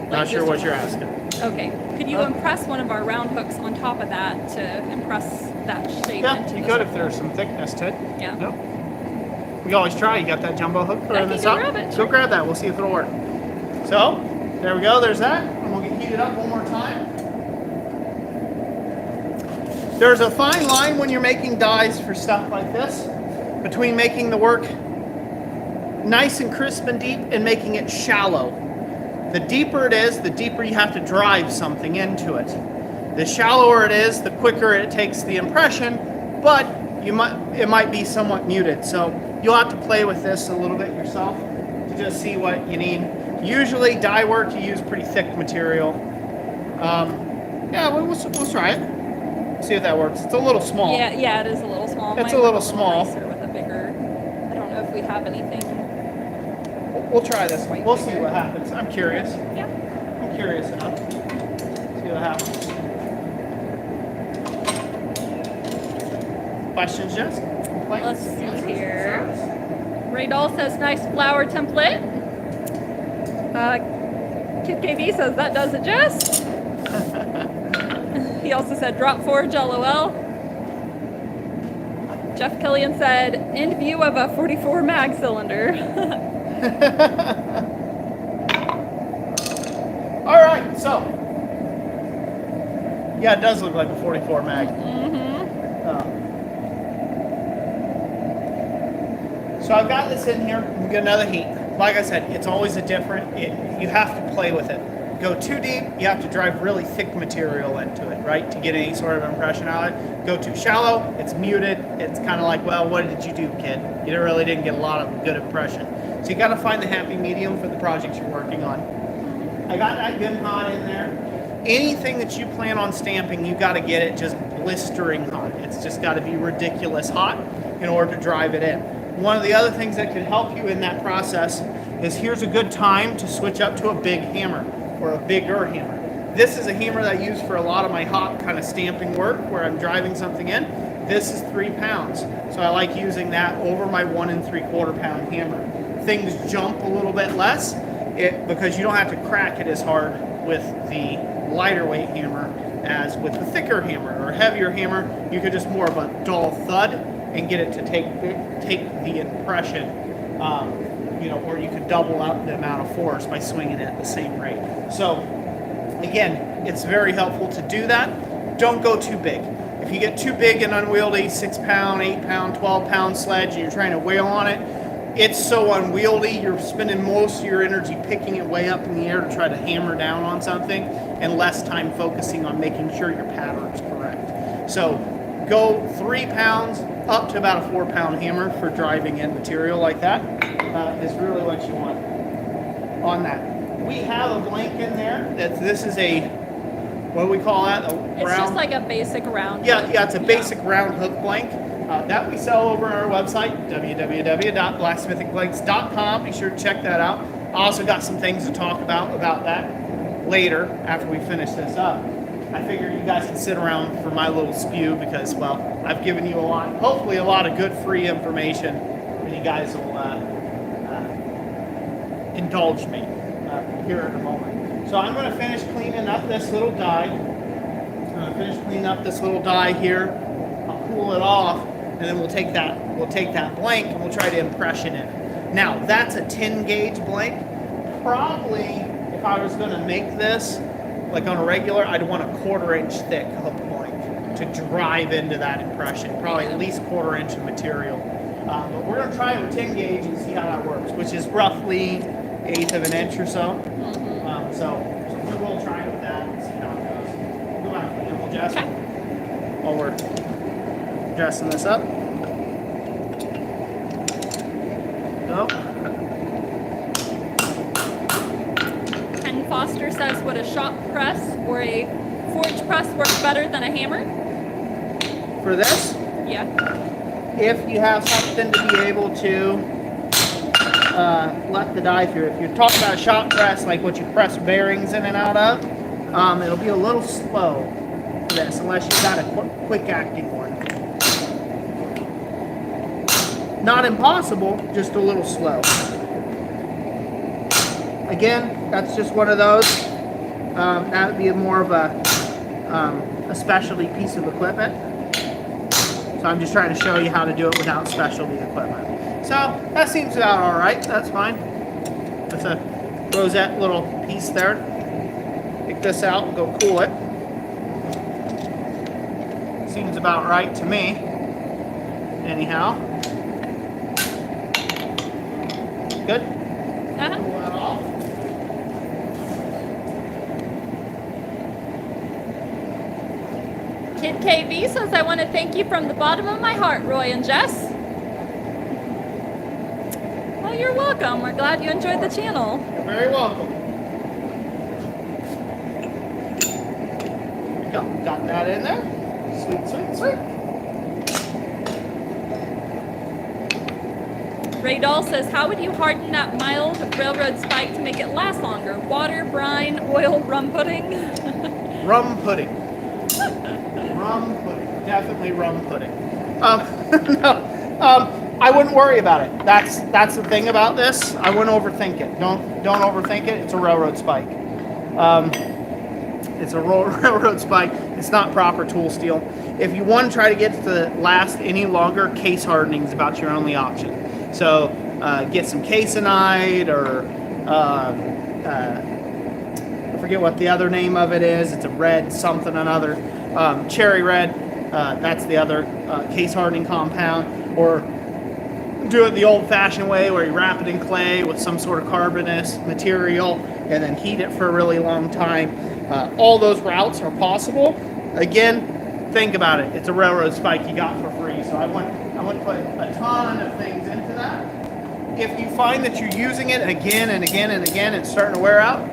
Like, Not sure just- what you're asking. Okay. Could you impress one of our round hooks on top of that to impress that shape? Yeah, into you the could if circle? there's some thickness to it. Yeah. Yep. We can always try. You got that jumbo hook I in can this go up? grab it, Go sure. grab that. We'll see if it'll work. So, there we go. There's that. And we'll get heated up one more time. There's a fine line when you're making dies for stuff like this between making the work nice and crisp and deep and making it shallow. The deeper it is, the deeper you have to drive something into it. The shallower it is, the quicker it takes the impression, but it might be somewhat muted. So you'll have to play with this a little bit yourself to just see what you need. Usually die work, you use pretty thick material. Yeah, we'll try it. See if that works. It's a little small. Yeah, it is a little small. It's Mine a little was small. nicer with a bigger. I don't know if we have anything. We'll try this one. We'll see what happens. I'm curious. Yeah. I'm curious enough. See what happens. Questions, Jess? Let's see here. Ray Doll says nice flower template. Kid KB says that does it, Jess. He also said drop forge, LOL. Jeff Killian said end view of a 44 mag cylinder. All right, so yeah, it does look like a 44 mag. So I've got this in here. We get another heat. Like I said, it's always a different. You have to play with it. Go too deep, you have to drive really thick material into it, right, to get any sort of impression out of it. Go too shallow, it's muted. It's kind of like, well, what did you do, kid? You really didn't get a lot of good impression. So you got to find the happy medium for the projects you're working on. I got that good hot in there. Anything that you plan on stamping, you got to get it just blistering hot. It's just got to be ridiculous hot in order to drive it in. One of the other things that could help you in that process is here's a good time to switch up to a big hammer or a bigger hammer. This is a hammer that I use for a lot of my hot kind of stamping work where I'm driving something in. This is 3 pounds. So I like using that over my 1 3/4 pound hammer. Things jump a little bit less because you don't have to crack it as hard with the lighter weight hammer as with the thicker hammer or heavier hammer. You could just more of a dull thud and get it to take the impression, or you could double up the amount of force by swinging it at the same rate. So again, it's very helpful to do that. Don't go too big. If you get too big and unwieldy, 6 pound, 8 pound, 12 pound sledge, and you're trying to wheel on it, it's so unwieldy, you're spending most of your energy picking it way up in the air to try to hammer down on something and less time focusing on making sure your pattern's correct. So go 3 pounds up to about a 4 pound hammer for driving in material like that is really what you want on that. We have a blank in there. This is a, what do we call that? It's just like a basic round. Yeah, it's a basic round hook blank that we sell over on our website, www.blacksmithingblades.com. Be sure to check that out. I also got some things to talk about that later after we finish this up. I figure you guys can sit around for my little spew because, well, I've given you hopefully a lot of good free information, and you guys will indulge me here in a moment. So I'm going to finish cleaning up this little die. Here. I'll cool it off, and then we'll take that blank and we'll try to impression it. Now that's a 10 gauge blank. Probably if I was going to make this like on a regular, I'd want a 1/4 inch thick hook blank. to drive into that impression, probably at least 1/4 inch of material. But we're going to try it with 10 gauge and see how that works, which is roughly 1/8 of an inch or so. So we will try it with that and see how it goes. Go back to the double Jess while we're dressing this up. Go. Ken Foster says, would a shop press or a forge press work better than a hammer? For this, Yeah. if you have something to be able to let the die through. If you're talking about a shop press, like what you press bearings in and out of, it'll be a little slow for this, unless you've got a quick acting one. Not impossible, just a little slow. Again, that's just one of those. That would be more of a specialty piece of equipment. So I'm just trying to show you how to do it without specialty equipment. So that seems about all right. That's fine. That's a rosette little piece there. Pick this out and go cool it. Seems about right to me. Anyhow. Good? Uh-huh. Pull that off. Kid KV says, I want to thank you from the bottom of my heart, Roy and Jess. Well, you're welcome. We're glad you enjoyed the channel. You're very welcome. Got that in there. Sweet, sweet, sweet. Ray Dahl says, how would you harden that mild railroad spike to make it last longer? Water, brine, oil, rum pudding? Rum pudding. Rum pudding. Definitely rum pudding. I wouldn't worry about it. That's the thing about this. I wouldn't overthink it. Don't overthink it. It's a railroad spike. It's a railroad spike. It's not proper tool steel. If you want to try to get it to last any longer, case hardening is about your only option. So get some caseonite or I forget what the other name of it is. It's a red something another. Cherry red. That's the other case hardening compound. Or do it the old-fashioned way where you wrap it in clay with some sort of carbonous material and then heat it for a really long time. All those routes are possible. Again, think about it. It's a railroad spike you got for free. So I wouldn't put a ton of things into that. If you find that you're using it again and again and again and it's starting to wear out,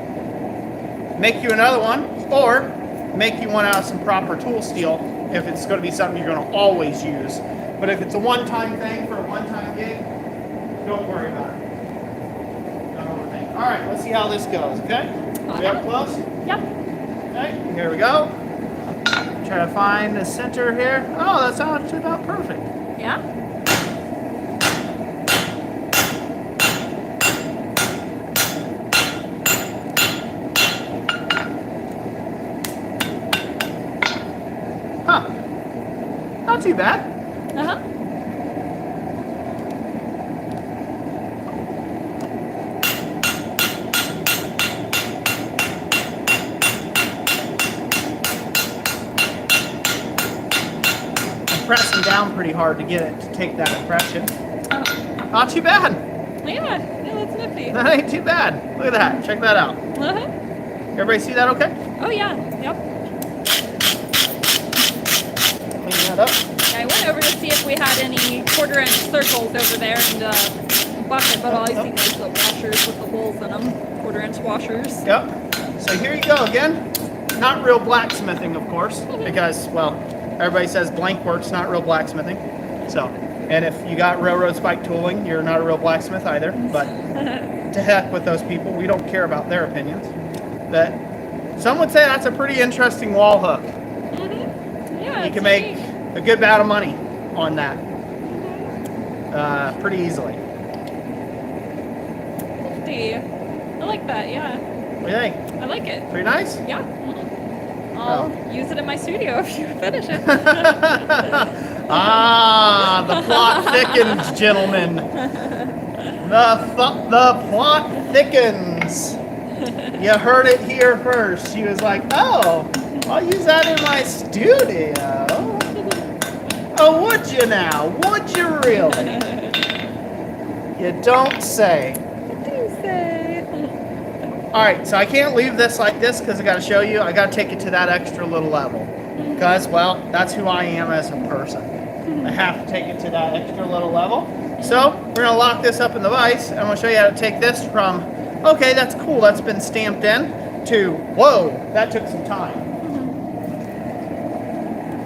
make you another one, or make you one out of some proper tool steel if it's going to be something you're going to always use. But if it's a one-time thing for a one-time gig, don't worry about it. Don't overthink. All right, let's see how this goes, okay? We up close? Yep. Okay, here we go. Try to find the center here. Oh, that's actually about perfect. Yeah. Huh. Not too bad. Uh-huh. Pressing down pretty hard to get it to take that impression. Not too bad. Yeah, that's nifty. That ain't too bad. Look at that. Check that out. Uh-huh. Everybody see that okay? Oh, yeah. Yep. Clean that up. I went over to see if we had any 1/4 inch circles over there and bucket, but all I see is the washers with the holes in them. 1/4 inch washers. Yep. So here you go again. Not real blacksmithing, of course, because, well, everybody says blank work's not real blacksmithing. So, and if you got railroad spike tooling, you're not a real blacksmith either. But to heck with those people. We don't care about their opinions. But some would say that's a pretty interesting wall hook. Yeah, You can make a good amount of money on that pretty easily. nifty. I like that, yeah. What do you think? I like it. Pretty nice? Yeah. I'll use it in my studio if you finish it. Ah, the plot thickens, gentlemen. The plot thickens. You heard it here first. She was like, oh, I'll use that in my studio. Oh, would you now? Would you really? You don't say. All right, so I can't leave this like this because I got to show you. I got to take it to that extra little level because, well, that's who I am as a person. I have to take it to that extra little level. So we're going to lock this up in the vise, and I'm going to show you how to take this from, okay, that's cool, that's been stamped in, to, whoa, that took some time.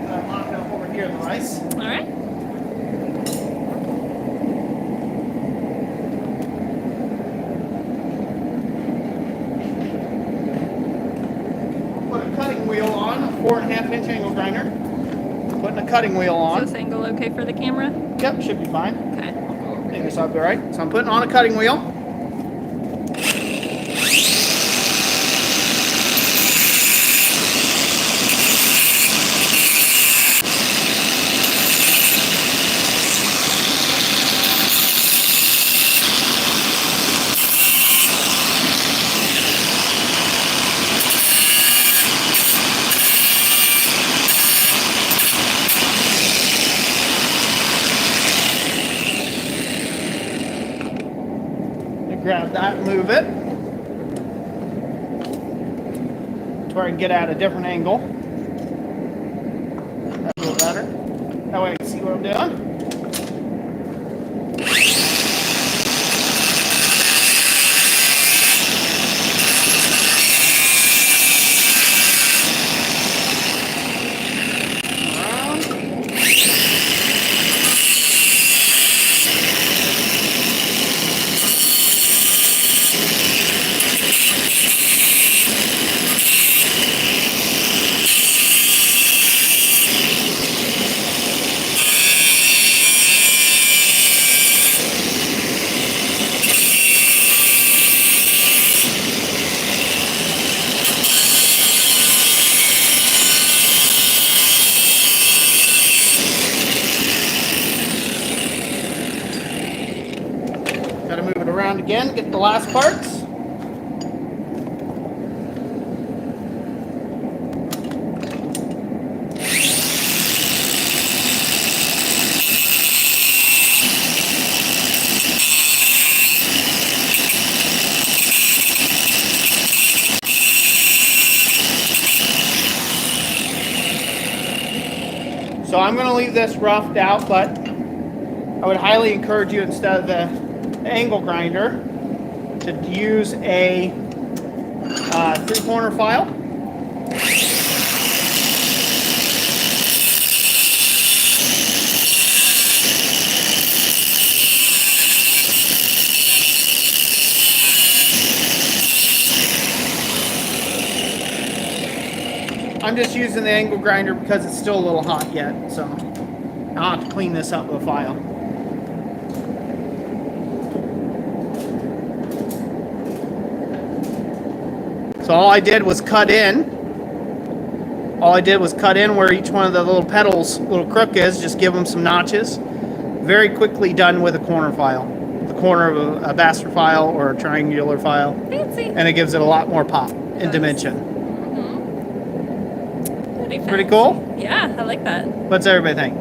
I'm locking it up over here in the vise. All right. Put a cutting wheel on, a 4.5-inch angle grinder. Putting a cutting wheel on. Is this angle okay for the camera? Yep, should be fine. Okay. I think this ought to be right. So I'm putting on a cutting wheel. Grab that and move it to where I can get at a different angle. That's a little better. That way I can see what I'm doing. Got to move it around again, get the last parts. So I'm going to leave this roughed out, but I would highly encourage you, instead of the angle grinder, to use a 3-corner file. I'm just using the angle grinder because it's still a little hot yet, so I'll have to clean this up with a file. So all I did was cut in. All I did was cut in where each one of the little petals, little crook is, just give them some notches. Very quickly done with a corner file. The corner of a bastard file or a triangular file. Fancy. And it gives it a lot more pop and dimension. Pretty Fancy. cool? Yeah, I like that. What's everybody think?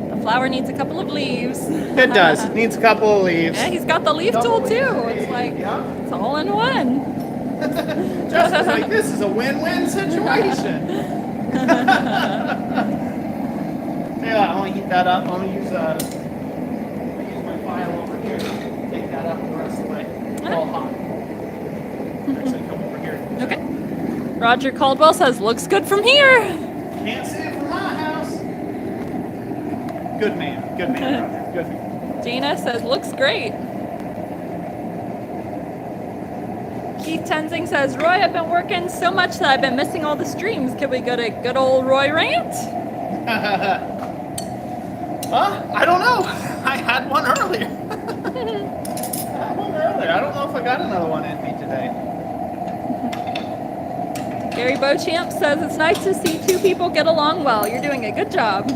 The flower needs a couple of leaves. It does. It needs a couple of leaves. Yeah, he's got the leaf tool too. It's like, it's all in one. Justin's like, this is a win-win situation. Yeah, I'm gonna heat that up. I'm gonna use my file over here. Take that up the rest of the way. It's all hot. Actually, come over here. Okay. Roger Caldwell says, looks good from here. Can't see it from my house. Good man, Roger. Good man. Gina says, looks great. Keith Tenzing says, Roy, I've been working so much that I've been missing all the streams. Can we go to good old Roy Rant? I don't know. I had one earlier. I don't know if I got another one in me today. Gary Beauchamp says, it's nice to see two people get along well. You're doing a good job.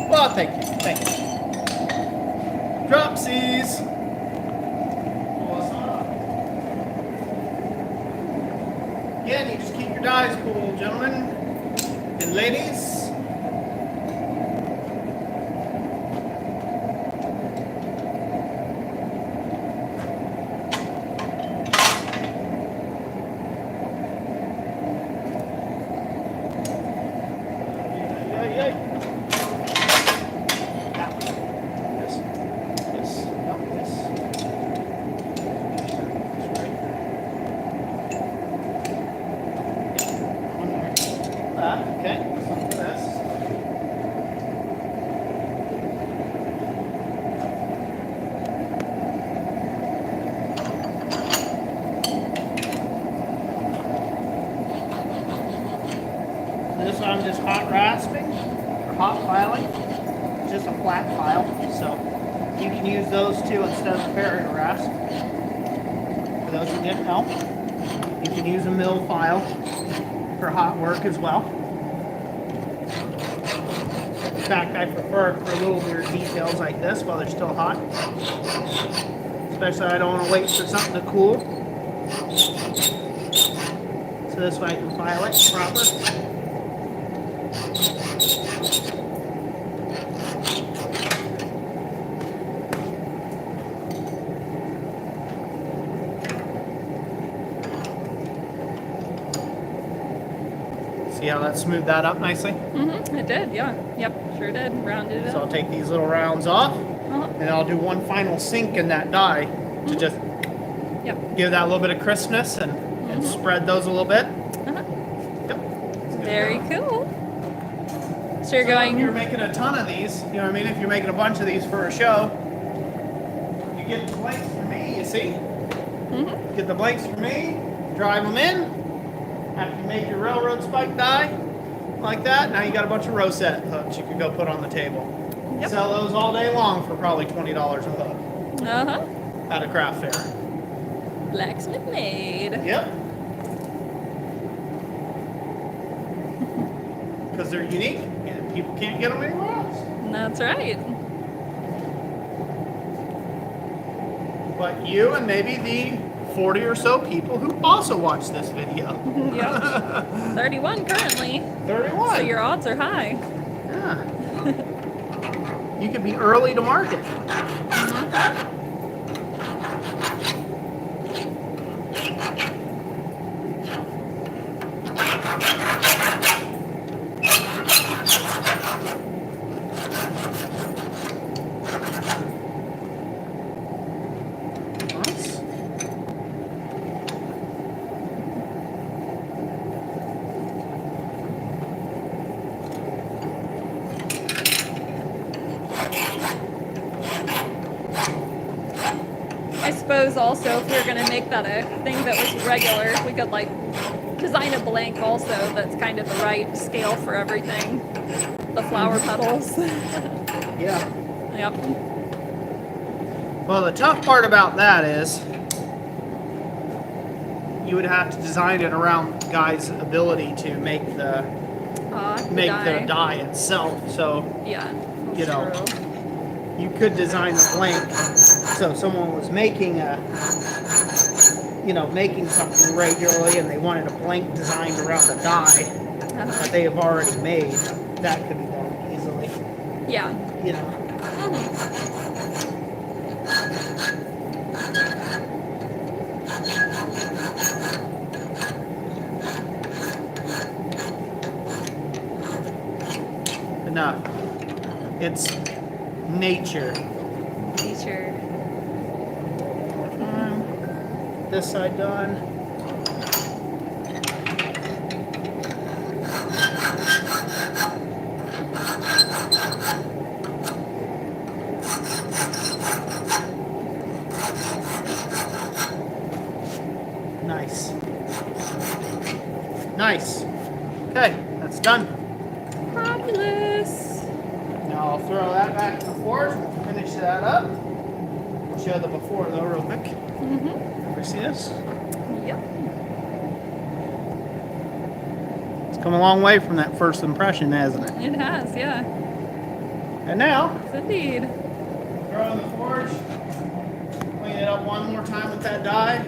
Well, thank you. Thank you. Dropsies. Again, you just keep your dies cool, gentlemen. and ladies. This I'm just hot rasping, or hot filing, just a flat file, so you can use those too instead of ferrite rasp. For those who didn't know, you can use a mill file for hot work as well. In fact, I prefer it for little weird details like this while they're still hot. Especially I don't want to wait for something to cool. So this way I can file it proper. See how that smoothed that up nicely? Mm-hmm. It did, yeah. Yep, sure did. Rounded it So up. I'll take these little rounds off, and I'll do one final sink in that die to just give that a little bit of crispness and spread those a little bit. Yep. Very cool. So you're So going... if you're making a ton of these, you know what I mean? If you're making a bunch of these for a show, you get the blanks for me, you see? Get the blanks for me, drive them in. After you make your railroad spike die, like that, now you got a bunch of rosette hooks you can go put on the table. Yep. Sell those all day long for probably $20 a hook at a craft fair. Blacksmith made. Yep. Because they're unique and people can't get them anywhere else. That's right. But you and maybe the 40 or so people who also watch this video. Yep. 31 currently. 31. So your odds are high. Yeah. You could be early to market. I suppose also if we were going to make that a thing that was regular, we could like design a blank also that's kind of the right scale for everything. The flower petals. Yeah. Yep. Well, the tough part about that is you would have to design it around the guy's ability to make the die itself. So yeah, you know, true. You could design the blank so if someone was making making something regularly and they wanted a blank designed around the die that they have already made, that could be done easily. Yeah. You know. Enough. It's nature. Nature. This side done. Nice. Nice. Okay, that's done. Fabulous. Now I'll throw that back in the forge. Finish that up. I'll show the before though real quick. Ever see this? Yep. It's come a long way from that first impression, hasn't it? It has, yeah. And now, Yes, indeed. throw in the forge. Clean it up one more time with that die.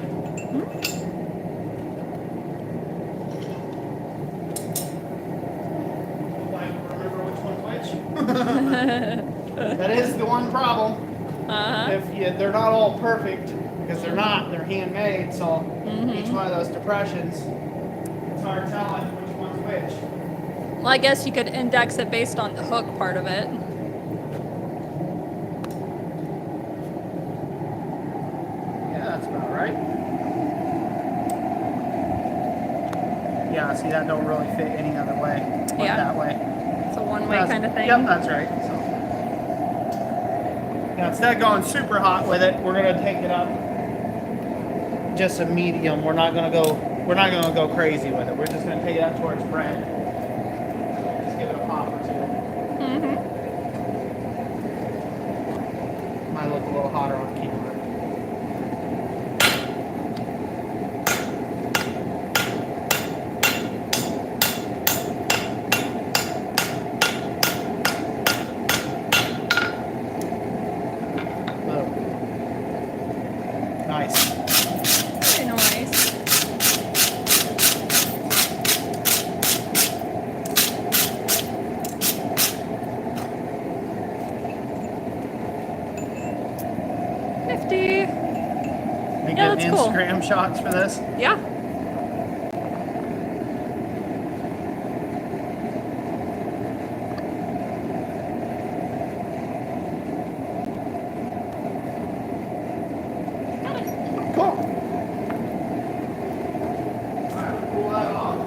That is the one problem. They're not all perfect, because they're not. They're handmade, so each one of those depressions, it's hard telling which one's which. Well, I guess you could index it based on the hook part of it. Yeah, that's about right. Yeah, see, that don't really fit any other way. But that way. It's a one-way kind of thing. Yep, that's right. So now, instead of going super hot with it, we're gonna take it up just a medium. We're not gonna go crazy with it. We're just gonna take it up towards bread. Just give it a pop or two. Might look a little hotter on camera. Instagram shots for this. Yeah. Cool. All right, pull that off.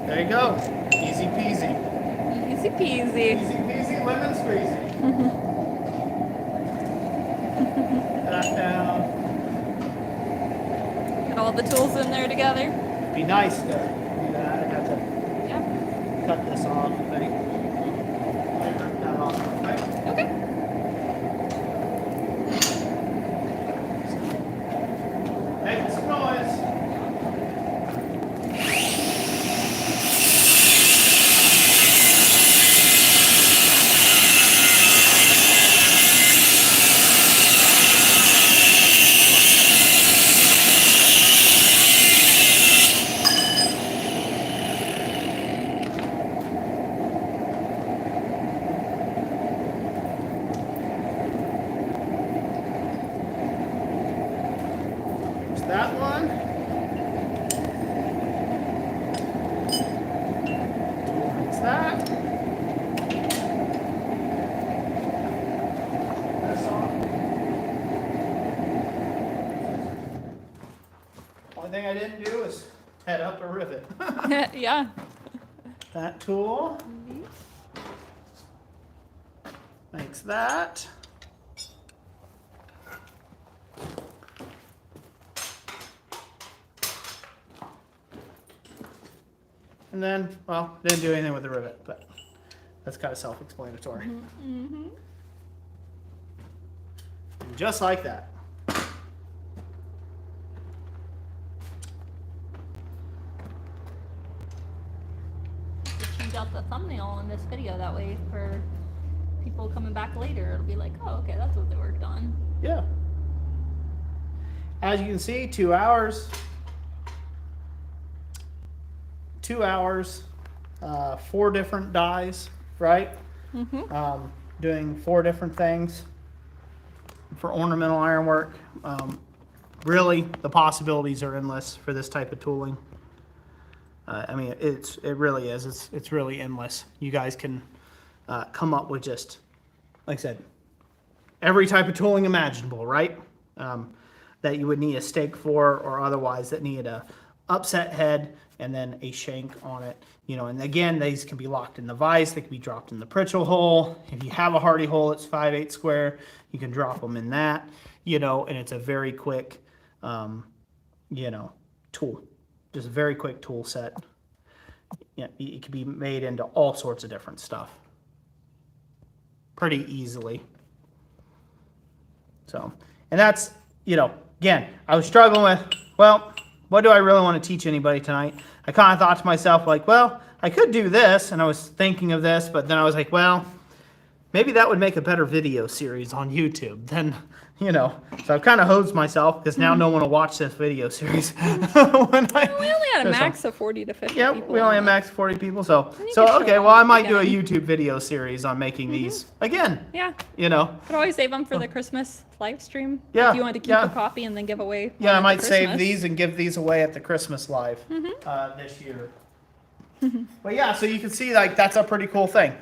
There you go. Easy peasy. Easy peasy. Easy peasy, lemon squeezy. That down. Get all the tools in there together. It'd be nice to do that. I'd have to cut this off, I think. Rip that off, right? Okay. Make some noise. That one. That's that. That's off. Only thing I didn't do is head up a rivet. Yeah. That tool makes that. And then, well, didn't do anything with the rivet, but that's kind of self-explanatory. And just like that. Just change out the thumbnail in this video, that way for people coming back later, it'll be like, oh, okay, that's what they worked on. Yeah. As you can see, 2 hours. 2 hours, 4 different dyes, right? Doing 4 different things for ornamental ironwork. Really, the possibilities are endless for this type of tooling. I mean, it really is. It's really endless. You guys can come up with just, like I said, every type of tooling imaginable, right? That you would need a stake for, or otherwise that need a upset head and then a shank on it, you know. And again, these can be locked in the vise. They can be dropped in the Pritchell hole. If you have a hardy hole, it's 5/8 square. You can drop them in that, you know, and it's a very quick, you know, tool. Just a very quick tool set. Yeah, it can be made into all sorts of different stuff pretty easily. So, and that's, you know, again, I was struggling with, well, what do I really want to teach anybody tonight? I kind of thought to myself, like, well, I could do this, and I was thinking of this, but then I was like, well, maybe that would make a better video series on YouTube than, you know. So I've kind of hosed myself because now no one will watch this video series. We only had a So- max of 40 to 50 Yep, people. we only on have that. max 40 people, so You could show okay. them Well, I might do a again. YouTube video series on making these again. Yeah. You know, Could always save them for the Christmas live stream. Yeah, If you want to keep yeah. a copy and then give away. yeah, I one at might the save Christmas. these and give these away at the Christmas live this year. But yeah, so you can see like that's a pretty cool thing.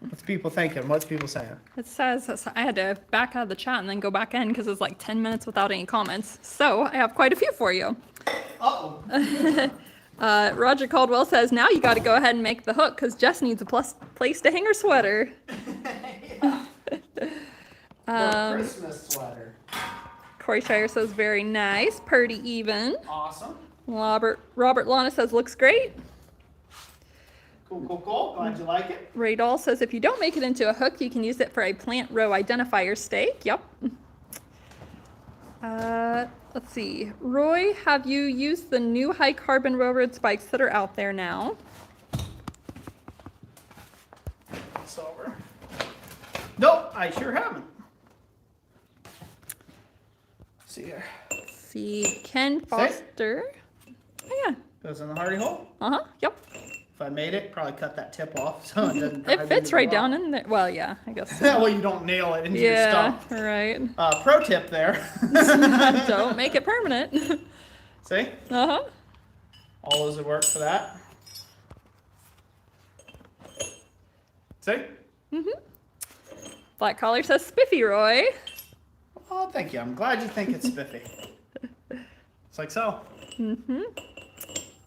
What's people thinking? What's people saying? It says I had to back out of the chat and then go back in because it's like 10 minutes without any comments. So I have quite a few for you. Uh-oh. Roger Caldwell says, now you got to go ahead and make the hook because Jess needs a place to hang her sweater. Christmas sweater. Corey Shire says, very nice. Purdy even. Awesome. Robert Lana says, looks great. Cool. Glad you like it. Ray Dahl says, if you don't make it into a hook, you can use it for a plant row identifier stake. Yep. Let's see. Roy, have you used the new high carbon railroad spikes that are out there now? It's over. Nope, I sure haven't. Let's see here. Let's see. Ken Foster. Oh, yeah. Goes in the hardy hole. Uh-huh. Yep. If I made it, probably cut that tip off so it doesn't. It fits right down in there. Well, yeah, I guess. That way you don't nail it into your Yeah, stump. right. Pro tip there. Don't make it permanent. See? Uh-huh. All those would work for that. See? Black Collar says, spiffy, Roy. Oh, thank you. I'm glad you think it's spiffy. It's like so.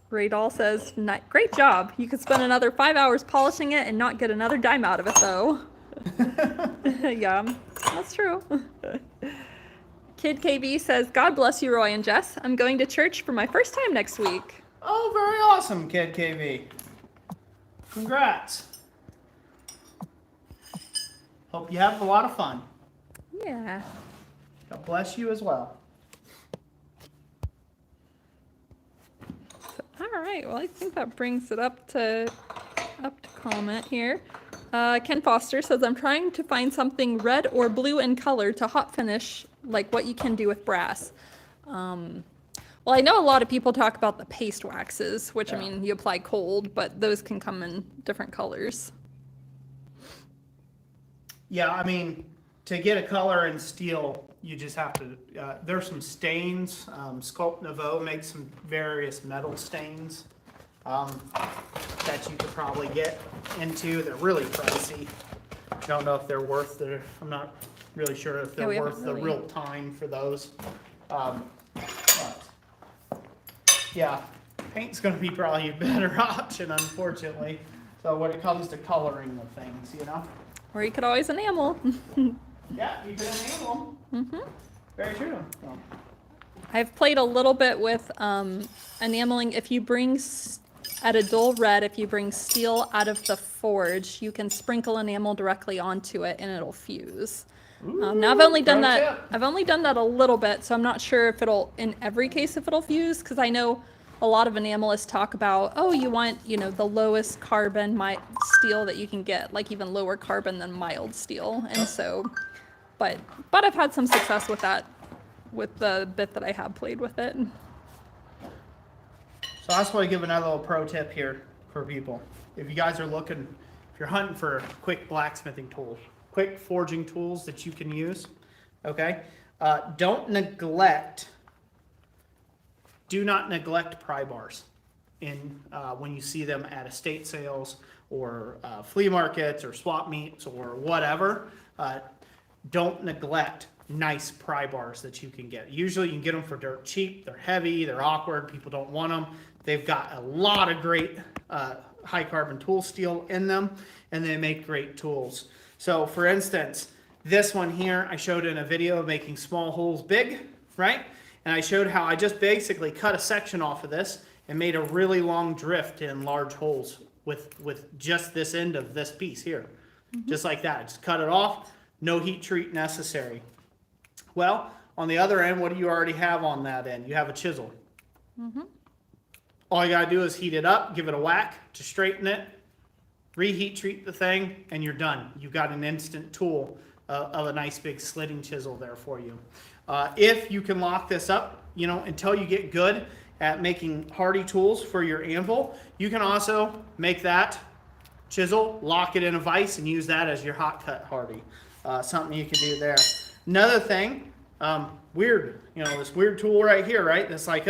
Ray Dahl says, great job. You could spend another 5 hours polishing it and not get another dime out of it, though. Yeah, that's true. Kid KB says, God bless you, Roy and Jess. I'm going to church for my first time next week. Oh, very awesome, Kid KV. Congrats. Hope you have a lot of fun. Yeah. God bless you as well. All right. Well, I think that brings it up to comment here. Ken Foster says, I'm trying to find something red or blue in color to hot finish, like what you can do with brass. Well, I know a lot of people talk about the paste waxes, which, I mean, you apply cold, but those can come in different colors. Yeah, I mean, to get a color in steel, you just have to, there's some stains. Sculpt Nouveau makes some various metal stains that you could probably get into. They're really pricey. I don't know if they're worth the, I'm not really sure if they're we worth haven't the really- real time for those. But, yeah, paint's gonna be probably a better option, unfortunately. So when it comes to coloring the things, you know? Or you could always enamel. Yeah, you can enamel them. Very true. So. I've played a little bit with enameling. If you bring, at a dull red, if you bring steel out of the forge, you can sprinkle enamel directly onto it and it'll fuse. Now I've only done pro that. tip. I've only done that a little bit, so I'm not sure if it'll, in every case, if it'll fuse, because I know a lot of enamelists talk about, oh, you want, you know, the lowest carbon steel that you can get, like even lower carbon than mild steel, and so, but I've had some success with that, with the bit that I have played with it. So I just want to give another little pro tip here for people. If you guys are looking, if you're hunting for quick blacksmithing tools, quick forging tools that you can use, okay? Do not neglect pry bars in when you see them at estate sales or flea markets or swap meets or whatever. Don't neglect nice pry bars that you can get. Usually you can get them for dirt cheap. They're heavy, they're awkward, people don't want them. They've got a lot of great high carbon tool steel in them, and they make great tools. So for instance, this one here, I showed in a video of making small holes big, right? And I showed how I just basically cut a section off of this and made a really long drift in large holes with just this end of this piece here. Just like that, just cut it off, no heat treat necessary. Well, on the other end, what do you already have on that end? You have a chisel. All you gotta do is heat it up, give it a whack to straighten it, reheat treat the thing, and you're done. You've got an instant tool of a nice big slitting chisel there for you. If you can lock this up, you know, until you get good at making hardy tools for your anvil, you can also make that chisel, lock it in a vise, and use that as your hot cut hardy. Something you can do there. Another thing, weird, you know, this weird tool right here, right? That's like,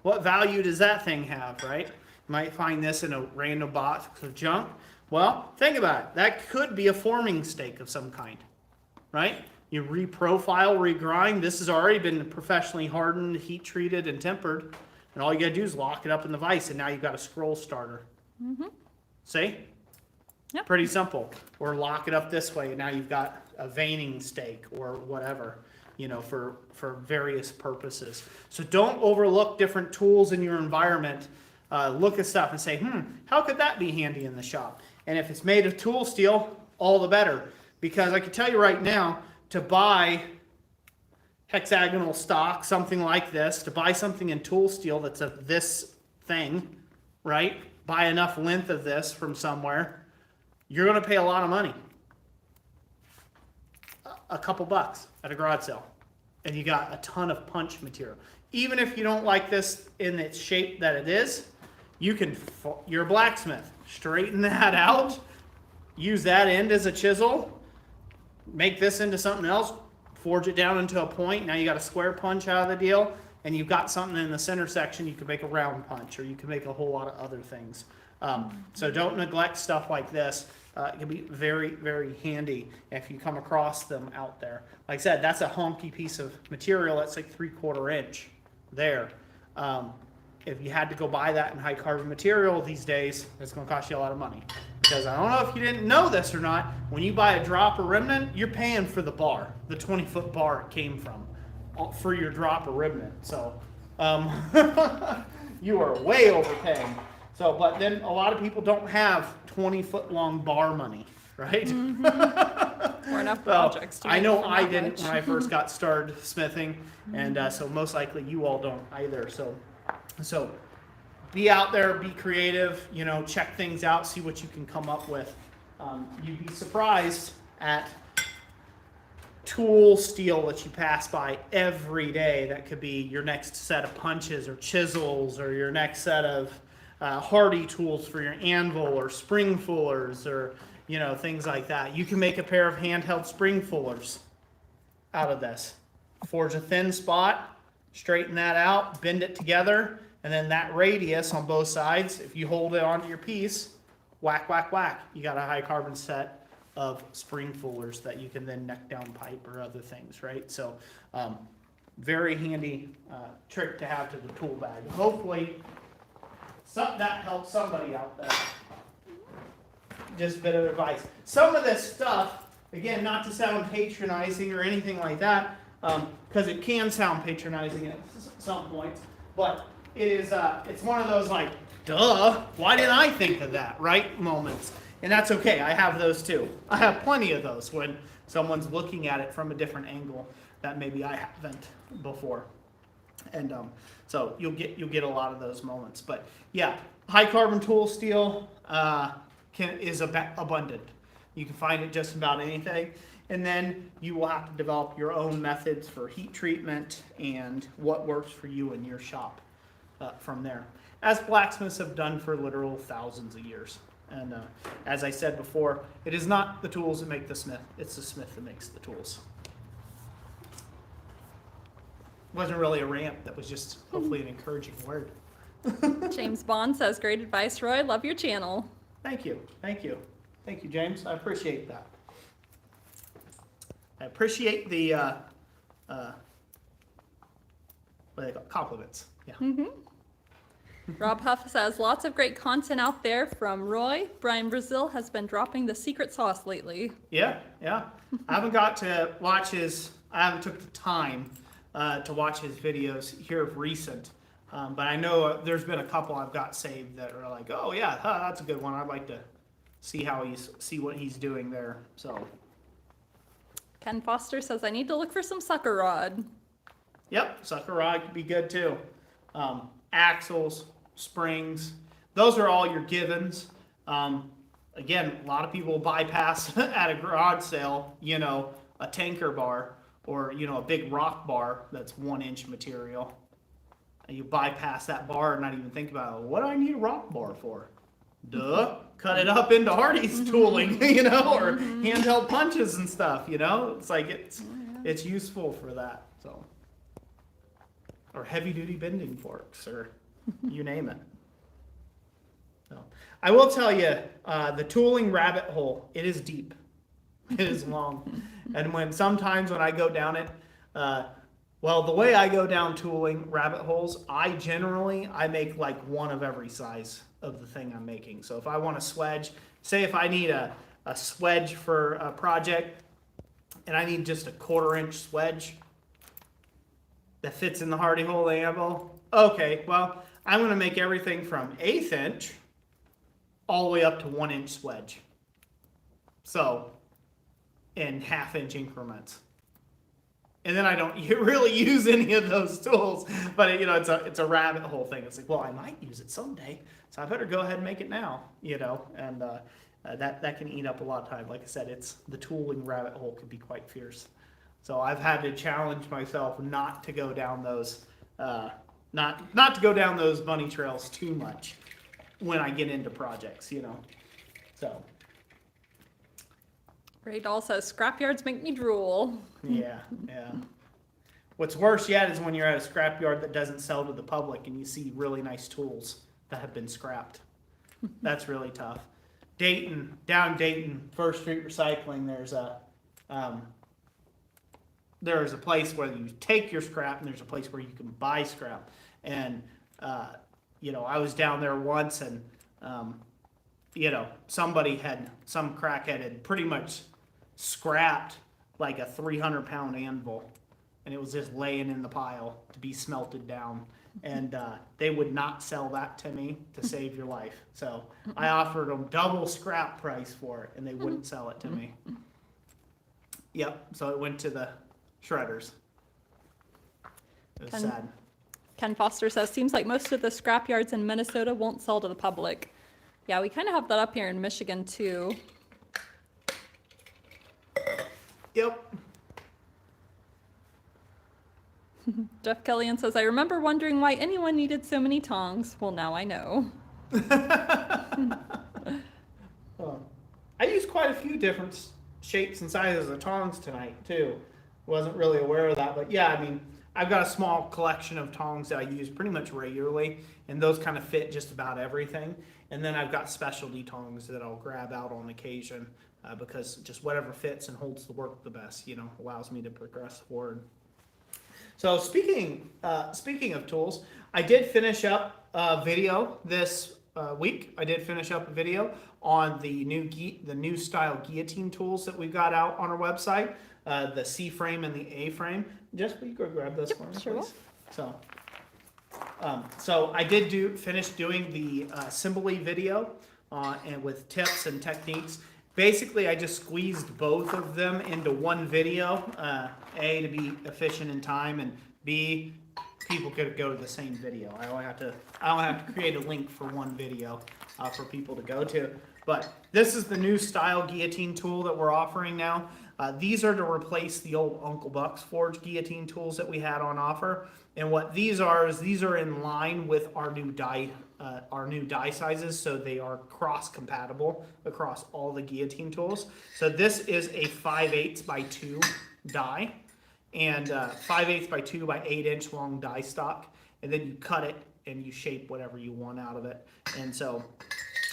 what value does that thing have, right? You might find this in a random box of junk. Well, think about it. That could be a forming stake of some kind, right? You reprofile, regrind. This has already been professionally hardened, heat treated, and tempered. And all you gotta do is lock it up in the vise, and now you've got a scroll starter. Mm-hmm. See? Yep. Pretty simple. Or lock it up this way, and now you've got a veining stake or whatever, you know, for various purposes. So don't overlook different tools in your environment. Look at stuff and say, how could that be handy in the shop? And if it's made of tool steel, all the better. Because I can tell you right now, to buy hexagonal stock, something like this, to buy something in tool steel that's of this thing, right? Buy enough length of this from somewhere, you're going to pay a lot of money. A couple bucks at a garage sale. And you got a ton of punch material. Even if you don't like this in its shape that it is, you're a blacksmith. Straighten that out, use that end as a chisel, make this into something else, forge it down into a point. Now you got a square punch out of the deal, and you've got something in the center section. You can make a round punch, or you can make a whole lot of other things. So don't neglect stuff like this. It can be very, very handy if you come across them out there. Like I said, that's a honky piece of material. That's like 3/4 inch there. If you had to go buy that in high carbon material these days, it's going to cost you a lot of money. Because I don't know if you didn't know this or not, when you buy a drop or remnant, you're paying for the bar, the 20-foot bar it came from, for your drop or remnant. So you are way overpaying. So, but then a lot of people don't have 20-foot long bar money, right? Or enough projects. I know I didn't when I first got started smithing, and so most likely you all don't either. So be out there, be creative, you know, check things out, see what you can come up with. You'd be surprised at tool steel that you pass by every day. That could be your next set of punches or chisels, or your next set of hardy tools for your anvil, or spring fullers, or, you know, things like that. You can make a pair of handheld spring fullers out of this. Forge a thin spot, straighten that out, bend it together, and then that radius on both sides, if you hold it onto your piece, whack, whack, whack. You got a high carbon set of spring fullers that you can then neck down pipe or other things, right? So very handy trick to have to the tool bag. Hopefully that helps somebody out there. Just a bit of advice. Some of this stuff, again, not to sound patronizing or anything like that, because it can sound patronizing at some points, but it is it's one of those like, duh, why didn't I think of that, right, moments. And that's okay. I have those too. I have plenty of those when someone's looking at it from a different angle that maybe I haven't before. And so you'll get a lot of those moments. But yeah, high carbon tool steel is abundant. You can find it just about anything. And then you will have to develop your own methods for heat treatment and what works for you in your shop from there, as blacksmiths have done for literal thousands of years. And as I said before, it is not the tools that make the smith, it's the smith that makes the tools. It wasn't really a rant, that was just hopefully an encouraging word. James Bond says, great advice, Roy. Love your channel. Thank you. Thank you. Thank you, James. I appreciate that. I appreciate the what do they call it? Compliments. Yeah. Mm-hmm. Rob Huff says, lots of great content out there from Roy. Brian Brazil has been dropping the secret sauce lately. Yeah. I haven't got to watch I haven't took the time to watch his videos here of recent. But I know there's been a couple I've got saved that are like, oh yeah, that's a good one. I'd like to see what he's doing there. So Ken Foster says, I need to look for some sucker rod. Yep, sucker rod could be good too. Axles, springs, those are all your givens. again, a lot of people bypass at a garage sale, you know, a tanker bar or, you know, a big rock bar that's 1-inch material. And you bypass that bar and not even think about, what do I need a rock bar for? Duh, cut it up into Hardy's tooling, you know, or handheld punches and stuff, you know? It's like it's useful for that, so. Or heavy duty bending forks, or you name it. So, I will tell you, the tooling rabbit hole, it is deep. It is long. And sometimes when I go down it, well, the way I go down tooling rabbit holes, I make like one of every size of the thing I'm making. So if I want a swedge, say if I need a swedge for a project, and I need just a 1/4-inch swedge that fits in the Hardy hole of the anvil, okay, well, I'm going to make everything from 1/8 inch all the way up to 1-inch swedge. So, in 1/2-inch increments. And then I don't really use any of those tools, but you know, it's a rabbit hole thing. It's like, well, I might use it someday, so I better go ahead and make it now, you know, and that can eat up a lot of time. Like I said, the tooling rabbit hole can be quite fierce. So I've had to challenge myself not to go down those, not to go down those bunny trails too much when I get into projects, you know. So. Ray Doll says, scrapyards make me drool. Yeah. What's worse yet is when you're at a scrapyard that doesn't sell to the public and you see really nice tools that have been scrapped. That's really tough. Down Dayton, First Street Recycling, there's a place where you take your scrap and there's a place where you can buy scrap. And, you know, I was down there once and, you know, some crackhead had pretty much scrapped like a 300-pound anvil, and it was just laying in the pile to be smelted down. And they would not sell that to me to save your life. So I offered them double scrap price for it, and they wouldn't sell it to me. Yep, so it went to the shredders. It was sad. Ken Foster says, seems like most of the scrapyards in Minnesota won't sell to the public. Yeah, we kind of have that up here in Michigan, too. Yep. Jeff Kellyan says, I remember wondering why anyone needed so many tongs. Well, now I know. I used quite a few different shapes and sizes of tongs tonight, too. Wasn't really aware of that, but yeah, I mean, I've got a small collection of tongs that I use pretty much regularly, and those kind of fit just about everything. And then I've got specialty tongs that I'll grab out on occasion because just whatever fits and holds the work the best, you know, allows me to progress forward. So speaking of tools, I did finish up a video this week. I did finish up a video on the new style guillotine tools that we've got out on our website, the C frame and the A frame. Jess, will you go grab those for me, sure please? So I did finish doing the assembly video and with tips and techniques. Basically, I just squeezed both of them into one video. A, to be efficient in time, and B, people could go to the same video. I don't have to create a link for one video for people to go to. But this is the new style guillotine tool that we're offering now. These are to replace the old Uncle Buck's Forge guillotine tools that we had on offer. And what these are in line with our new die sizes, so they are cross-compatible across all the guillotine tools. So this is a 5/8 by 2 die, and 5/8 by 2 by 8-inch long die stock, and then you cut it and you shape whatever you want out of it. And so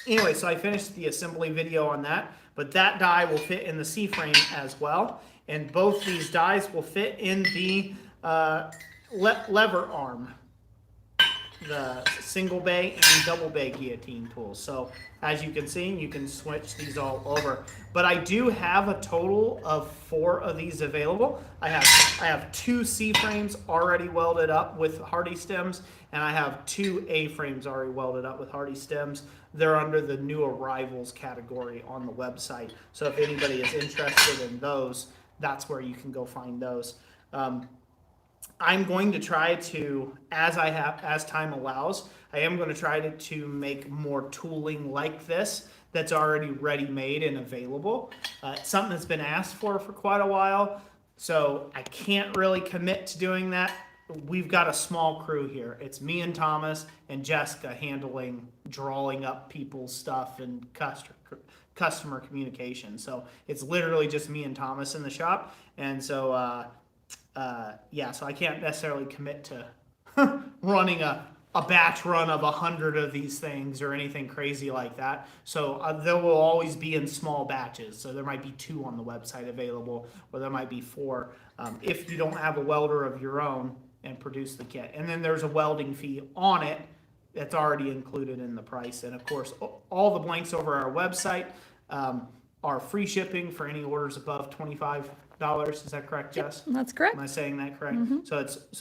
anyway, so I finished the assembly video on that, but that die will fit in the C frame as well, and both these dies will fit in the lever arm, the single bay and double bay guillotine tools. So as you can see, you can switch these all over. But I do have a total of 4 of these available. I have 2 C frames already welded up with Hardy stems, and I have 2 A frames already welded up with Hardy stems. They're under the new arrivals category on the website. So if anybody is interested in those, that's where you can go find those. I'm going to try to, as time allows, I am going to try to make more tooling like this that's already ready-made and available. It's something that's been asked for quite a while, so I can't really commit to doing that. We've got a small crew here. It's me and Thomas and Jessica handling drawing up people's stuff and customer communication. So it's literally just me and Thomas in the shop. And so, yeah, so I can't necessarily commit to running a batch run of 100 of these things or anything crazy like that. So there will always be in small batches. So there might be 2 on the website available, or there might be 4 if you don't have a welder of your own and produce the kit. And then there's a welding fee on it that's already included in the price. And of course, all the blanks over our website are free shipping for any orders above $25. Is that correct, Jess? Yep, that's correct. Am I saying that correct? Mm-hmm. So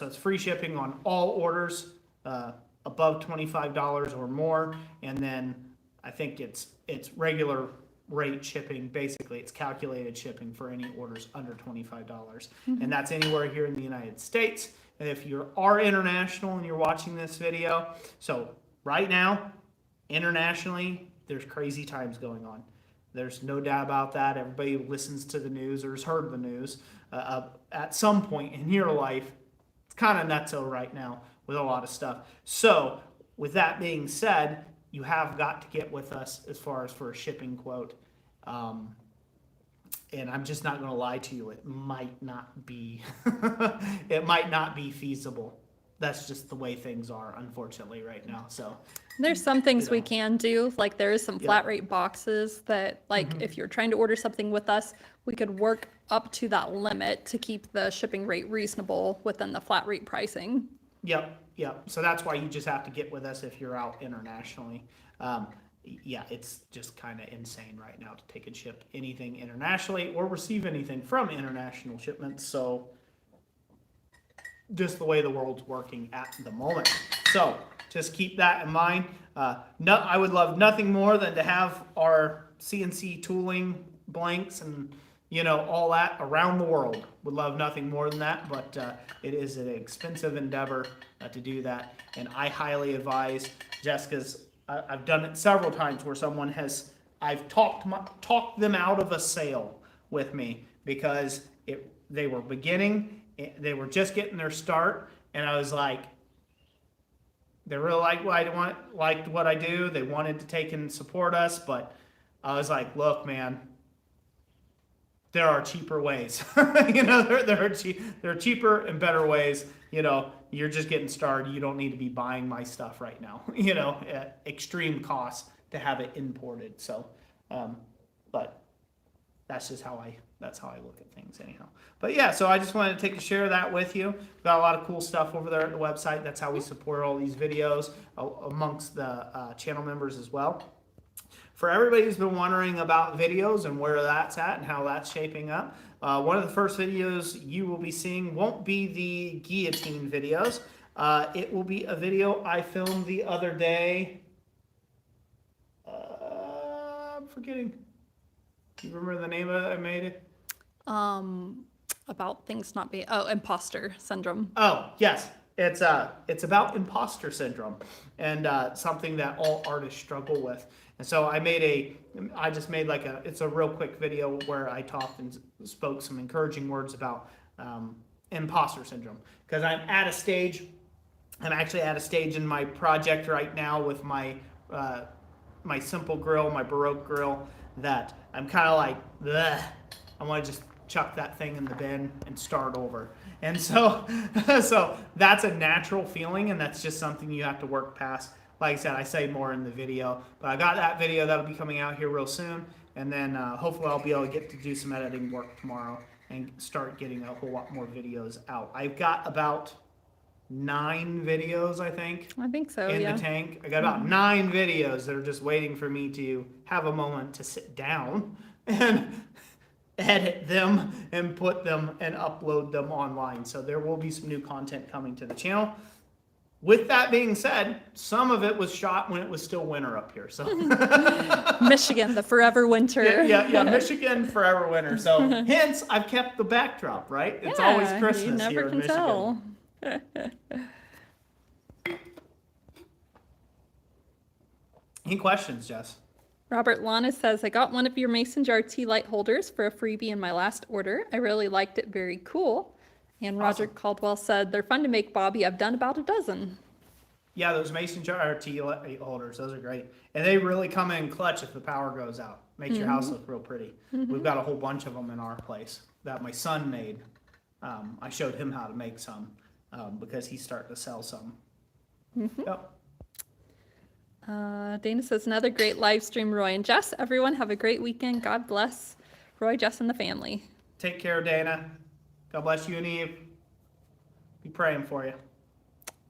it's free shipping on all orders above $25 or more, and then I think it's regular rate shipping. Basically, it's calculated shipping for any orders under $25, and that's anywhere here in the United States. And if you are international and you're watching this video, so right now, internationally, there's crazy times going on. There's no doubt about that. Everybody who listens to the news or has heard the news at some point in your life. It's kind of nutso right now with a lot of stuff. So with that being said, you have got to get with us as far as for a shipping quote. And I'm just not going to lie to you. It might not be, it might not be feasible. That's just the way things are, unfortunately, right now. So there's some things we can do. Like there is some flat Yeah. rate boxes that, like, if you're trying to order something with us, we could work up to that limit to keep the shipping rate reasonable within the flat rate pricing. Yep. So that's why you just have to get with us if you're out internationally. Yeah, it's just kind of insane right now to take and ship anything internationally or receive anything from international shipments. So just the way the world's working at the moment. So just keep that in mind. I would love nothing more than to have our CNC tooling blanks and all that around the world. Would love nothing more than that, but it is an expensive endeavor to do that. And I highly advise Jessica's. I've done it several times where I've talked them out of a sale with me because they were beginning, they were just getting their start, and I was like, they really liked what I do. They wanted to take and support us, but I was like, look, man, there are cheaper ways. There are cheaper and better ways. You're just getting started. You don't need to be buying my stuff right now. At extreme cost to have it imported. So, but that's just how I look at things anyhow. But yeah, so I just wanted to share that with you. We've got a lot of cool stuff over there at the website. That's how we support all these videos amongst the channel members as well. For everybody who's been wondering about videos and where that's at and how that's shaping up, one of the first videos you will be seeing won't be the guillotine videos. It will be a video I filmed the other day. I'm forgetting. Do you remember the name of it? I made it. About things not being imposter syndrome. Oh yes, it's about imposter syndrome and something that all artists struggle with. And so I just made it's a real quick video where I talked and spoke some encouraging words about imposter syndrome. Because I'm actually at a stage in my project right now with my simple grill, my Baroque grill, that I'm kind of like, bleh, I want to just chuck that thing in the bin and start over. And so that's a natural feeling, and that's just something you have to work past. Like I said, I say more in the video, but I got that video that'll be coming out here real soon, and then hopefully I'll be able to get to do some editing work tomorrow and start getting a whole lot more videos out. I've got about 9 videos, I think so, in the tank. I got about 9 videos that are just waiting for me to have a moment to sit down and edit them and put them and upload them online. So there will be some new content coming to the channel. With that being said, some of it was shot when it was still winter up here. So Michigan, the forever winter. Yeah, Michigan, forever winter. So hence, I've kept the backdrop, right? It's always Christmas here in Michigan. Tell. Any questions, Jess? Robert Lana says, I got one of your mason jar tea light holders for a freebie in my last order. I really liked it. Very cool. And Roger Awesome. Caldwell said, they're fun to make, Bobby. I've done about a dozen. Yeah, those mason jar tea light holders, those are great. And they really come in clutch if the power goes out. Makes your house look real pretty. We've got a whole bunch of them in our place that my son made. I showed him how to make some because he's starting to sell some. Yep. Dana says, another great live stream, Roy and Jess. Everyone have a great weekend. God bless Roy, Jess, and the family. Take care, Dana. God bless you and Eve. Be praying for you.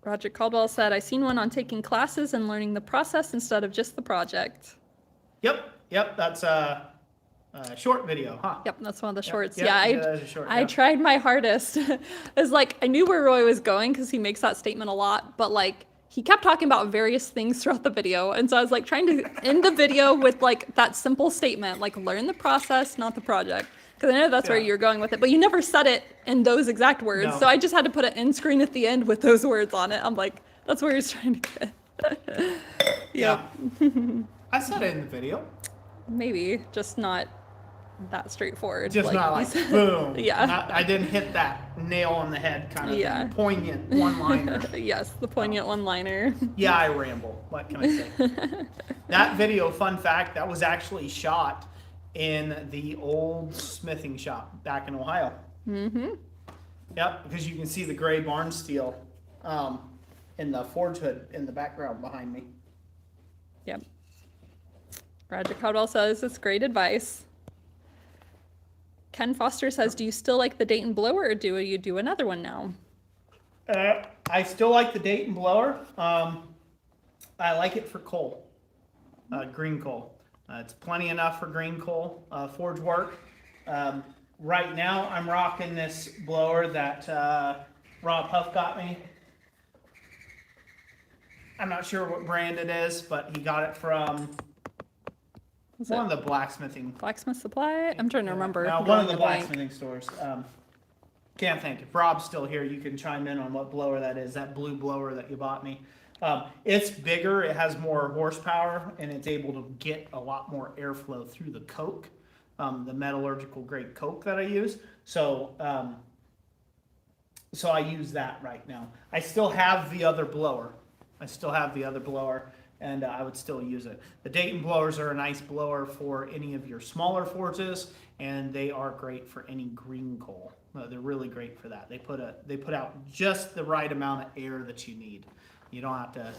Roger Caldwell said, I seen one on taking classes and learning the process instead of just the project. Yep, that's a short video, huh? Yep, that's one of the shorts. Yep, that is a short, I yeah. tried my hardest. It's like, I knew where Roy was going because he makes that statement a lot, but like, he kept talking about various things throughout the video. And so I was like trying to end the video with like that simple statement, like learn the process, not the project. Because I know that's where you're going with it, but you never said it in those exact words. No. So I just had to put an end screen at the end with those words on it. I'm like, that's where he's trying to get. Yeah. I said it in the video. Maybe, just not that straightforward. Just not like he's- boom. Yeah. I didn't hit that nail on the head kind of Yeah. poignant one-liner. Yes, the poignant one-liner. Yeah, I ramble. What can I say? That video, fun fact, that was actually shot in the old smithing shop back in Ohio. Mm-hmm. Yep, because you can see the gray barn steel in the forge hood in the background behind me. Yep. Roger Caldwell says it's great advice. Ken Foster says, do you still like the Dayton blower or do you do another one now? I still like the Dayton blower. I like it for coal, green coal. It's plenty enough for green coal forge work. Right now, I'm rocking this blower that Rob Huff got me. I'm not sure what brand it is, but he got it from one of the blacksmithing. Blacksmith Supply? I'm trying to remember. No, I'm one of drawing the a blank. blacksmithing stores. Can't think. If Rob's still here, you can chime in on what blower that is. That blue blower that you bought me. It's bigger. It has more horsepower, and it's able to get a lot more airflow through the coke, the metallurgical grade coke that I use. So I use that right now. I still have the other blower. And I would still use it. The Dayton blowers are a nice blower for any of your smaller forges, and they are great for any green coal. They're really great for that. They put out just the right amount of air that you need. You don't have to.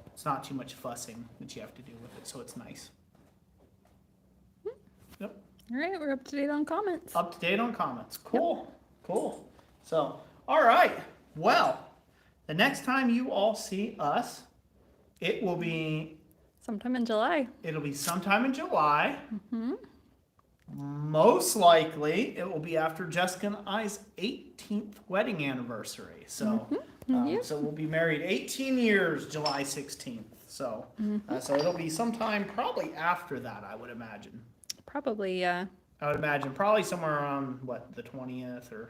It's not too much fussing that you have to do with it, so it's nice. Yep. All right, we're up to date on comments. Up to date on comments. Cool. Yep. Cool. So, all right. Well, the next time you all see us, it will be sometime in July. It'll be sometime in July. Mm-hmm. Most likely, it will be after Jessica and I's 18th wedding anniversary. So, so we'll be married 18 years, July 16th. So, so it'll be sometime probably after that, I would imagine. Probably, yeah. I would imagine probably somewhere around what, the 20th or.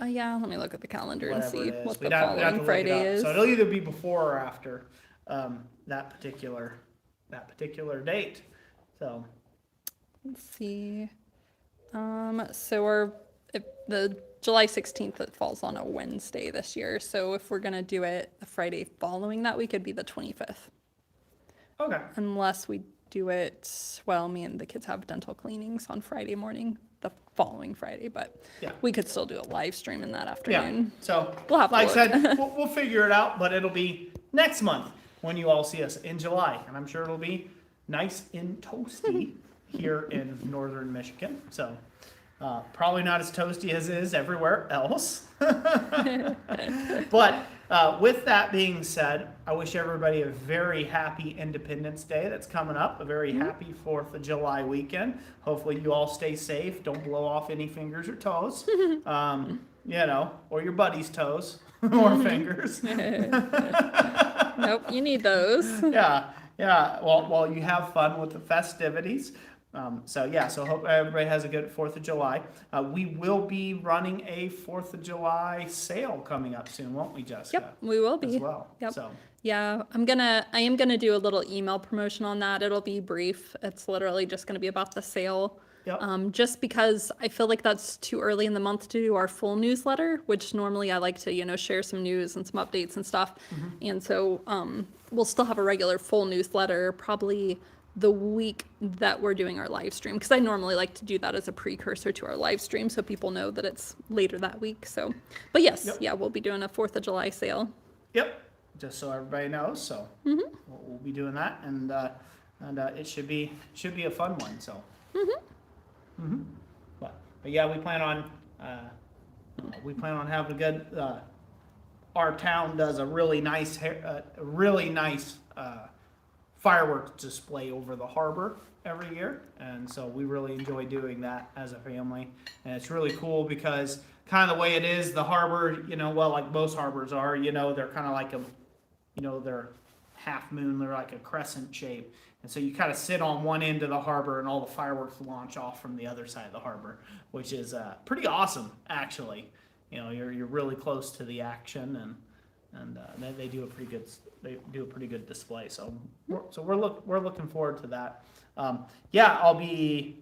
Yeah. Let me look at the calendar and see what the We'd have to following look Friday it up. is. So it'll either be before or after that particular date. So. Let's see. So if the July 16th, it falls on a Wednesday this year. So if we're gonna do it the Friday following that week, it'd be the 25th. Okay. Unless we do it, well, me and the kids have dental cleanings on Friday morning, the following Friday, but we could still do a live stream in that afternoon. Yeah. So we'll have to like I look. said, we'll figure it out, but it'll be next month when you all see us in July, and I'm sure it'll be nice and toasty here in northern Michigan. So probably not as toasty as it is everywhere else. But with that being said, I wish everybody a very happy Independence Day that's coming up, a very happy 4th of July weekend. Hopefully you all stay safe. Don't blow off any fingers or toes, you know, or your buddy's toes or fingers. Nope, you need those. Yeah. Well, you have fun with the festivities. So hope everybody has a good 4th of July. We will be running a 4th of July sale coming up soon, won't we, Jessica? Yep, we will be. As well. Yep. So, Yeah, I am gonna do a little email promotion on that. It'll be brief. It's literally just gonna be about the sale. yep. Just because I feel like that's too early in the month to do our full newsletter, which normally I like to, share some news and some updates and stuff. And so, we'll still have a regular full newsletter probably the week that we're doing our live stream, because I normally like to do that as a precursor to our live stream so people know that it's later that week. So, but yes, Yep. yeah, we'll be doing a 4th of July sale. Yep. Just so everybody knows. So we'll be doing that, and it should be a fun one. So. But yeah, we plan on having a good. Our town does a really nice fireworks display over the harbor every year, and so we really enjoy doing that as a family. And it's really cool because kind of the way it is, the harbor, well, like most harbors are, they're kind of like they're half moon, they're like a crescent shape. And so you kind of sit on one end of the harbor and all the fireworks launch off from the other side of the harbor, which is pretty awesome, actually. You're really close to the action, and they do a pretty good display. So we're looking forward to that. I'll be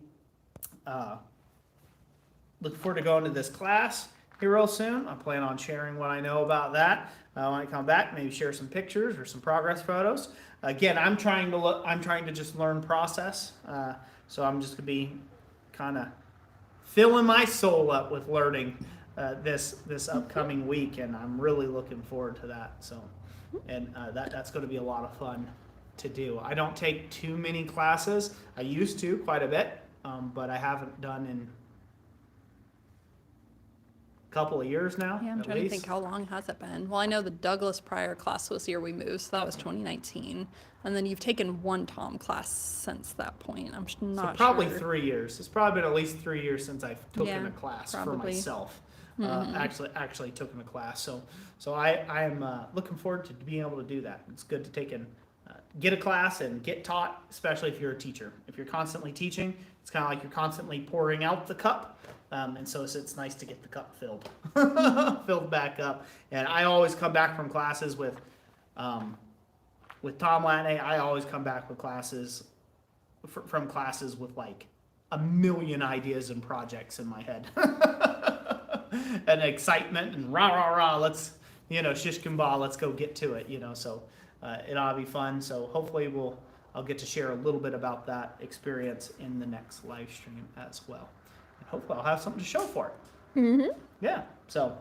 looking forward to going to this class here real soon. I plan on sharing what I know about that when I come back. Maybe share some pictures or some progress photos. Again, I'm trying to just learn process. So I'm just gonna be kind of filling my soul up with learning this upcoming week, and I'm really looking forward to that. So, and that's going to be a lot of fun to do. I don't take too many classes. I used to quite a bit, but I haven't done in a couple of years now. Yeah, I'm trying to think, how long has it been? Well, I know the Douglas Pryor class was the year we moved, so that was 2019. And then you've taken one Tom class since that point. I'm not probably sure. 3 years. It's probably been at least 3 years since I've taken Yeah, a class probably. for myself. Actually taken a class. So I am looking forward to being able to do that. It's good to get a class and get taught, especially if you're a teacher. If you're constantly teaching, it's kind of like you're constantly pouring out the cup. And so it's nice to get the cup filled, filled back up. And I always come back from classes with Tom Latney. I always come back with classes from classes with like a million ideas and projects in my head. And excitement and rah rah rah, let's shish kimball, let's go get to it, so it ought to be fun. So hopefully I'll get to share a little bit about that experience in the next live stream as well, and hopefully I'll have something to show for it. Yeah. So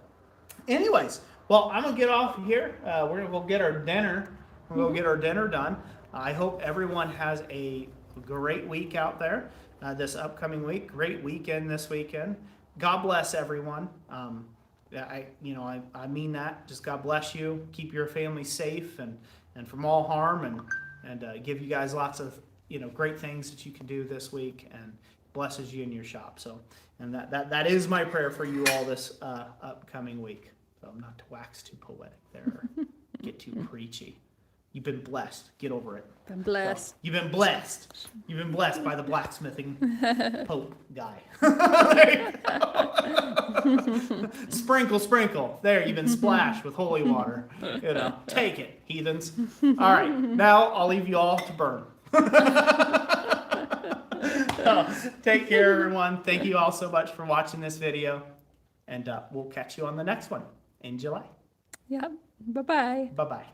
anyways, well, I'm gonna get off here. We're gonna go get our dinner. We'll go get our dinner done. I hope everyone has a great week out there this upcoming week. Great weekend this weekend. God bless everyone. I mean that. Just God bless you. Keep your family safe and from all harm, and give you guys lots of great things that you can do this week, and blesses you in your shop. So, and that is my prayer for you all this upcoming week. So not to wax too poetic there, or get too preachy. You've been blessed. Get over it. Been blessed. So, you've been blessed. You've been blessed by the blacksmithing Pope guy. Sprinkle, sprinkle. There, you've been splashed with holy water. Take it, heathens. All right, now I'll leave you all to burn. So, take care, everyone. Thank you all so much for watching this video, and we'll catch you on the next one in July. Yep. Bye-bye. Bye-bye.